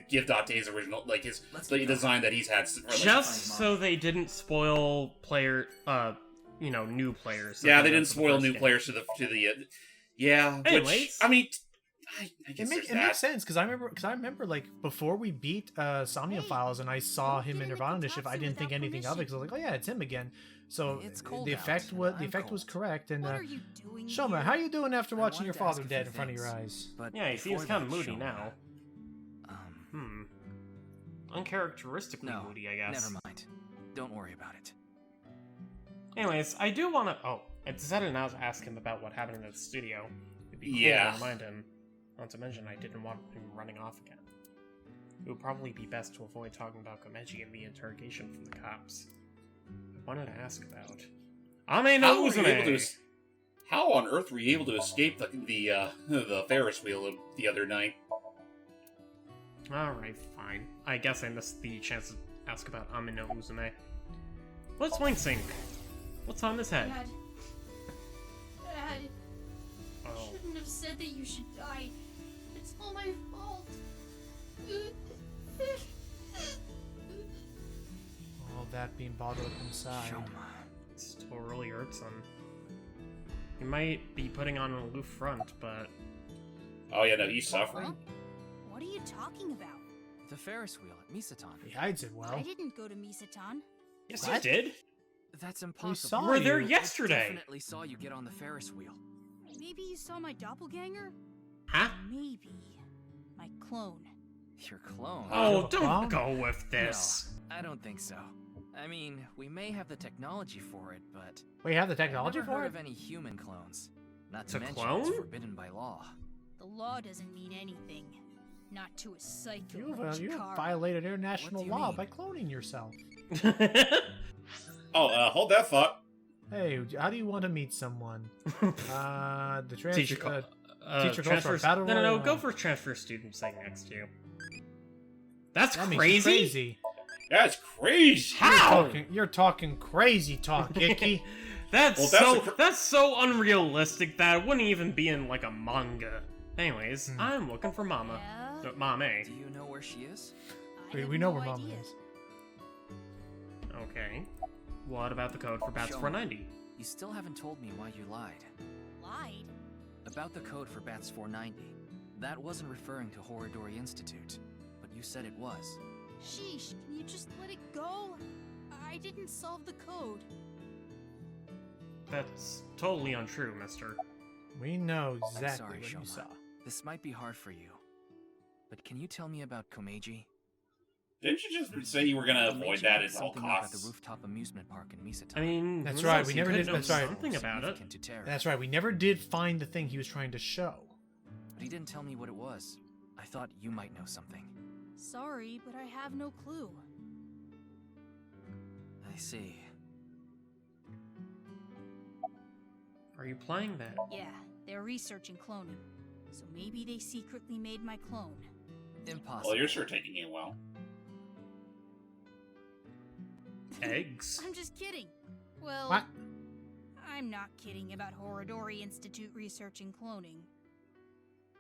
give Date his original, like the design that he's had. For, like, Just so they didn't spoil new players. yeah, like they did didn't for the spoil first new game. players to the yeah. Which Anyways. I mean, I guess It there's makes that. sense because I remember like before we beat Somnium Files and I saw him in nirvanA Initiative, I didn't think anything of it because I was like, oh yeah, it's him again. So It's cold the effect out. was correct. And What are you doing Shoma, here? how you doing after watching wanted your to father ask a dead few in front of your things, eyes? But Yeah, he seems before kind of that, moody Shoma, now. Uncharacteristically No, moody, I guess. never mind. Don't worry about it. Anyways, I do want to... Oh, I decided not to ask him about what happened at the studio. It'd be cool Yeah. to remind him. Not to mention, I didn't want him running off again. It would probably be best to avoid talking about Komechi in the interrogation from the cops. I wanted to ask about... Ame no Uzume! How on earth were you able to escape the Ferris wheel the other night? Alright, fine. I guess I missed the chance to ask about Ame no Uzume. Let's wing sync. What's on his head? Dad. Dad. Oh. Shouldn't have said that you should die. It's all my fault. All that being bottled up inside. It still really hurts him. He might be putting on an aloof front, but... Oh yeah, no, he's suffering. What are you talking about? The Ferris wheel at Misatan. He hides it well. I didn't go to Misatan. Yes, you did. That's We impossible. saw You were there you. yesterday. I definitely saw you get on the Ferris wheel. Maybe you saw my doppelganger? Huh? Maybe. My clone. Your clone? Oh, don't go with this. No, I don't think so. I mean, we may have the technology for it, but... We have the technology I've never for heard it? of any human clones. Not It's to a mention clone? it's forbidden by law. The law doesn't mean anything. Not to a psycho You like have Chikara. violated international What do you law mean? by cloning yourself. Oh, hold that thought. Hey, how do you want to meet someone? The transfer. Teacher call. Teacher calls for a battle no, royale. go for transfer student sitting next to you. That's That means crazy. crazy. That's crazy. How? You're talking crazy talk, Ikki. That's Well, that's so unrealistic that it wouldn't even be in like a manga. Anyways, I'm looking for Mama. Yeah? Mame. Do you know where she is? We know where Mama is. Okay. What about the code for Bats Show me. 490? You still haven't told me why you lied. Lied? About the code for Bats 490. That wasn't referring to Horodori Institute, but you said it was. Sheesh, can you just let it go? I didn't solve the code. That's totally untrue, mister. We know I'm exactly sorry, what you Shoma. saw. This might be hard for you. But can you tell me about Komeiji? Didn't you just say you were gonna avoid Komeiji that had at all something up at the costs? rooftop amusement park in Misatan. I mean, That's who right. knows? We He never could did. know That's right. something about it. Significant to Terra. That's right. We never did find the thing he was trying to show. But he didn't tell me what it was. I thought you might know something. Sorry, but I have no clue. I see. Are you playing that? Yeah, they're researching cloning. So maybe they secretly made my clone. Impossible. Well, you're sure taking it well. Eggs? I'm just kidding. Well, What? I'm not kidding about Horodori Institute researching cloning.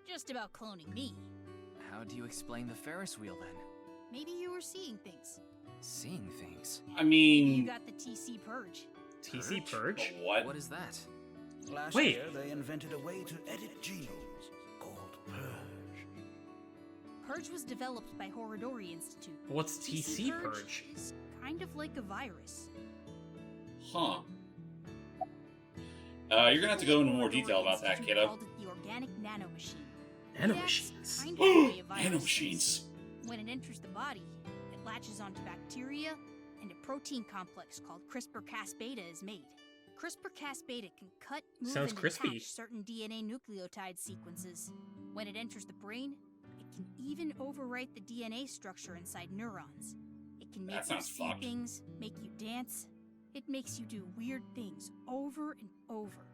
Just about cloning me. How do you explain the Ferris wheel then? Maybe you were seeing things. Seeing things? I Maybe you mean, got the TC Purge. TC Purge? what? What is that? Last Wait. year, they invented a way to edit genomes called Purge. Purge was developed by Horodori Institute. What's TC Purge? Is kind of like a virus. Huh. You're gonna have to go into more detail about that, Institute kiddo. called it the organic nanomachine. Nanomachines? Kind of the way a virus Nanomachines. is. When it enters the body, it latches onto bacteria, and a protein complex called CRISPR-Cas-beta is made. CRISPR-Cas-beta can cut, move, Sounds and crispy. attach certain DNA nucleotide sequences. When it enters the brain, it can even overwrite the DNA structure inside neurons. It can make That you sounds see fucked. things, make you dance. It makes you do weird things over and over.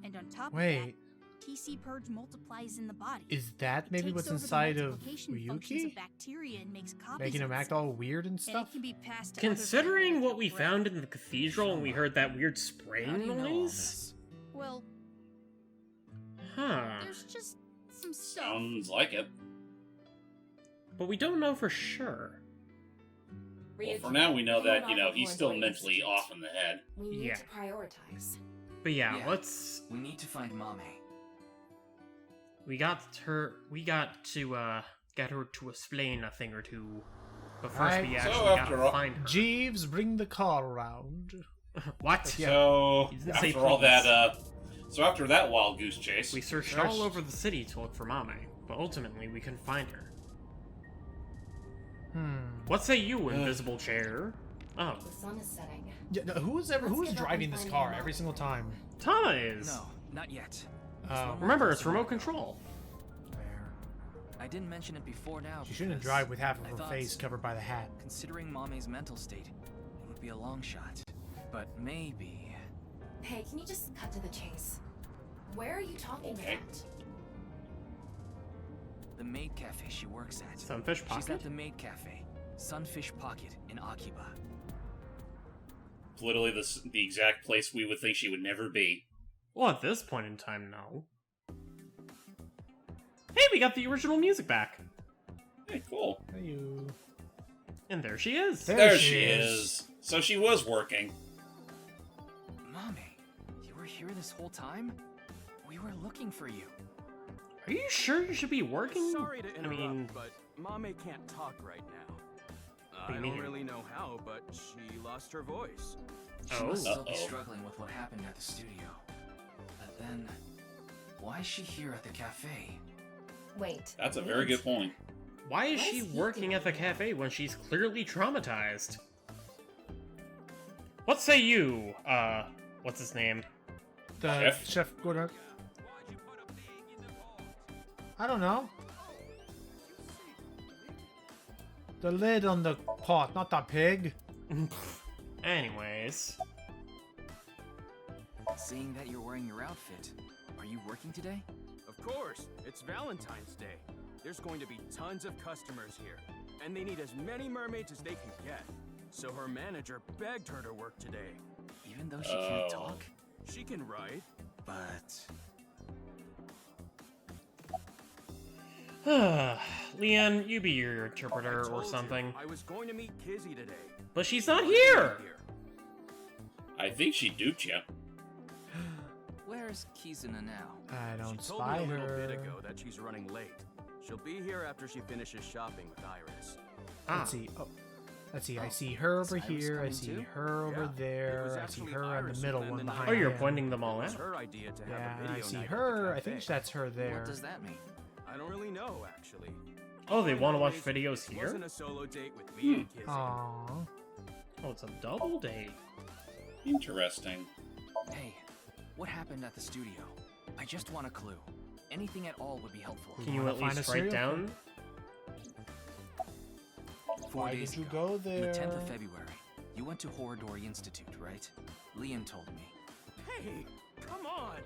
And on top of Wait, that, TC Purge multiplies in the body. is that maybe Takes what's over the inside of multiplication functions Ryuki? of bacteria and makes copies Making him of act all weird and and stuff? it can be passed to other Considering viruses what we through breath. found in the cathedral and we heard that weird How spraying do you know all noise? this? Well, Huh. there's just some stuff. Sounds like it. But we don't know for sure. Well, for now we know that, he's still mentally off in the head. We need Yeah. to prioritize. But yeah, Yeah. let's... We need to find Mame. We got to get her to explain a thing or two. But first Right. we So actually after gotta all- find her. Jeeves, bring the car around. What? So, You didn't say after all please. that, so after that wild goose chase, We searched Search. all over the city to look for Mame, but ultimately we couldn't find her. What say you, invisible chair? Oh, The sun is setting. Yeah, no, who's driving this car every single time? Tama is. No, not yet. Remember, it's remote control. I didn't mention it before now. She shouldn't drive with half of her face covered by the hat. Considering Mame's mental state, it would be a long shot. But maybe... Hey, can you just cut to the chase? Where are you talking about? The maid cafe she works at. Sunfish Pocket? She's at the maid cafe. Sunfish Pocket in Akiba. Literally the exact place we would think she would never be. Well, at this point in time, no. Hey, we got the original music back. Hey, cool. Hey, you. And there she is. There she is. So she was working. Mame, you were here this whole time? We were looking for you. Are you sure you should be working? Sorry to interrupt, but Mame can't talk right now. I don't really know how, but she lost her voice. She must still be struggling with what happened at the studio. But then, why is she here at the cafe? Wait. That's a very good point. Why is she working at the cafe when she's clearly traumatized? What say you, what's his name? The Chef Godak. I don't know. The lid on the pot, not the pig. Anyways. Seeing that you're wearing your outfit, are you working today? Of course, it's Valentine's Day. There's going to be tons of customers here, and they need as many mermaids as they can get. So her manager begged her to work today. Even though she can't talk? She can write. But... Leanne, you be your interpreter or something. I was going to meet Kizzy today. But she's not here! I think she duped you. Where's Kizuna now? I don't She told me a little bit ago that she's running late. She'll be here after she finishes shopping with Iris. Let's see. Oh, let's see. I see her over here. I see her over there. I see her in the middle one behind. Oh, you're pointing them all out. Her idea to have Yeah, a and I video see night at her. the I think cafe. that's her there. What does that mean? I don't really know, actually. Oh, they want to watch videos It here? wasn't a solo date with me and Kizzy. Aww. Oh, it's a double date. Interesting. Hey, what happened at the studio? I just want a clue. Anything at all would be helpful. Can you at least write down? 4 Why days did you ago, go on the there? 10th of February, you went to Horodori Institute, right? Liam told me. Hey, come on!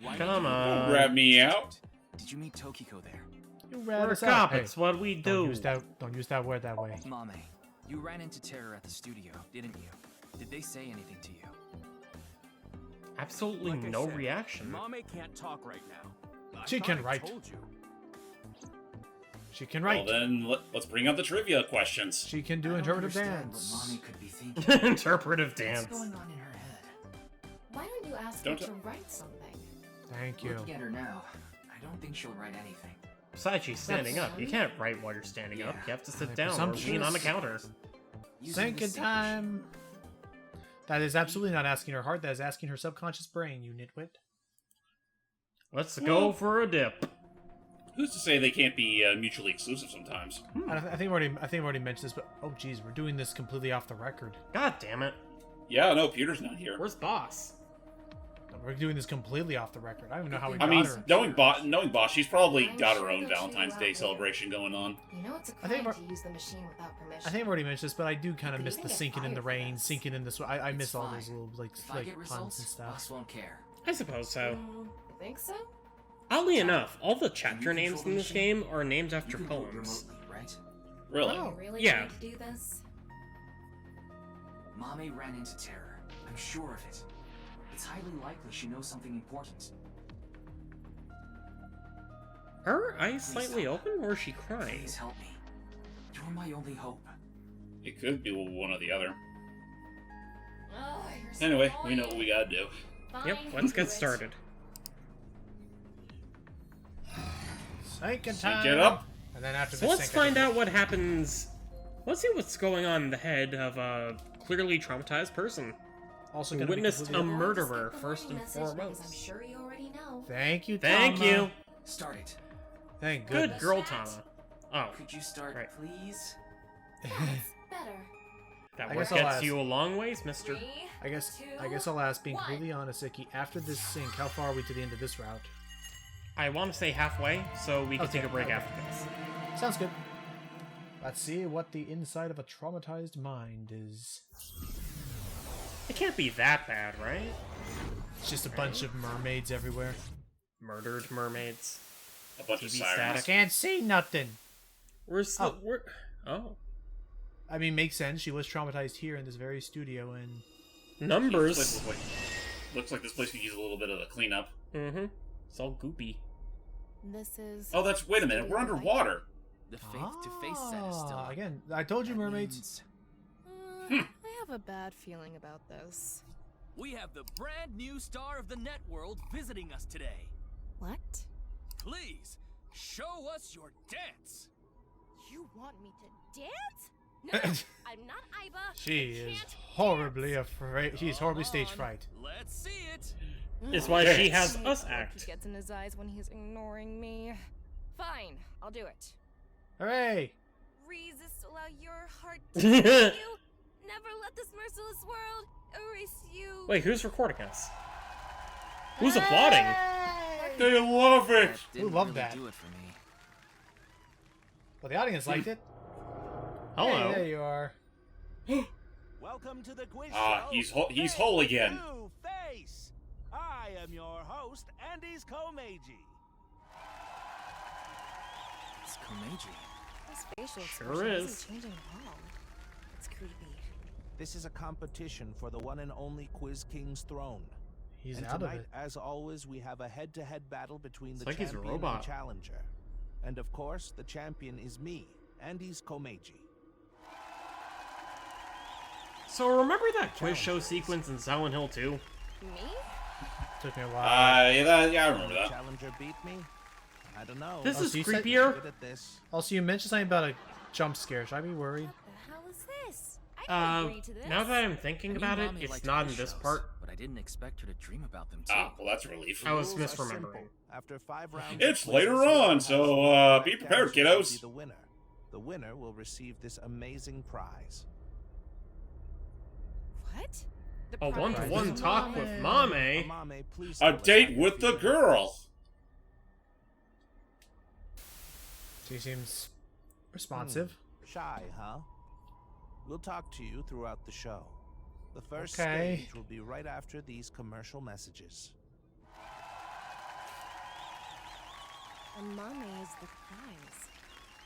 Why Come did you- on. Grab me out. Did you meet Tokiko there? You We're us cop, out. it's what we Don't do. use that word that way. Mame, you ran into Terror at the studio, didn't you? Did they say anything to you? Absolutely Like I no said, reaction. Mame can't talk right now. I She thought can I write. Told you. She can write. Well, then let's bring out the trivia questions. She can do I don't interpretive understand dance. What Mame could be thinking. Interpretive dance. What's going on in her head? Why don't you ask Don't her to write something? Thank you. Looking at her now, I don't think she'll write anything. Besides, she's standing up. You can't write while you're standing up. You have to sit down or lean on the counter. Thinking time. That is absolutely not asking her heart. That is asking her subconscious brain, you nitwit. Let's go for a dip. Who's to say they can't be mutually exclusive sometimes? I think I've already mentioned this, but oh geez, we're doing this completely off the record. God damn it. Yeah, no, Peter's not here. Where's Boss? We're doing this completely off the record. I don't even know how we I got mean, her. knowing Boss, she's probably I'm got sure her own that you, Valentine's Day celebration going on. You know it's a I think crime we're- to use the machine without permission. I think I've already mentioned this, but I do kind of could miss even the get sinking in the fired for rain, this. sinking in this. I It's miss all fine. those little If I like get puns results, and stuff. Boss won't care. I suppose so. Think so? Oddly enough, all the chapter you names control in the this machine? game are named after You can vote poems. remotely, right? Really? Oh, really? Yeah. Trying to do this? Mame ran into Terror. I'm sure of it. It's highly likely she knows something important. Are her eyes slightly open, or is she crying? Please help me. You're my only hope. It could be one or the other. Oh, you're so Anyway, we know annoying. what we gotta do. Yep, Fine, let's do get it. started. Sinking Sync time. it up. And then after So this let's sync, I find do- out what happens. Let's see what's going on in the head of a clearly traumatized person Also who gonna be witnessed a completely- murderer Skip the first warning and message because I'm foremost. sure you already know. Thank you, Thank Tama. you. Start it. Thank Good goodness. girl, Tama. Oh, Could you start, Right. please? Better. That work gets you a long ways, mister. I guess I'll ask, being completely honest, Ikki, after this sync, how far are we to the end of this route? I want to say halfway, so we can take a break after this. Sounds good. Let's see what the inside of a traumatized mind is. It can't be that bad, right? It's just a bunch of mermaids everywhere. Murdered mermaids. A bunch of sirens. static. Can't see nothing. Oh. I mean, makes sense. She was traumatized here in this very studio, and numbers. Looks like this place could use a little bit of a cleanup. Mm-hmm. It's all goopy. This is. Oh, wait a minute. We're underwater. The face-to-face set is still up. Again, I told you, mermaids. I have a bad feeling about this. We have the brand new star of the networld visiting us today. What? Please, show us your dance. You want me to dance? No, I'm not Iba. She is horribly afraid. She's horribly stage fright. Let's see it. It's why she has us act. He gets in his eyes when he's ignoring me. Fine, I'll do it. Hooray! Resist, allow your heart to kill you. Never let this merciless world erase you. Wait, who's recording us? Who's applauding? They love it. Who loved that? Do it for me. Well, the audience liked it. Hello. Hey, there you are. Welcome to the quiz show. He's whole again. New face. I am your host, Andy's Komeiji. It's Komeiji. His facial Sure expression is. isn't changing at all. It's creepy. This is a competition for the one and only Quiz King's throne. He's and out tonight, of it. as always, we have a head-to-head battle between the like he's a champion robot. and challenger. And of course, the champion is me, Andy's Komeiji. So remember that quiz show sequence in Silent Hill 2? Me? Took me a while. Yeah, I remember that. Challenger beat me? I don't know. This is so you said- creepier. Good at this. Also, you mentioned something about a jump scare. Should I be worried? What the hell is this? I didn't agree to this. Now that I'm thinking about it, Mommy it's liked not in quiz this shows, part. but I didn't expect her to dream about them too. Ah, well, that's a relief. I was Rules are misremembering. simple. After 5 rounds, It's the later quizzes on, will so, have be the prepared, character will kiddos. be The winner. The winner will receive this amazing prize. What? A prize one-to-one is talk with Mame. Mame, please A step date aside with if the you girl. She seems responsive. Shy, huh? We'll talk to you throughout the show. The first Okay. stage will be right after these commercial messages. And Mommy is the prize.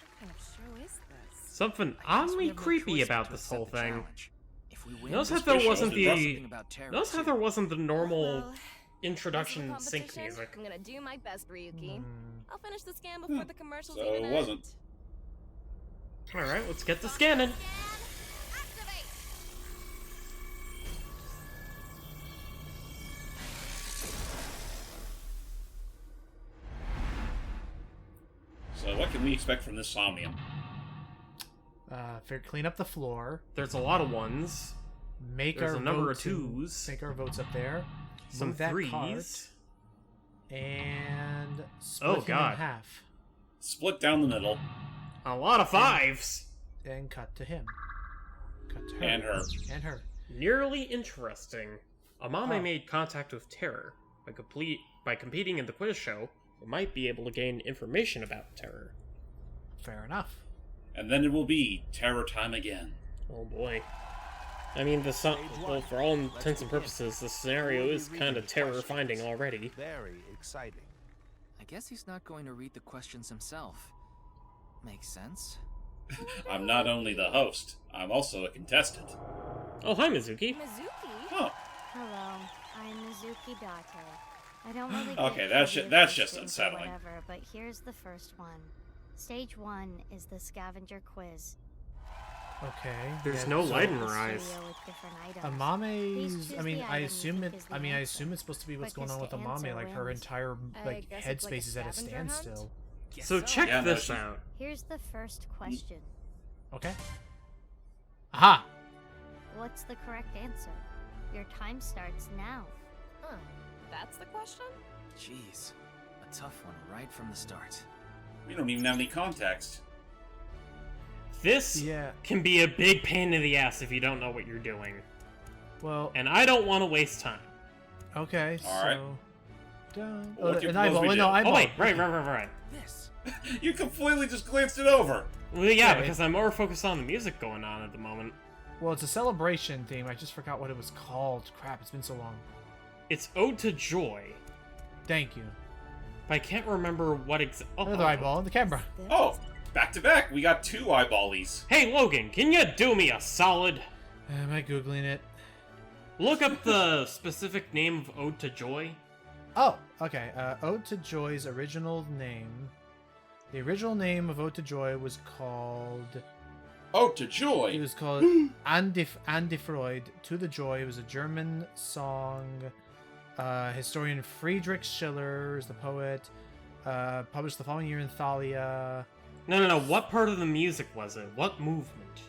What kind of show is this? Something I guess we oddly have no creepy choice about but to this accept whole the thing. challenge. If we win, Notice this how there quiz show wasn't is something the about terror, notice how too. there wasn't the normal Well, introduction this is a sync competition. music. I'm gonna do my best, Ryuki. Hmm. I'll finish the scan before the commercials So even it end. wasn't. All right, let's get to scanning. Activate. So what can we expect from this Somnium? Clean up the floor. There's a lot of ones. Make There's our a number of votes in- twos. Make our votes up there. Some Move that threes. cart, and split Oh, him God. in half. Split down the middle. A lot of fives. And cut to him. Cut to her. And her. And her. Nearly interesting. Amame Oh. made contact with Terror. By competing in the quiz show, we might be able to gain information about Terror. Fair enough. And then it will be terror time again. Oh boy. I mean, well, for all intents and purposes, the scenario is kind of terror-finding already. Very exciting. I guess he's not going to read the questions himself. Makes sense. I'm not only the host, I'm also a contestant. Oh, hi, Mizuki. Mizuki? Oh, Hello, I'm Mizuki Date. I don't really get Okay, that's trivia that's just questions or unsettling. Whatever, but here's the first one. Stage 1 is the scavenger quiz. Okay. There's yeah, no so light in The her eyes. studio with different items. Amame's. Please I choose mean, the I item assume you it. think is the I mean, I answer. assume it's supposed to be what's But going on just with to Amame. answer Like her wins. entire I like guess it's like a headspace is at a scavenger hunt? standstill. So check Yeah, no, this she- out. Here's the first question. Okay. Aha! What's the correct answer? Your time starts now. Huh. That's the question? Jeez, a tough one right from the start. We don't even have any context. This can be a big pain in the ass if you don't know what you're doing. Well, and I don't want to waste time. Okay, All right. Done. Well, what do you an propose eyeball. we Wait, do? no, eyeball. Oh wait, right. This. You completely just glanced it over. Well, yeah, because I'm more focused on the music going on at the moment. Well, it's a celebration theme. I just forgot what it was called. Crap, it's been so long. It's Ode to Joy. Thank you. But I can't remember what Another eyeball in the camera. Oh, back to back. We got 2 eyeballies. Hey, Logan, can you do me a solid? Am I Googling it? Look up the specific name of Ode to Joy. Oh, okay. Ode to Joy's original name. The original name of Ode to Joy was called... Ode to Joy? It was called Andi Freud, To the Joy. It was a German song. Historian Friedrich Schiller is the poet. Published the following year in Thalia. No. What part of the music was it? What movement?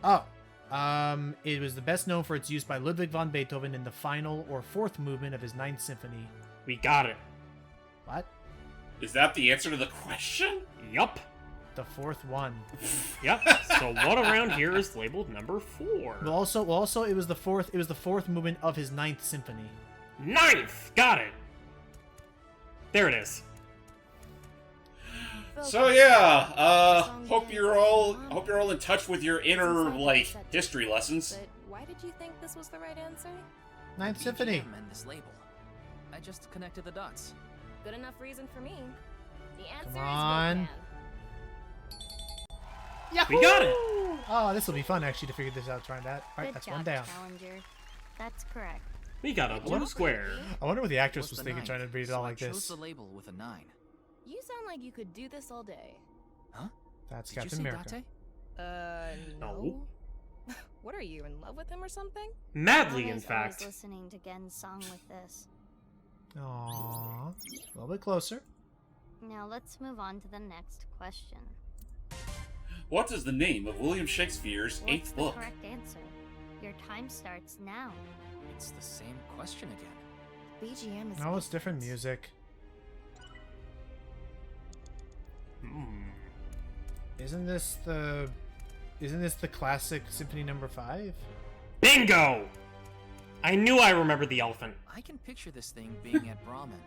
Oh. It was the best known for its use by Ludwig van Beethoven in the final or 4th movement of his 9th Symphony. We got it. What? Is that the answer to the question? Yup. The 4th one. Yep. So what around here is labeled number 4? Well, also, it was the 4th. It was the 4th movement of his 9th Symphony. 9th. Got it. There it is. So yeah, hope you're all in touch with your inner history lessons. But why did you think this was the right answer? 9th Symphony. And this label. I just connected the dots. Good enough reason for me. The answer Come on. is Yahoo! We got it. Oh, this will be fun actually to figure this out. Trying that. All right, that's one down. Challenger. That's correct. We got a blue square. I wonder what the actress was the thinking 9th? trying to read it So all I like chose this. the label with a 9. You sound like you could do this all day. Huh? That's Did you Captain see America. Date? No. What are you, in love with him or something? Madly, in Mommy's fact. always listening to Gen's song with this. Aww. A little bit closer. Now let's move on to the next question. What is the name of William Shakespeare's What's 8th the book? correct answer? Your time starts now. It's the same question again. BGM is. No, it's different music. Isn't this the classic Symphony Number 5? Bingo! I knew I remembered the elephant. I can picture this thing being at Brahmin.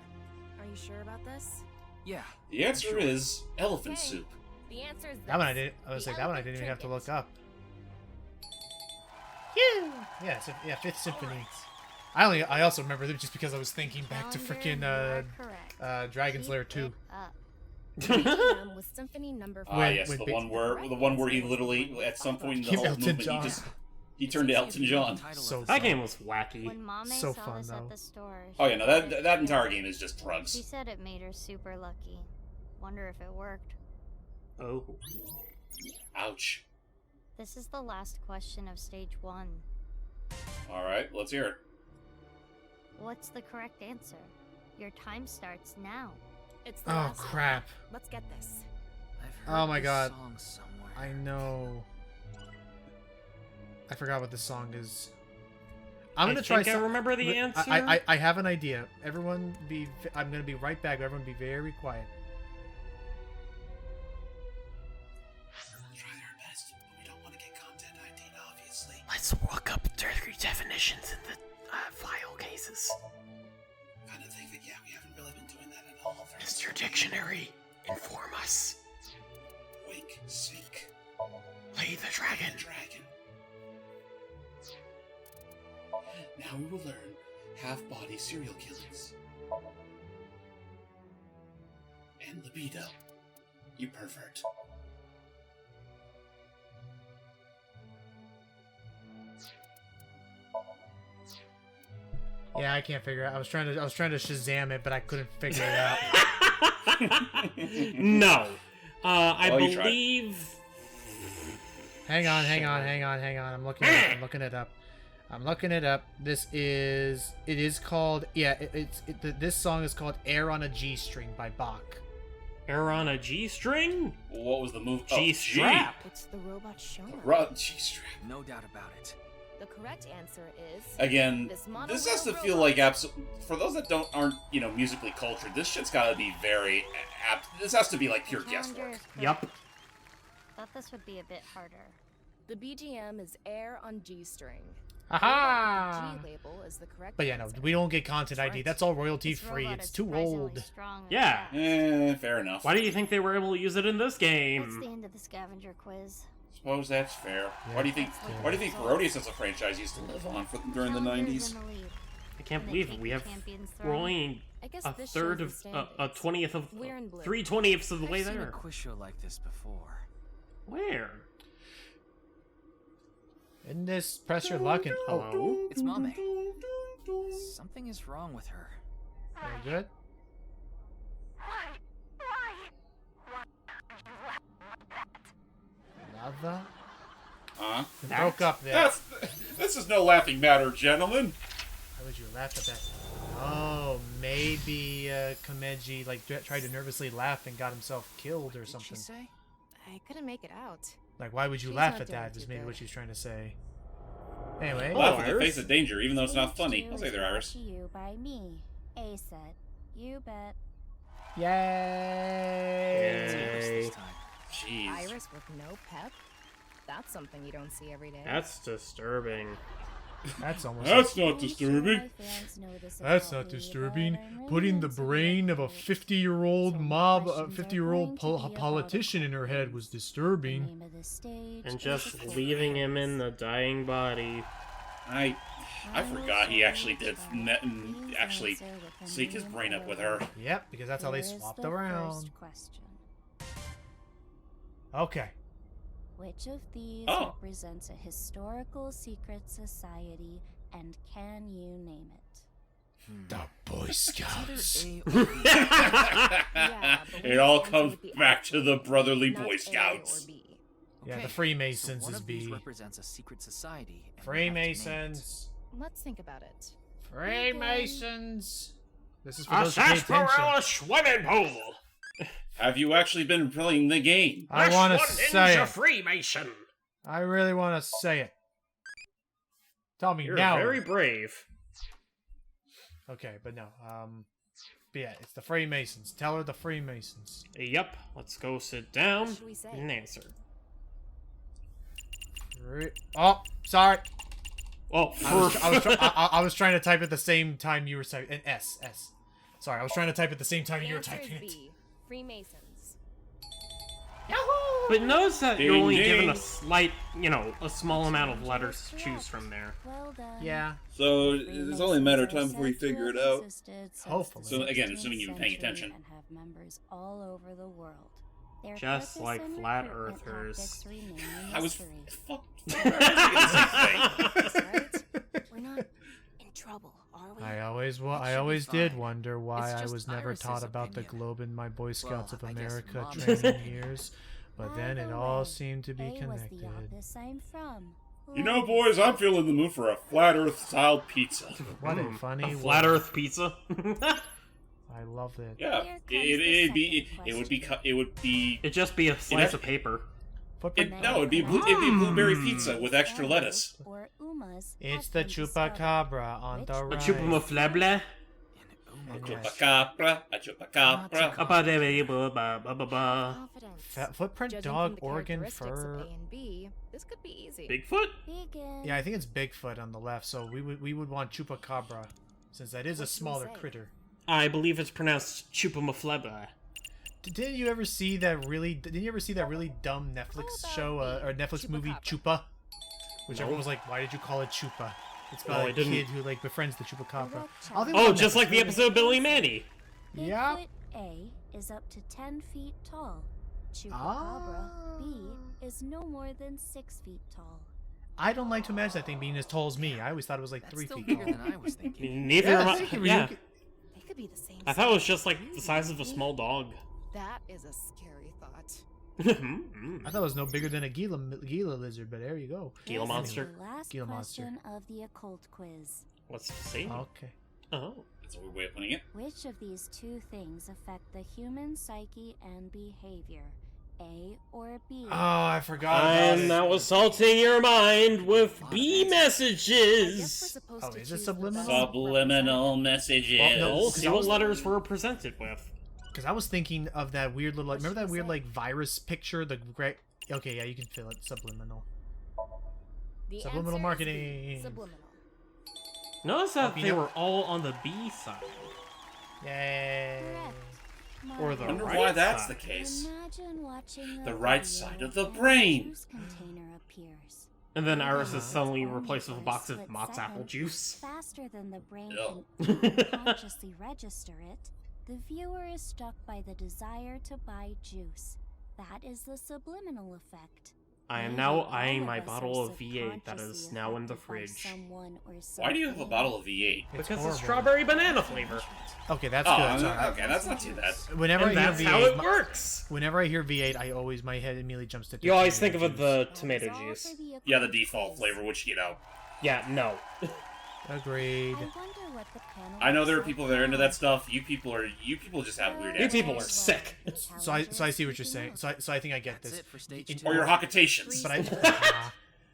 Are you sure about this? Yeah. The answer is elephant soup. The answer is That one I didn't. I was like, that one I didn't even have to look up. Yeah, yeah, 5th Symphony. I also remember them just because I was thinking back to freaking Dragon's Lair 2. BGM was Symphony Number 5. Yes, the one where he literally at some point in the whole Elton movement John. he turned to Elton John. So that game was wacky. When Mame So saw fun, this though. at the store, Oh yeah, no, that entire game is just she drugs. said it made her super lucky. Wonder if it worked. Oh. Ouch. This is the last question of stage 1. All right, let's hear it. What's the correct answer? Your time starts now. It's the Oh last one. crap! Let's get this. I've heard Oh my this god! song somewhere. I know. I forgot what this song is. I'm gonna try. I remember the answer. I have an idea. Everyone be. I'm gonna be right back. Everyone be very quiet. We'll try our best, but we don't want to get content ID'd, obviously. Let's look up dictionary definitions in the file cases. Kind of think that we haven't really been doing that at all. Mr. Dictionary, inform us. Wake, sink. Lay the dragon. Now we will learn half-body serial killings. And libido. You pervert. Yeah, I can't figure it out. I was trying to Shazam it, but I couldn't figure it out. No. I Oh, you believe. Hang on. I'm looking it up. This is called this song is called Air on a G String by Bach. Air on a G string? What was the move? G strap. It's the robot Shoma. G-strap. No doubt about it. The correct answer is Again, this this has to monorail feel robot. like for those that aren't musically cultured. This shit's got to be very apt. This has to be like pure guesswork. Yup. Thought this would be a bit harder. The BGM is air on G-string. Aha! The G label is the correct But yeah, no, answer. we don't get content ID. That's all royalty free. It's too old. Yeah. Fair enough. Why do you think they were able to use it in this That's game? the end of the scavenger quiz. Suppose that's fair. Why do you think? Why do you think Parodius as a franchise used to live on during the '90s? I can't believe it. We have we're only I guess a this third shows of the a 20th of We're in blue. 3/20ths of the way I've seen a there. quiz show like this before. Where? In this, press your luck and oh, It's Mame. Something is wrong with her. very good. Another. It broke up there. This is no laughing matter, gentlemen. Why would you laugh at that? Oh, maybe Komeji like tried to nervously laugh and got himself killed or something. Say? I couldn't make it out. Like, why would you She's laugh not at doing that? Is too maybe good. what she's trying to say. Anyway, Laugh in the face of danger, even though it's not funny. I'll say there, Iris. To you by me. A set. You bet. Yay! Jeez. Iris with no pep? That's something you don't see every day. That's disturbing. That's almost. That's not disturbing. That's not disturbing. Putting the brain of a 50-year-old mob, a 50-year-old politician in her head was disturbing. And just leaving him in the dying body. I forgot he actually did actually seek his brain up with her. Yep, because that's how they swapped around. Okay. Which of these Oh. represents a historical secret society, and can you name it? The Boy Scouts. It all comes back to the brotherly Boy Scouts. Yeah, the Okay, Freemasons so one is of these B. represents a secret society. and we have to name Freemasons. Let's think about it. Freemasons. This is for A those who pay attention. sarsaparilla swimming pool. Have you actually been playing the game? I want to say Ninja it. Freemason. I really want to say it. Tell me You're now. very brave. Okay, but no. But yeah, it's the Freemasons. Tell her the Freemasons. Yep. Let's go sit down What should we say? and answer. Oh, sorry. Oh, I was trying to type at the same time you were typing. An S. Sorry, I was trying to type at the same time The you were answer is typing it. B. Freemasons. But notice that you're Ding, only ding. given a slight, a small amount of letters to choose from there. Well done. Yeah. So it's only a matter of time before you figure it out. Hopefully. So again, assuming you've been paying attention. And have members all over the world. Their Just purpose like and flat recruitment earthers. tactics remain a I was mystery. fuck. We're not in trouble, are we? I always should be did fine. wonder why It's I just was never Iris's taught about the opinion. globe in my Boy Scouts of I guess America Mom training years, but By then the it all way, seemed to be A was the connected. office I'm from. You know, boys, I'm feeling the mood for a flat Earth style pizza. What a funny A flat word. Earth pizza. I love it. Yeah, Here comes the it would be. It'd just be a slice of paper. It'd be blueberry pizza with extra lettuce. Or Umas It's have the been discovered. chupacabra on Which the one? A right. chupamaflable. A chupacabra, a chupacabra. Confidence. Footprint, Judging dog, from the organ, characteristics fur. of A and B, this could be easy. Bigfoot? Begin. Yeah, I think it's Bigfoot on the left, so we would want chupacabra, since that is a What should we smaller say? critter. I believe it's pronounced chupamaflable. Didn't you ever see that really dumb Netflix show or Netflix movie Chupa? Which everyone was like, why did you call it Chupa? It's about No, I a didn't. kid who like befriends the chupacabra. Oh, just like the episode Billy Mandy. Yeah. Bigfoot A is up to 10 feet tall. Chupacabra B is no more than 6 feet tall. I don't like to imagine that thing being as tall as me. I always thought it was like 3 still feet bigger tall. than I was thinking. Neither Yeah, am I. I think Yeah. They could be the same I thought it was just like the size of a small dog. That is a scary thought. I thought it was no bigger than a Gila lizard, but there you go. Gila This monster. is the last Gila monster. question of the occult quiz. What's the same? Okay. Oh. That's a weird way of putting it. Which of these two things affect the human psyche and behavior? A or B? Oh, I forgot about I'm it. now assaulting your mind with B I messages. guess we're supposed Oh, to is it choose subliminal? the best Subliminal messages. Well, no, We'll see I what was- letters we're presented with. Because I was thinking of that weird little, remember that weird like virus picture, the Okay, yeah, you can feel it. Subliminal. The Subliminal answer is marketing. B, subliminal. Notice that they were all on the B side. Yay. Or the Wonder right why that's side. the case. Imagine watching The a right video side of the and a brain. juice container appears. And then Iris is It's suddenly only replaced with a for box of split Mott's apple second, juice. Faster than the brain Ew. can consciously register it, the viewer is struck by the desire to buy juice. That is the subliminal effect. I am Maybe now all eyeing of my us bottle are of V8 that is subconsciously now in the affected by fridge. someone or Why do you have a something. bottle of V8? Because horrible. it's strawberry banana flavor. Okay, that's Oh, good. Sorry. okay, that's not too bad. Whenever And I that's hear how V8, it works. Whenever I hear V8, my head immediately jumps to. You always think tomato of the tomato juice. Yeah, the default flavor, which, you know. Yeah, no. Agreed. I wonder what the panel I know there are looks people like that are into now. that stuff. You people just have weird You ass people are tastes. sick. So I see what you're saying. So I think I get That's this. it for stage In- 2. Or your Hockatations.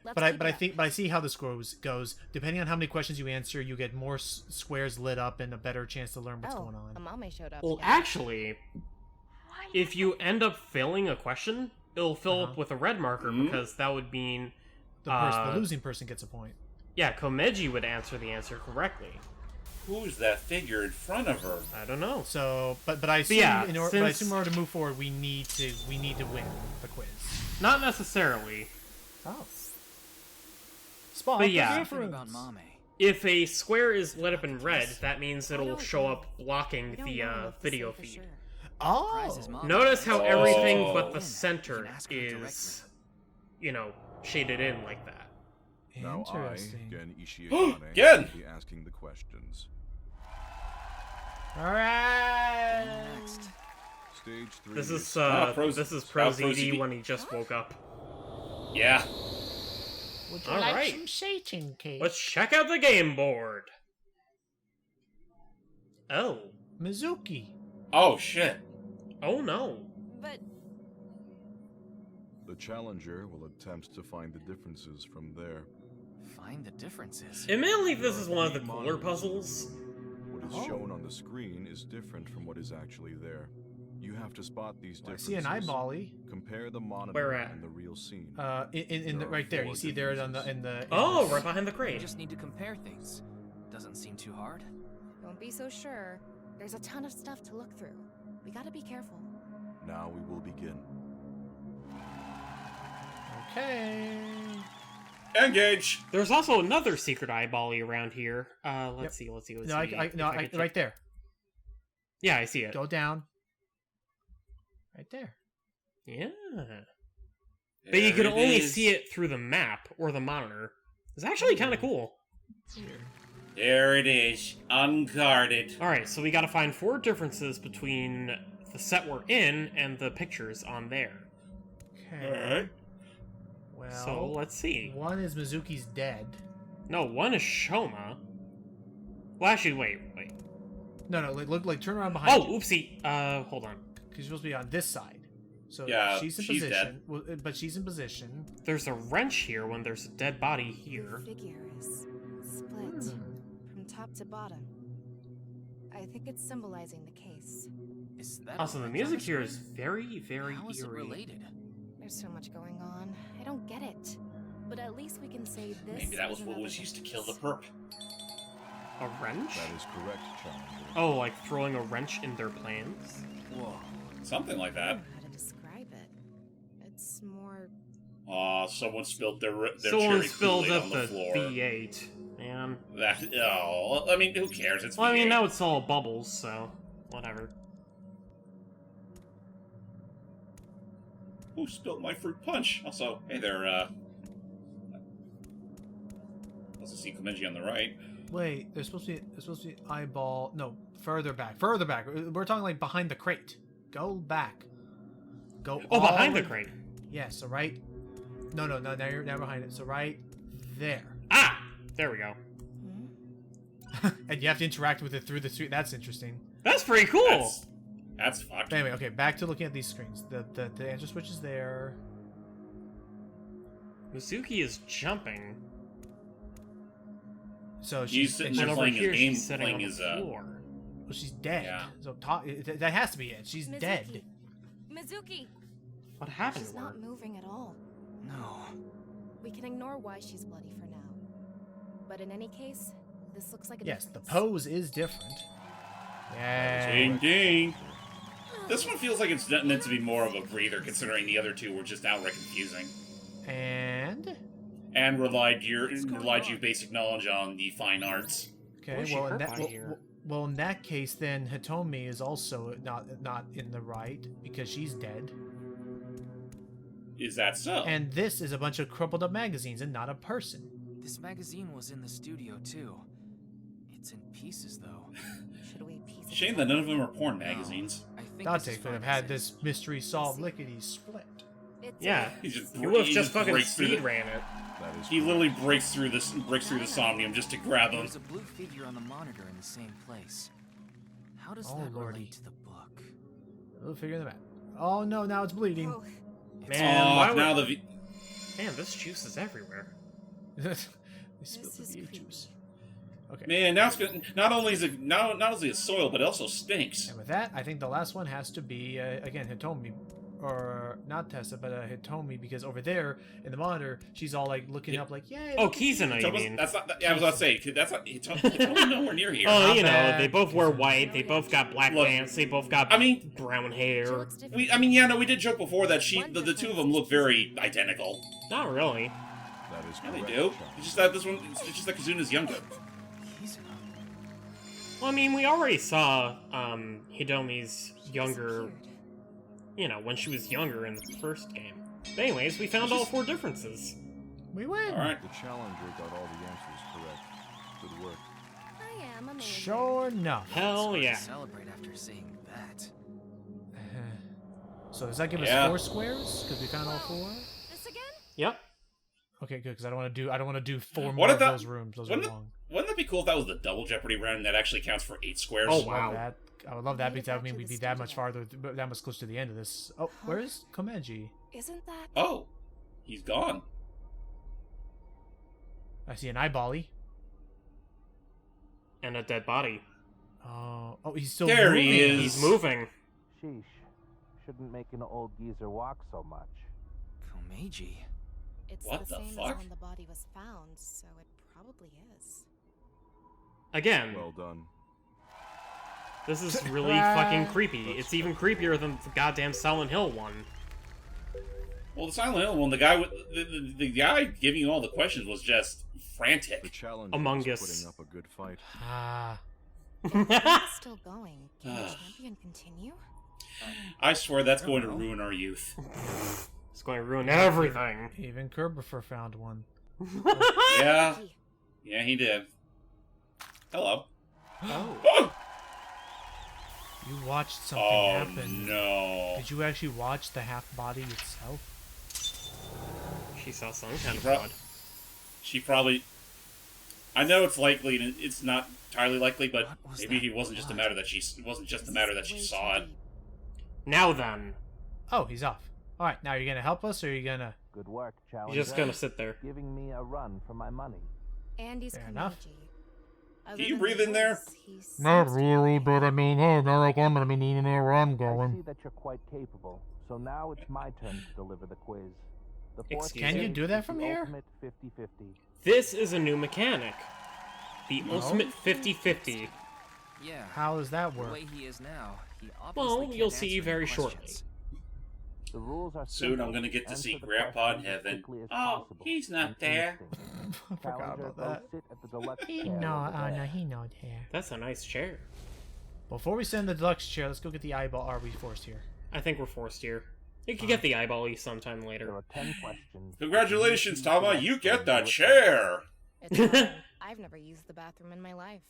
But I see how this goes. Depending on how many questions you answer, you get more squares lit up and a better chance to learn what's going on. Amame showed up. Well, again. actually, if you end up failing a question, it'll fill up with a red marker because that would mean The losing person gets a point. Yeah, Komeji would answer the answer correctly. Who's that figure in front of her? I don't know. So, but I assume yeah, in order to move forward, we need to win the quiz. Not necessarily. Oh. Spot But yeah, About Mame. if a square is lit up in red, that means it'll show up blocking the video feed. Oh. Notice how everything but the center is, shaded in like that. Now I, Interesting. Gen Ishii, Gen! will be asking the questions. All right. Stage 3. This is Pro ZD ZD. when he just woke up. Yeah. Would you All like right. some Satan cake? Let's check out the game board. Oh. Mizuki. Oh, shit. Oh no. But The challenger will attempt to find the differences from there. Find the differences. Admittedly, this is one of the cooler puzzles. What is shown on the screen is different from what is actually there. You have to spot these I differences. see an eyeball-y. Compare the monitor Where at? and the real scene. In the, right there. You see there in the. Oh, right behind the We crate. just need to compare things. Doesn't seem too hard. don't be so sure. There's a ton of stuff to look through. We gotta be careful. Now we will begin. Okay. Engage. There's also another secret eyeball-y around here. Let's see. No, If I can right there. Yeah, I see it. Go down. Right there. Yeah. But you can only see it through the map or the monitor. It's actually kind of cool. There it is, unguarded. Alright, so we gotta find 4 differences between the set we're in and the pictures on there. Okay. Alright. Well. So, let's see. One is Mizuki's dead. No, one is Shoma. Well, actually, wait. No, look, turn around behind you. Oh, oopsie. Hold on. Because you're supposed to be on this side. So Yeah, she's in she's position. dead. Well, but she's in position. There's a wrench here when there's a dead body here. The figure is split from top to bottom. I think it's symbolizing the case. Is that Also, the music here is very, very How is it eerie. related? There's so much going on. I don't get it. But at least we can say this. Maybe that was what another was used to kill the case. perp. A wrench? That is correct, challenger. Oh, like throwing a wrench in their plans? Whoa. Something like I that. don't know how to describe it. It's more. Someone spilled their Someone cherry spilled Kool-Aid up on the floor. V8. Man. That, I mean, who cares? It's Well, I mean, V8. now it's all bubbles, so whatever. Who spilled my fruit punch? Also, hey there, also see Komeji on the right. Wait, there's supposed to be eyeball. No, further back. We're talking like behind the crate. Go back. Go. Oh, all behind the way- crate. Yeah. So right. No. Now you're behind it. So right there. Ah, there we go. And you have to interact with it through the street. That's interesting. That's pretty cool. That's fucked. Anyway, okay, back to looking at these screens. The answer switch is there. Mizuki is jumping. So He's she's sitting and there she's- playing his game, she's sitting playing on the his floor. Well, she's dead. Yeah. So that has to be it. She's dead. Mizuki! What happened She's to her? not moving at all. No. We can ignore why she's bloody for now. But in any case, this looks like a Yes, the difference. pose is different. Yeah. Ding ding. This one feels like it's meant to be more of a breather, considering the other two were just outright confusing. And relied your basic knowledge on the fine arts. okay, well in that case, then Hitomi is also not in the right because she's dead. Is that so? And this is a bunch of crumpled up magazines and not a person. This magazine was in the studio too. It's in pieces though. Should we piece it Shame that none of them are porn magazines. Dante could have had this mystery solved lickety split. Yeah, he would have just fucking breaks through speed ran it. He literally breaks through the somnium just to grab him. There's a blue figure on the monitor in the same place. How does that relate to the book? We'll figure them out. Oh no, now it's bleeding. Man, why now would... Man, this juice is everywhere. They spilled the V8 juice. Okay. Man, now it's not only is it soil, but it also stinks. And with that, I think the last one has to be again Hitomi, or not Tessa, but Hitomi, because over there in the monitor, she's all like looking up, like, "Yay!" Oh, Kizuna, you mean? That's not. I was about to say that's not. Hitomi nowhere near here. Oh, you know, they both wear white. They both got black pants. They both got brown hair. We did joke before that the two of them look very identical. Not really. That is yeah, correct. they do. It's just that it's just that Kazuna's younger. Well, I mean, we already saw Hitomi's younger, you know, when she was younger in the first game. But anyways, we found all 4 differences. We win. All right. The challenger got all the answers correct. Good work. I am amazing. Sure enough. Hell yeah. Celebrate after seeing that. So does that give us 4 squares? Because we found all 4. This again? Yep. Okay, good. Because I don't want to do 4 What more if of that- those rooms. Those are long. Wouldn't that be cool if that was the double Jeopardy round that actually counts for 8 squares? Oh wow. I would love that because that would mean we'd be that much farther, that much closer to the end of this. Oh, where is Komeji? Isn't that? Oh, he's gone. I see an eyeball-y. And a dead body. Oh, he's still There moving. he is. He's moving. Sheesh. Shouldn't make an old geezer walk so much. Komeiji. It's What the the same fuck? as when the body was found, so it probably is. Again. Well done. This is really fucking creepy. It's even creepier than the goddamn Silent Hill one. Well, the Silent Hill one, the guy with the guy giving you all the questions was just frantic. The challenger Among is Us. putting up a good fight. It's still going. Can the champion continue? I swear that's going to ruin our youth. It's going to ruin everything. Even Kerbifer found one. Yeah. Yeah, he did. Hello. Oh. You watched something happen. No. Did you actually watch the half body itself? She saw some kind of blood. She probably. I know it's likely, and it's not entirely likely, but maybe it wasn't just a matter that she saw it. Now then. Oh, he's off. All right, now you're gonna help us, or are you gonna? Good work, challenger. You're just gonna sit there. Giving me a run for my money. Andy's Fair enough. Can you breathe in there? Not really, but I mean, hey, not like I'm gonna be needing where I'm I going. see that you're quite capable, so now it's my turn to deliver the quiz. The Excuse Can me? you do that from the here? ultimate 50-50. This is a new mechanic. The ultimate 50-50. Yeah. How does that The work? way he is now, he obviously Well, can't you'll see answer very any shortly. questions. The rules are Soon simple. I'm gonna get to Answer see the Grandpa in question as heaven. quickly as Oh, possible he's not and there. instant. I forgot Challenger, about go that. sit at the deluxe He chair no, over there. no, he not here. That's a nice chair. Before we send the deluxe chair, let's go get the eyeball. Are we forced here? I think we're forced here. You could get the eyeball sometime There later. are 10 questions. Congratulations, Tama, you get the chair. It's fine. I've never used the bathroom in my life.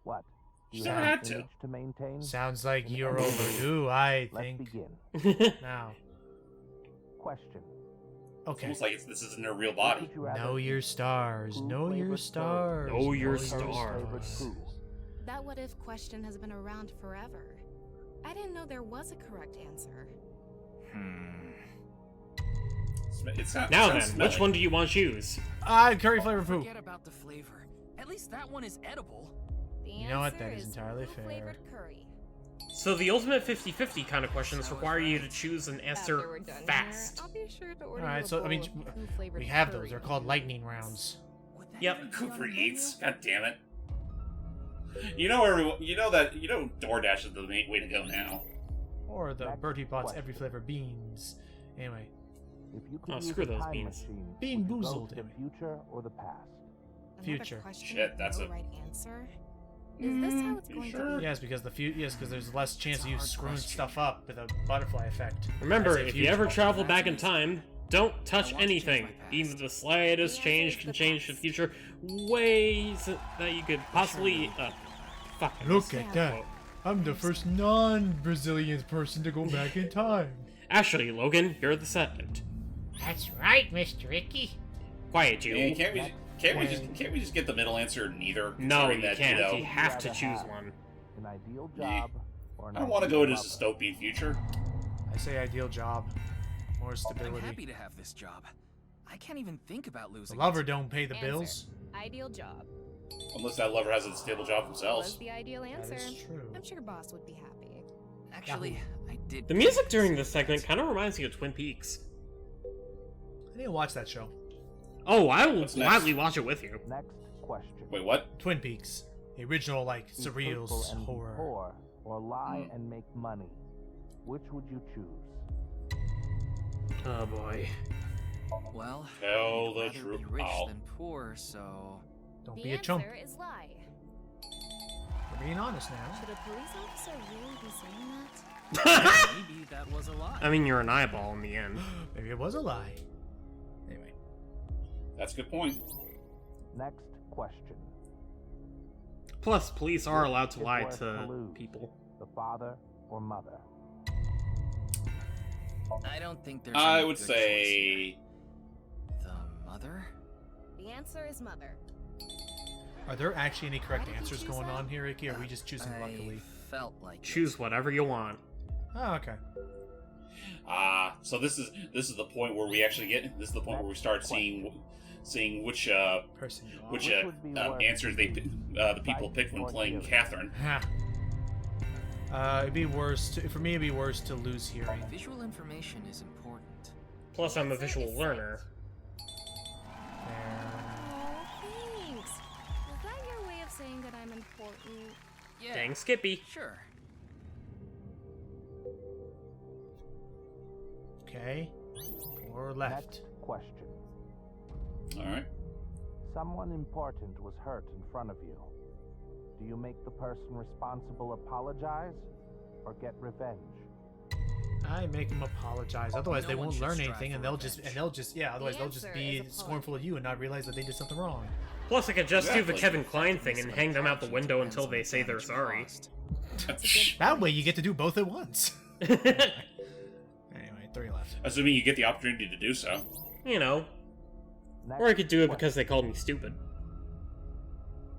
What? Do you Never have had an to. image to maintain? Sounds like In you're any overdue, I Let's think. begin. Now. Question. Okay. Almost like this isn't her real body. Would you rather Know your stars. Who Know your flavored stars. Know your Curry's favorite stars. food? That what if question has been around forever. I didn't know there was a correct answer. Now then, which one do you want to choose? Curry flavor poop. Forget about the flavor. At least that one is edible. The You know what? answer That is entirely fair. flavored curry. So the ultimate 50-50 kind of questions require you to choose an answer fast. I'll be sure to order Alright, you a so I mean, bowl of blue-flavored we have curry. those. They're called lightning rounds. Yep. Cooper Eats. God damn it. You know DoorDash is the main way to go now. Or the Bertie Bott's every flavor beans. Anyway. If you Oh, could screw use a those time beans. machine, Bean would you go boozled. to the future or the past? Future. Question Shit, with that's no a- right answer. Is this how it's going to be? Yes, because there's less chance of you screwing stuff up with a butterfly effect. Remember, I say if you future. ever travel back in time, don't touch anything. Even the slightest change can change the future ways that you could possibly. Fucking Look at that. I'm the first non-Brazilian person to go back in time. Actually, Logan, you're the second. That's right, Mr. Ikki. Quiet, you. Yeah, can't we just get the middle answer? Neither. No, considering you that, can't. You know, You have to choose one. An ideal job or an I don't want to go to ideal lover? dystopian future. I say ideal job. More I'm stability. happy to have this job. I can't even think about The losing lover it. don't pay the bills. Ideal job. Unless that lover has a stable job Was themselves. the ideal answer. is true. I'm sure boss would be happy. Actually, I did. The music during this segment kind of reminds me of Twin Peaks. I didn't watch that show. Oh, I will What's gladly watch it with you. Next question. Wait, what? Twin Peaks. The original, like, Be surreal truthful and be horror. poor, or lie and make money. Which would you choose? Oh boy. Well, Tell I'd the rather truth. be rich Oh. than poor, so. Don't The be a chump. answer is lie. We're being honest now. Should a police officer really be saying that? Maybe that was a lie. I mean, you're an eyeball in the end. Maybe it was a lie. Anyway. That's a good point. Next question. Plus, police are allowed to Which is lie worse to lose, people. The father or mother? I don't think there's. I any would good say. choice here. The mother. The answer is mother. Are there actually any correct Why did you answers choose going that? on here, Ikki? Or are we just choosing luckily? Felt like Choose whatever you want. Oh, okay. So this is the point where we actually get. This is the point where we start seeing which Person you are. which Which would be worse, answers the people pick when or playing hearing? Catherine. It'd be worse for me. It'd be worse to lose hearing. Visual information is important. Plus, I'm a visual learner. Oh, thanks. Is that your way of saying that I'm important? Yeah. Dang Skippy. Sure. Okay. Or left. Next question. All right. Someone important was hurt in front of you. Do you make the person responsible apologize or get revenge? I make them apologize. Otherwise, No they one won't should learn strive anything, for and they'll just Otherwise, they'll just answer be is apology. scornful of you and not realize that they did something wrong. Plus, I could just do the Exactly. Kevin Klein thing and hang them out the window until they say they're sorry. That way, you get to do both at once. Anyway, 3 left. Assuming you get the opportunity to do so. You know. Next Or I could do it question. because they called me stupid.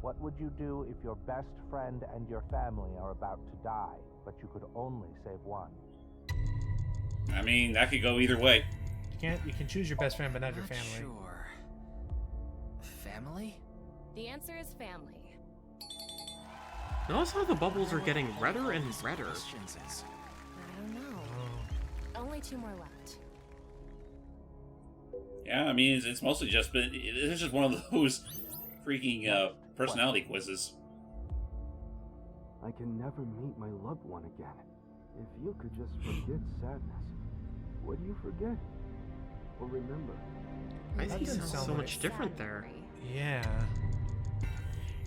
What would you do if your best friend and your family are about to die, but you could only save one? I mean, that could go either way. You can choose your best friend, but not your Not family. Sure. Family? The answer is family. Notice how the bubbles are getting redder and redder. Questions is. I don't know. Only 2 more left. Yeah, I mean, it's mostly just been. It's just one of those freaking personality quizzes. I can never meet my loved one again. If you could just forget sadness, what do you forget? Or remember? I That think doesn't sounds sound so like- much different there. Yeah.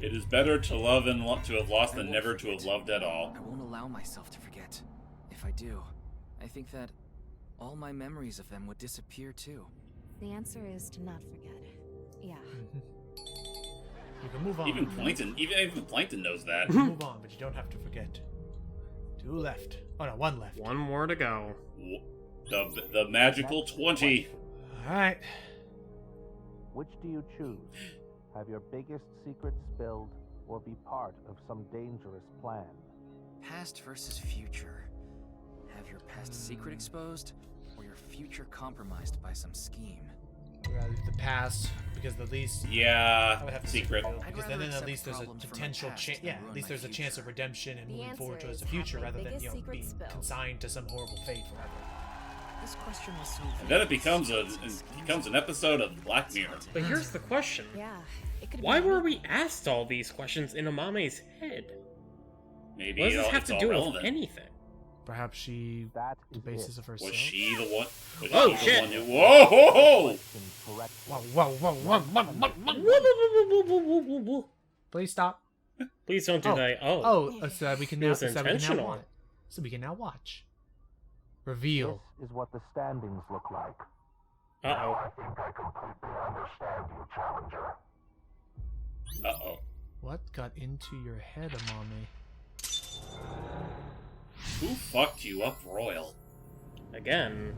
It is better to love and to have lost I than won't never to have forget. loved at all. I won't allow myself to forget. If I do, I think that all my memories of them would disappear too. The answer is to not forget. Yeah. You can move on. Even Plankton knows that. Move on, but you don't have to forget. 2 left. Oh no, 1 left. One more to go. The magical 20. Alright. Which do you choose? Have your biggest secret spilled or be part of some dangerous plan? Past versus future. Have your past secret exposed, or your future compromised by some scheme? The past, because at least yeah, I would have to secret. because then at least there's a potential chance. Yeah, at least there's a chance of redemption and moving forward towards the future rather than being consigned to some horrible fate forever. This question was so. And then it becomes an episode of Black Mirror. But here's the question. Yeah. Why were we asked all these questions in Amame's head? Maybe what does this have it's to all do relevant. with anything? Perhaps the basis of herself. Was she the one? Was Oh she shit! The one who, whoa! Whoa! Please stop. Please don't do that. So we can now. So we can now watch. Reveal. This is what the standings look like. Uh-oh. I think I completely understand you, Challenger. Uh-oh. What got into your head, Amame? Who fucked you up, Royal? Again,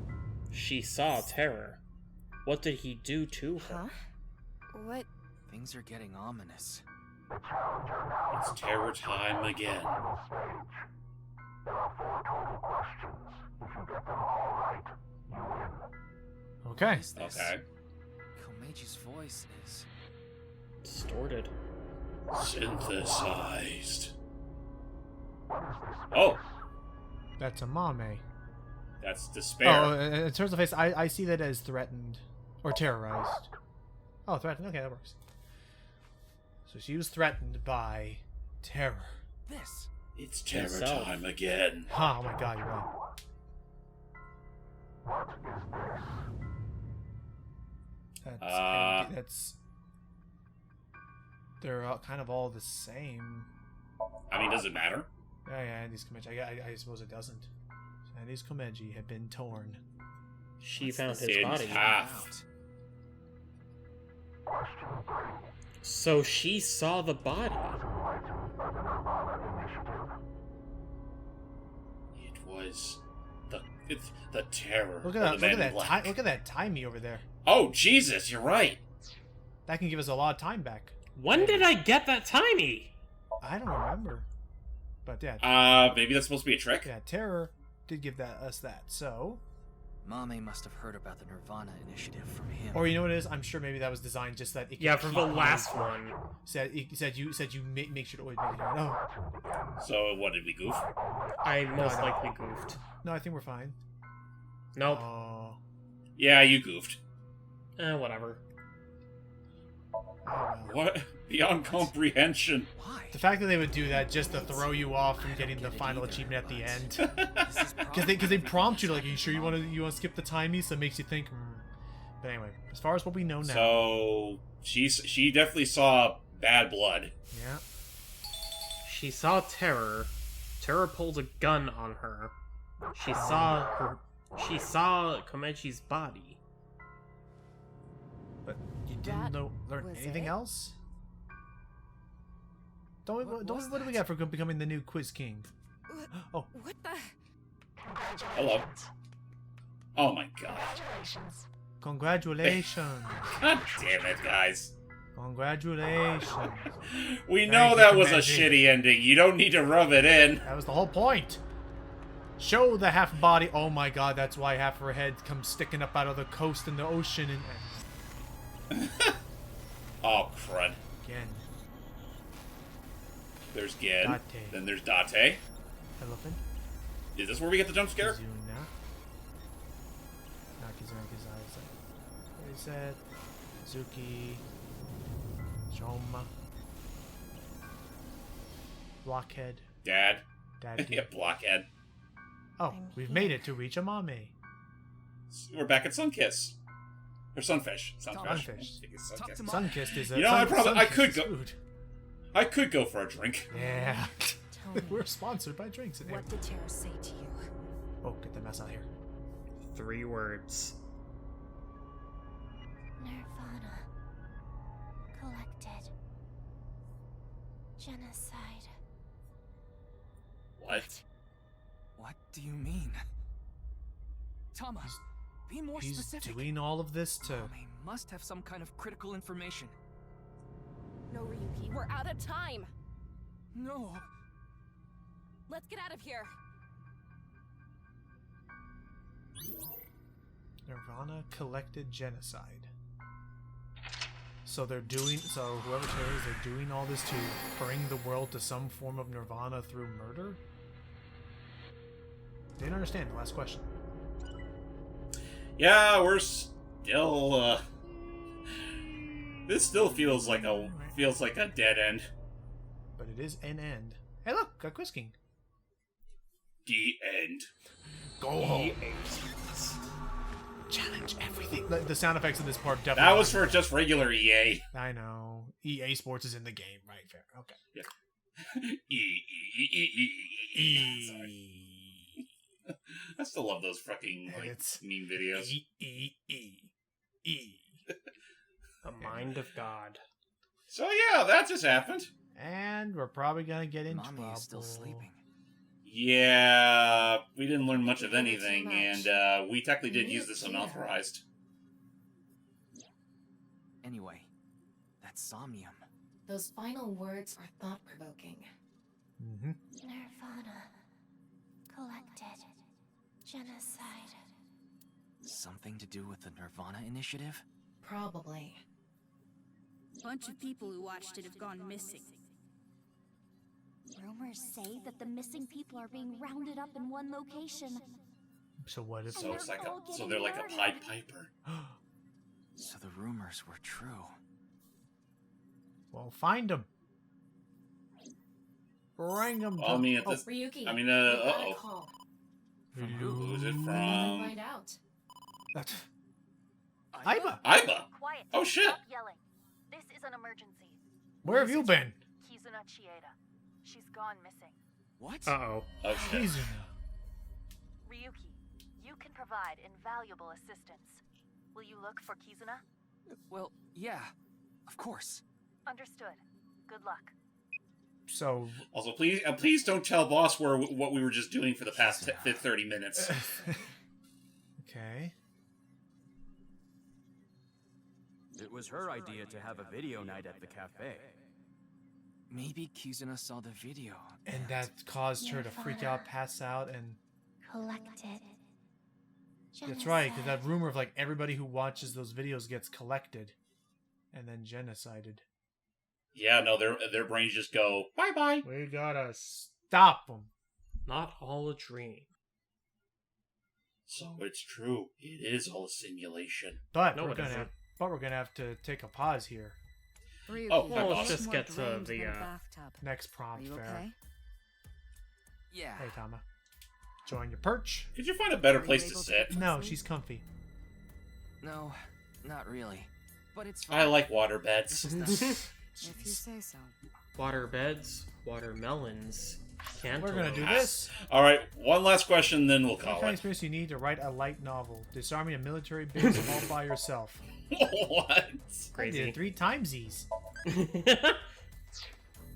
she saw terror. What did he do to her? Huh? What? Things are getting ominous. It's terror time again. There are 4 total questions. If you get them all right, you win. Okay. Okay. Komeji's voice is distorted. Synthesized. Oh. That's Amame. That's despair. Oh, in terms of face, I see that as threatened or terrorized. Oh, threatened. Okay, that works. So she was threatened by terror. This. It's terror time again. Oh my god, you're right. What is this? That's. They're kind of all the same. I mean, does it matter? Yeah, Andy's Komeji. I suppose it doesn't. Andy's Komeji had been torn. She found his in body. half. So she saw the body. It was the terror. Look at that! Look at that timey over there. Oh Jesus, you're right. That can give us a lot of time back. When did I get that timey? I don't remember. But yeah. Maybe that's supposed to be a trick. Yeah, terror did give us that. So. Mame must have heard about the nirvanA initiative from him. Or you know what it is? I'm sure maybe that was designed just that. Yeah, from the last one. Said you make sure to always make it out. Oh. So what did we goof? I most likely goofed. No, I think we're fine. Nope. Yeah, you goofed. Whatever. What? Beyond comprehension. Why? The fact that they would do that just to throw you off from getting the final achievement at the end, because they prompt you like, "Are you sure you want to skip the timey?" So it makes you think. But anyway, as far as what we know now. So she definitely saw bad blood. Yeah. She saw terror. Terror pulled a gun on her. She saw Komeji's body. But you didn't learn anything else? What do we got for becoming the new Quiz King? Oh. What the? Hello. Oh my god. Congratulations. God damn it, guys. Congratulations. We know that was a shitty ending. You don't need to rub it in. That was the whole point. Show the half body. Oh my god, that's why half her head comes sticking up out of the coast in the ocean and. Oh crud. Again. There's Gen. Date. Then there's Date. Elephant. Is this where we get the jump scare? Reset. Zuki. Shoma. Blockhead. Dad. Daddy. Yeah, Blockhead. Oh, we've made it to reach Amame. We're back at Sunkiss. Or Sunfish. Sunfish. Sunkiss. Sunkissed is a. You know, I could go. Food. I could go for a drink. Yeah. We're sponsored by drinks in here. What did Terror say to you? Oh, get that mess out of here. 3 words. nirvanA. Collected. Genocide. What? What do you mean? Tama, be more specific. He's doing all of this to... Mame must have some kind of critical information. No, Ryuki, we're out of time. No. Let's get out of here. nirvanA collected genocide. So they're doing. So whoever Terra is, they're doing all this to bring the world to some form of nirvana through murder. Didn't understand the last question. Yeah, we're still. This still feels like a dead end. But it is an end. Hey, look, got Quiz King. The end. Go home. Challenge everything. The sound effects in this part definitely. That was for just regular EA. I know. EA Sports is in the game, right? Fair. Okay. Yeah. I still love those fucking meme videos. A mind of God. So yeah, that just happened. And we're probably gonna get in Mommy trouble. is still sleeping. Yeah, we didn't learn much of anything, and we technically did use this unauthorized. Anyway, that's somnium. Those final words are thought-provoking. Mm-hmm. Nirvana. Collected. Genocide. Something to do with the nirvanA initiative? Probably. Bunch of people who watched it have gone missing. Rumors say that the missing people are being rounded up in one location. So what if? So it's like they're like a Pied Piper. So the rumors were true. Well, find them. Bring them. Well, I mean, Ryuki. uh-oh. Who's it from? Find out. That's Aiba. Aiba. Quiet. Oh shit. Stop yelling. This is an emergency. Where have you been? Kizuna Chieda. She's gone missing. What? Uh-oh. Oh shit. Kizuna. Ryuki, you can provide invaluable assistance. Will you look for Kizuna? Well, yeah. Of course. Understood. Good luck. So. Also, please don't tell boss what we were just doing for the past 30 minutes. Okay. It was her idea to have a video night at the cafe. Maybe Kizuna saw the video. And that caused her to freak out, pass out, and... Collected. That's right, because that rumor of like everybody who watches those videos gets collected and then genocided. Yeah, no, their brains just go, bye-bye. We gotta stop them. Not all a dream. So it's true. It is all a simulation. But No, we're it gonna isn't. have, well, let's take a pause here. Well, let's just get to the Next prompt. Are you fair. okay? Yeah. Hey, Tama. Join your perch. Could you find a better place to sit? No, she's comfy. No, not really. But it's fine. I like water beds. If you say so. Water beds, watermelons, We're gonna do cantaloupes. this. All right, one last question, then we'll What call kind of it. experience you need to write a light novel? Disarming a military base all by yourself. What? Crazy. I did it 3 timesies.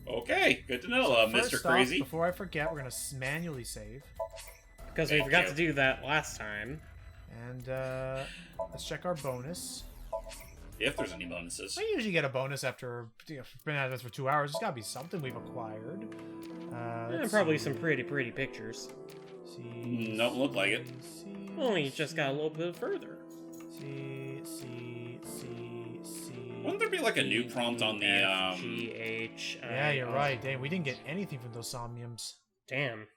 Okay, good to know, Mr. First off, Crazy. before I forget, we're gonna manually save. Because we forgot to do that last time. And let's check our bonus. If there's any bonuses. We usually get a bonus after been at this for 2 hours. There's gotta be something we've acquired. And probably some pretty pretty pictures. Don't look like it. Only just got a little bit further. C. Wouldn't there be like a new prompt on the G-H. Yeah, you're right. Damn, we didn't get anything from those somniums. Damn.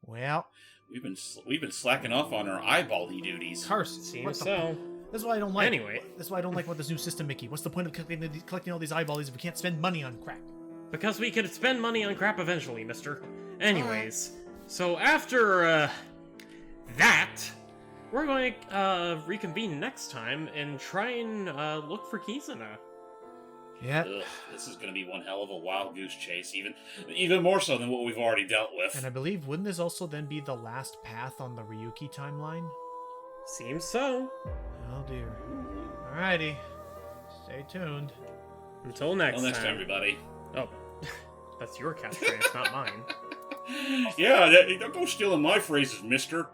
Well, we've been slacking off on our eyeball-y duties. Curse. Seems so. That's why I don't like. Anyway. That's why I don't like this new system, Mickey. What's the point of collecting all these eyeballs if we can't spend money on crap? Because we could spend money on crap eventually, mister. Anyways, so after that, we're going to reconvene next time and try and look for Kizuna. Yeah. Ugh, this is going to be one hell of a wild goose chase, even more so than what we've already dealt with. And I believe, wouldn't this also then be the last path on the Ryuki timeline? Seems so. Oh dear. Alrighty. Stay tuned. Until next Until next time, everybody. Oh, that's your catchphrase, not mine. Yeah, don't go stealing my phrases, mister.